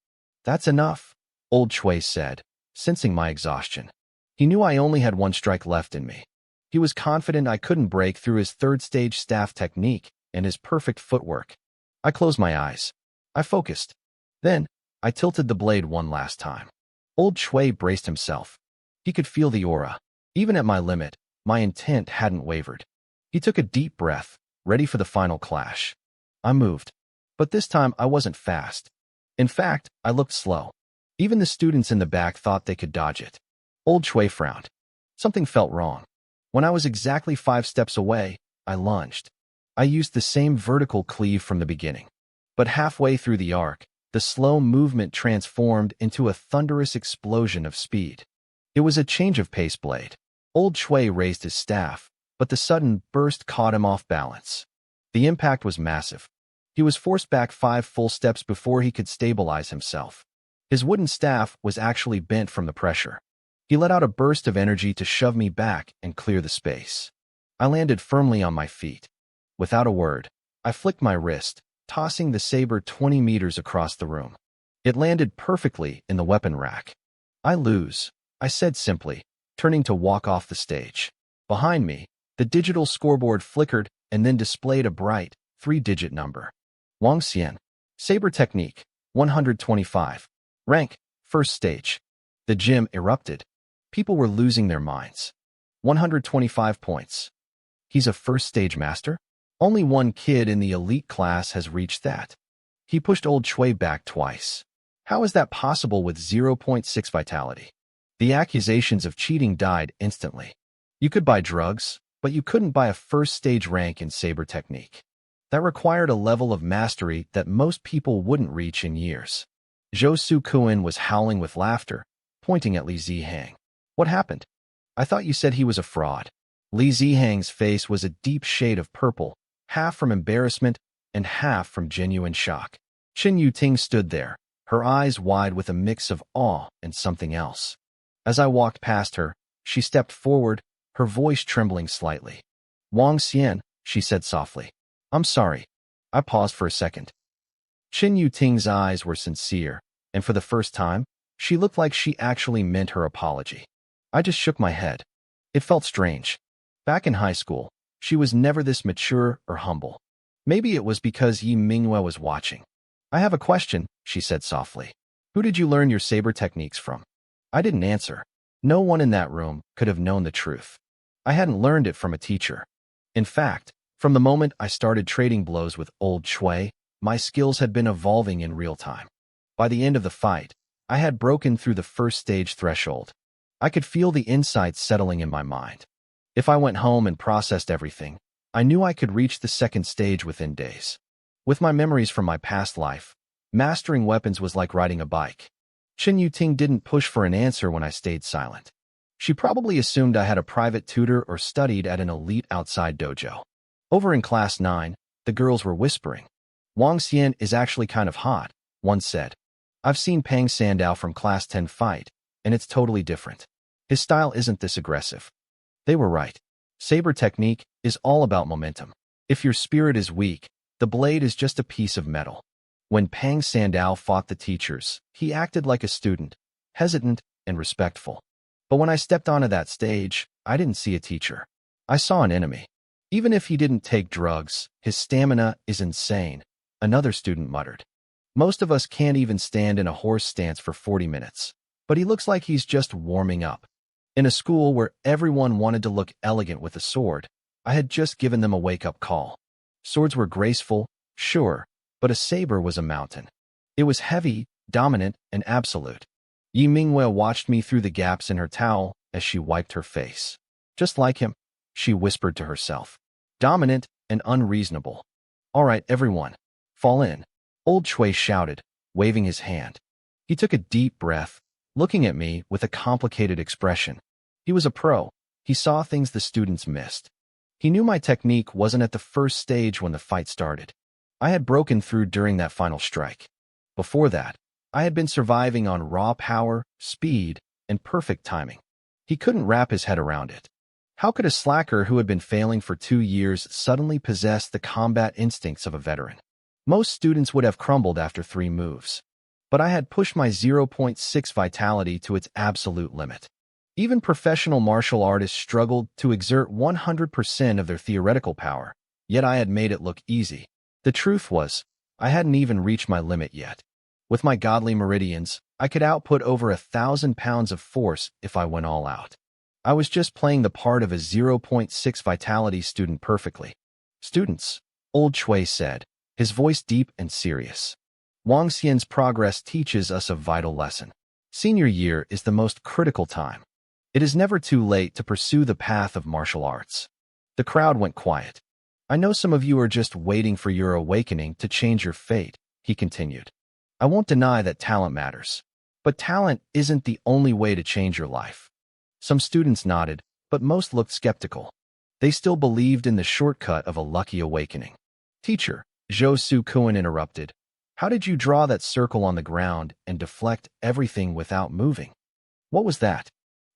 "That's enough," Old Chui said, sensing my exhaustion. He knew I only had one strike left in me. He was confident I couldn't break through his third-stage staff technique and his perfect footwork. I closed my eyes. I focused. Then, I tilted the blade one last time. Old Chui braced himself. He could feel the aura. Even at my limit, my intent hadn't wavered. He took a deep breath, ready for the final clash. I moved. But this time I wasn't fast. In fact, I looked slow. Even the students in the back thought they could dodge it. Old Chui frowned. Something felt wrong. When I was exactly 5 steps away, I lunged. I used the same vertical cleave from the beginning. But halfway through the arc, the slow movement transformed into a thunderous explosion of speed. It was a change of pace blade. Old Chui raised his staff, but the sudden burst caught him off balance. The impact was massive. He was forced back 5 full steps before he could stabilize himself. His wooden staff was actually bent from the pressure. He let out a burst of energy to shove me back and clear the space. I landed firmly on my feet. Without a word, I flicked my wrist, tossing the saber 20 meters across the room. It landed perfectly in the weapon rack. "I lose," I said simply, turning to walk off the stage. Behind me, the digital scoreboard flickered and then displayed a bright, 3-digit number. Wang Xian. Saber technique, 125. Rank, first stage. The gym erupted. People were losing their minds. 125 points. He's a first-stage master? Only one kid in the elite class has reached that. He pushed Old Chui back twice. How is that possible with 0.6 vitality? The accusations of cheating died instantly. You could buy drugs, but you couldn't buy a first-stage rank in saber technique. That required a level of mastery that most people wouldn't reach in years. Zhou Su Kuan was howling with laughter, pointing at Li Zihang. "What happened? I thought you said he was a fraud." Li Zihang's face was a deep shade of purple, half from embarrassment and half from genuine shock. Qin Yuting stood there, her eyes wide with a mix of awe and something else. As I walked past her, she stepped forward, her voice trembling slightly. "Wang Xian," she said softly. "I'm sorry." I paused for a second. Qin Yuting's eyes were sincere, and for the first time, she looked like she actually meant her apology. I just shook my head. It felt strange. Back in high school, she was never this mature or humble. Maybe it was because Yi Minghua was watching. "I have a question," she said softly. "Who did you learn your saber techniques from?" I didn't answer. No one in that room could have known the truth. I hadn't learned it from a teacher. In fact, from the moment I started trading blows with Old Chui, my skills had been evolving in real time. By the end of the fight, I had broken through the first stage threshold. I could feel the insights settling in my mind. If I went home and processed everything, I knew I could reach the second stage within days. With my memories from my past life, mastering weapons was like riding a bike. Qin Yuting didn't push for an answer when I stayed silent. She probably assumed I had a private tutor or studied at an elite outside dojo. Over in Class 9, the girls were whispering. "Wang Xian is actually kind of hot," one said. "I've seen Pang Sandao from Class 10 fight, and it's totally different. His style isn't this aggressive." They were right. Saber technique is all about momentum. If your spirit is weak, the blade is just a piece of metal. When Pang Sandao fought the teachers, he acted like a student, hesitant and respectful. But when I stepped onto that stage, I didn't see a teacher. I saw an enemy. "Even if he didn't take drugs, his stamina is insane," another student muttered. "Most of us can't even stand in a horse stance for 40 minutes. But he looks like he's just warming up." In a school where everyone wanted to look elegant with a sword, I had just given them a wake-up call. Swords were graceful, sure, but a saber was a mountain. It was heavy, dominant, and absolute. Yi Mingwei watched me through the gaps in her towel as she wiped her face. Just like him, she whispered to herself. Dominant and unreasonable. All right, everyone, fall in. Old Chui shouted, waving his hand. He took a deep breath, looking at me with a complicated expression. He was a pro. He saw things the students missed. He knew my technique wasn't at the first stage when the fight started. I had broken through during that final strike. Before that, I had been surviving on raw power, speed, and perfect timing. He couldn't wrap his head around it. How could a slacker who had been failing for 2 years suddenly possess the combat instincts of a veteran? Most students would have crumbled after 3 moves. But I had pushed my 0.6 vitality to its absolute limit. Even professional martial artists struggled to exert 100% of their theoretical power, yet I had made it look easy. The truth was, I hadn't even reached my limit yet. With my godly meridians, I could output over 1,000 pounds of force if I went all out. I was just playing the part of a 0.6 vitality student perfectly. Students, Old Chui said, his voice deep and serious. Wang Xian's progress teaches us a vital lesson. Senior year is the most critical time. It is never too late to pursue the path of martial arts. The crowd went quiet. I know some of you are just waiting for your awakening to change your fate, he continued. I won't deny that talent matters. But talent isn't the only way to change your life. Some students nodded, but most looked skeptical. They still believed in the shortcut of a lucky awakening. Teacher, Zhou Su Kuan interrupted. How did you draw that circle on the ground and deflect everything without moving? What was that?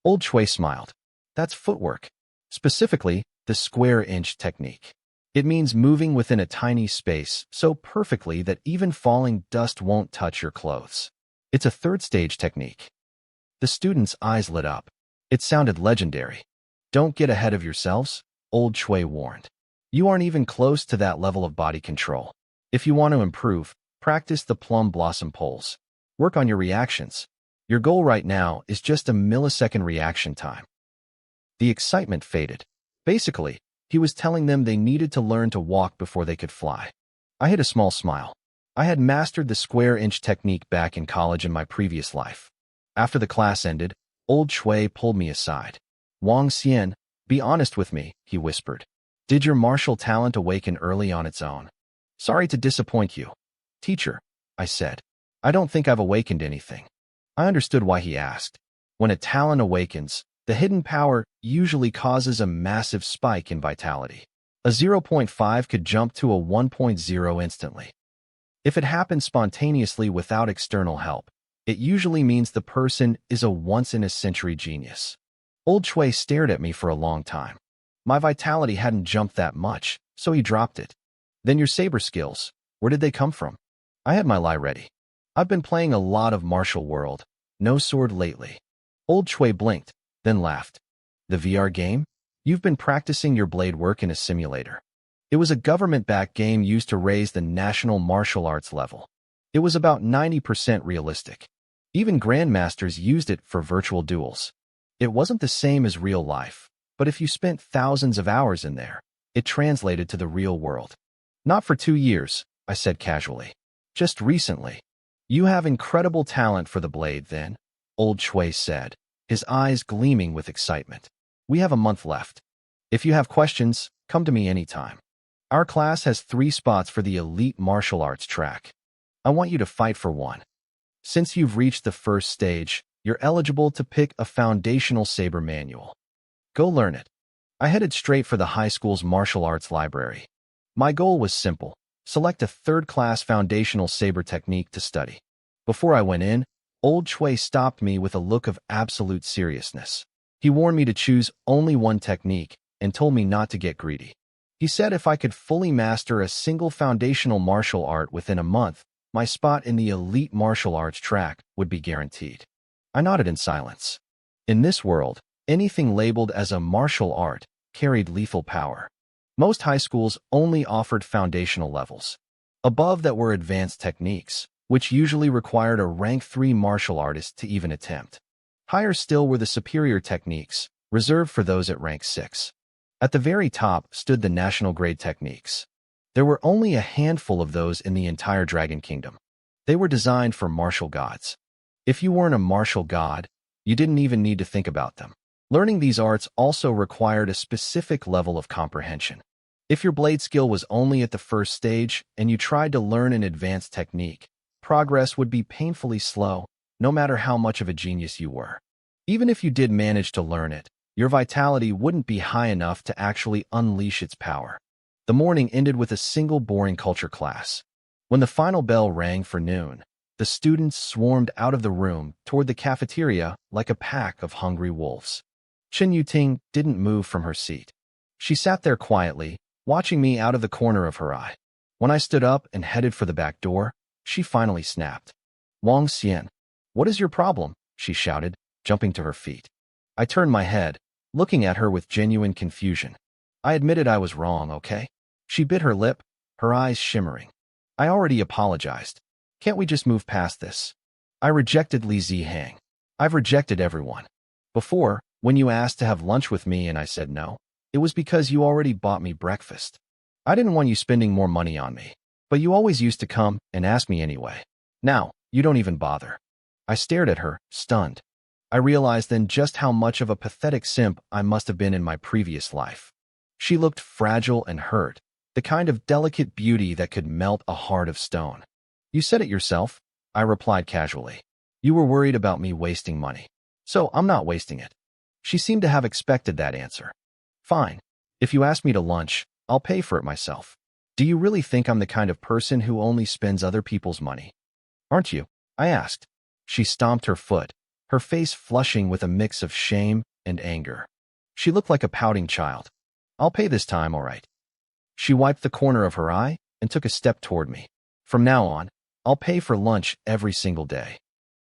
Old Chui smiled. That's footwork. Specifically, the square inch technique. It means moving within a tiny space so perfectly that even falling dust won't touch your clothes. It's a 3rd stage technique. The students' eyes lit up. It sounded legendary. Don't get ahead of yourselves, Old Chui warned. You aren't even close to that level of body control. If you want to improve, practice the plum blossom pose. Work on your reactions. Your goal right now is just a millisecond reaction time. The excitement faded. Basically, he was telling them they needed to learn to walk before they could fly. I hid a small smile. I had mastered the square inch technique back in college in my previous life. After the class ended, Old Chui pulled me aside. Wang Xian, be honest with me, he whispered. Did your martial talent awaken early on its own? Sorry to disappoint you. Teacher, I said. I don't think I've awakened anything. I understood why he asked. When a talent awakens, the hidden power usually causes a massive spike in vitality. A 0.5 could jump to a 1.0 instantly. If it happens spontaneously without external help, it usually means the person is a once-in-a-century genius. Old Chui stared at me for a long time. My vitality hadn't jumped that much, so he dropped it. Then your saber skills, where did they come from? I had my lie ready. I've been playing a lot of Martial World, no sword lately. Old Chui blinked, then laughed. The VR game? You've been practicing your blade work in a simulator. It was a government-backed game used to raise the national martial arts level. It was about 90% realistic. Even grandmasters used it for virtual duels. It wasn't the same as real life, but if you spent thousands of hours in there, it translated to the real world. Not for 2 years, I said casually. Just recently. You have incredible talent for the blade then, Old Chui said, his eyes gleaming with excitement. We have a month left. If you have questions, come to me anytime. Our class has 3 spots for the elite martial arts track. I want you to fight for one. Since you've reached the 1st stage, you're eligible to pick a foundational saber manual. Go learn it. I headed straight for the high school's martial arts library. My goal was simple. Select a 3rd-class foundational saber technique to study. Before I went in, Old Chui stopped me with a look of absolute seriousness. He warned me to choose only one technique and told me not to get greedy. He said if I could fully master a single foundational martial art within a month, my spot in the elite martial arts track would be guaranteed. I nodded in silence. In this world, anything labeled as a martial art carried lethal power. Most high schools only offered foundational levels. Above that were advanced techniques, which usually required a rank 3 martial artist to even attempt. Higher still were the superior techniques, reserved for those at rank 6. At the very top stood the national grade techniques. There were only a handful of those in the entire Dragon Kingdom. They were designed for martial gods. If you weren't a martial god, you didn't even need to think about them. Learning these arts also required a specific level of comprehension. If your blade skill was only at the first stage and you tried to learn an advanced technique, progress would be painfully slow, no matter how much of a genius you were. Even if you did manage to learn it, your vitality wouldn't be high enough to actually unleash its power. The morning ended with a single boring culture class. When the final bell rang for noon, the students swarmed out of the room toward the cafeteria like a pack of hungry wolves. Chen Yuting didn't move from her seat. She sat there quietly, watching me out of the corner of her eye. When I stood up and headed for the back door, she finally snapped. "Wang Xian, what is your problem?" she shouted, jumping to her feet. I turned my head, looking at her with genuine confusion. I admitted I was wrong, okay? She bit her lip, her eyes shimmering. I already apologized. Can't we just move past this? I rejected Li Zihang. I've rejected everyone. Before, when you asked to have lunch with me and I said no, it was because you already bought me breakfast. I didn't want you spending more money on me, but you always used to come and ask me anyway. Now, you don't even bother. I stared at her, stunned. I realized then just how much of a pathetic simp I must have been in my previous life. She looked fragile and hurt, the kind of delicate beauty that could melt a heart of stone. "You said it yourself," I replied casually. "You were worried about me wasting money. So I'm not wasting it." She seemed to have expected that answer. "Fine. If you ask me to lunch, I'll pay for it myself. Do you really think I'm the kind of person who only spends other people's money? Aren't you?" I asked. She stomped her foot, her face flushing with a mix of shame and anger. She looked like a pouting child. "I'll pay this time, all right." She wiped the corner of her eye and took a step toward me. "From now on, I'll pay for lunch every single day."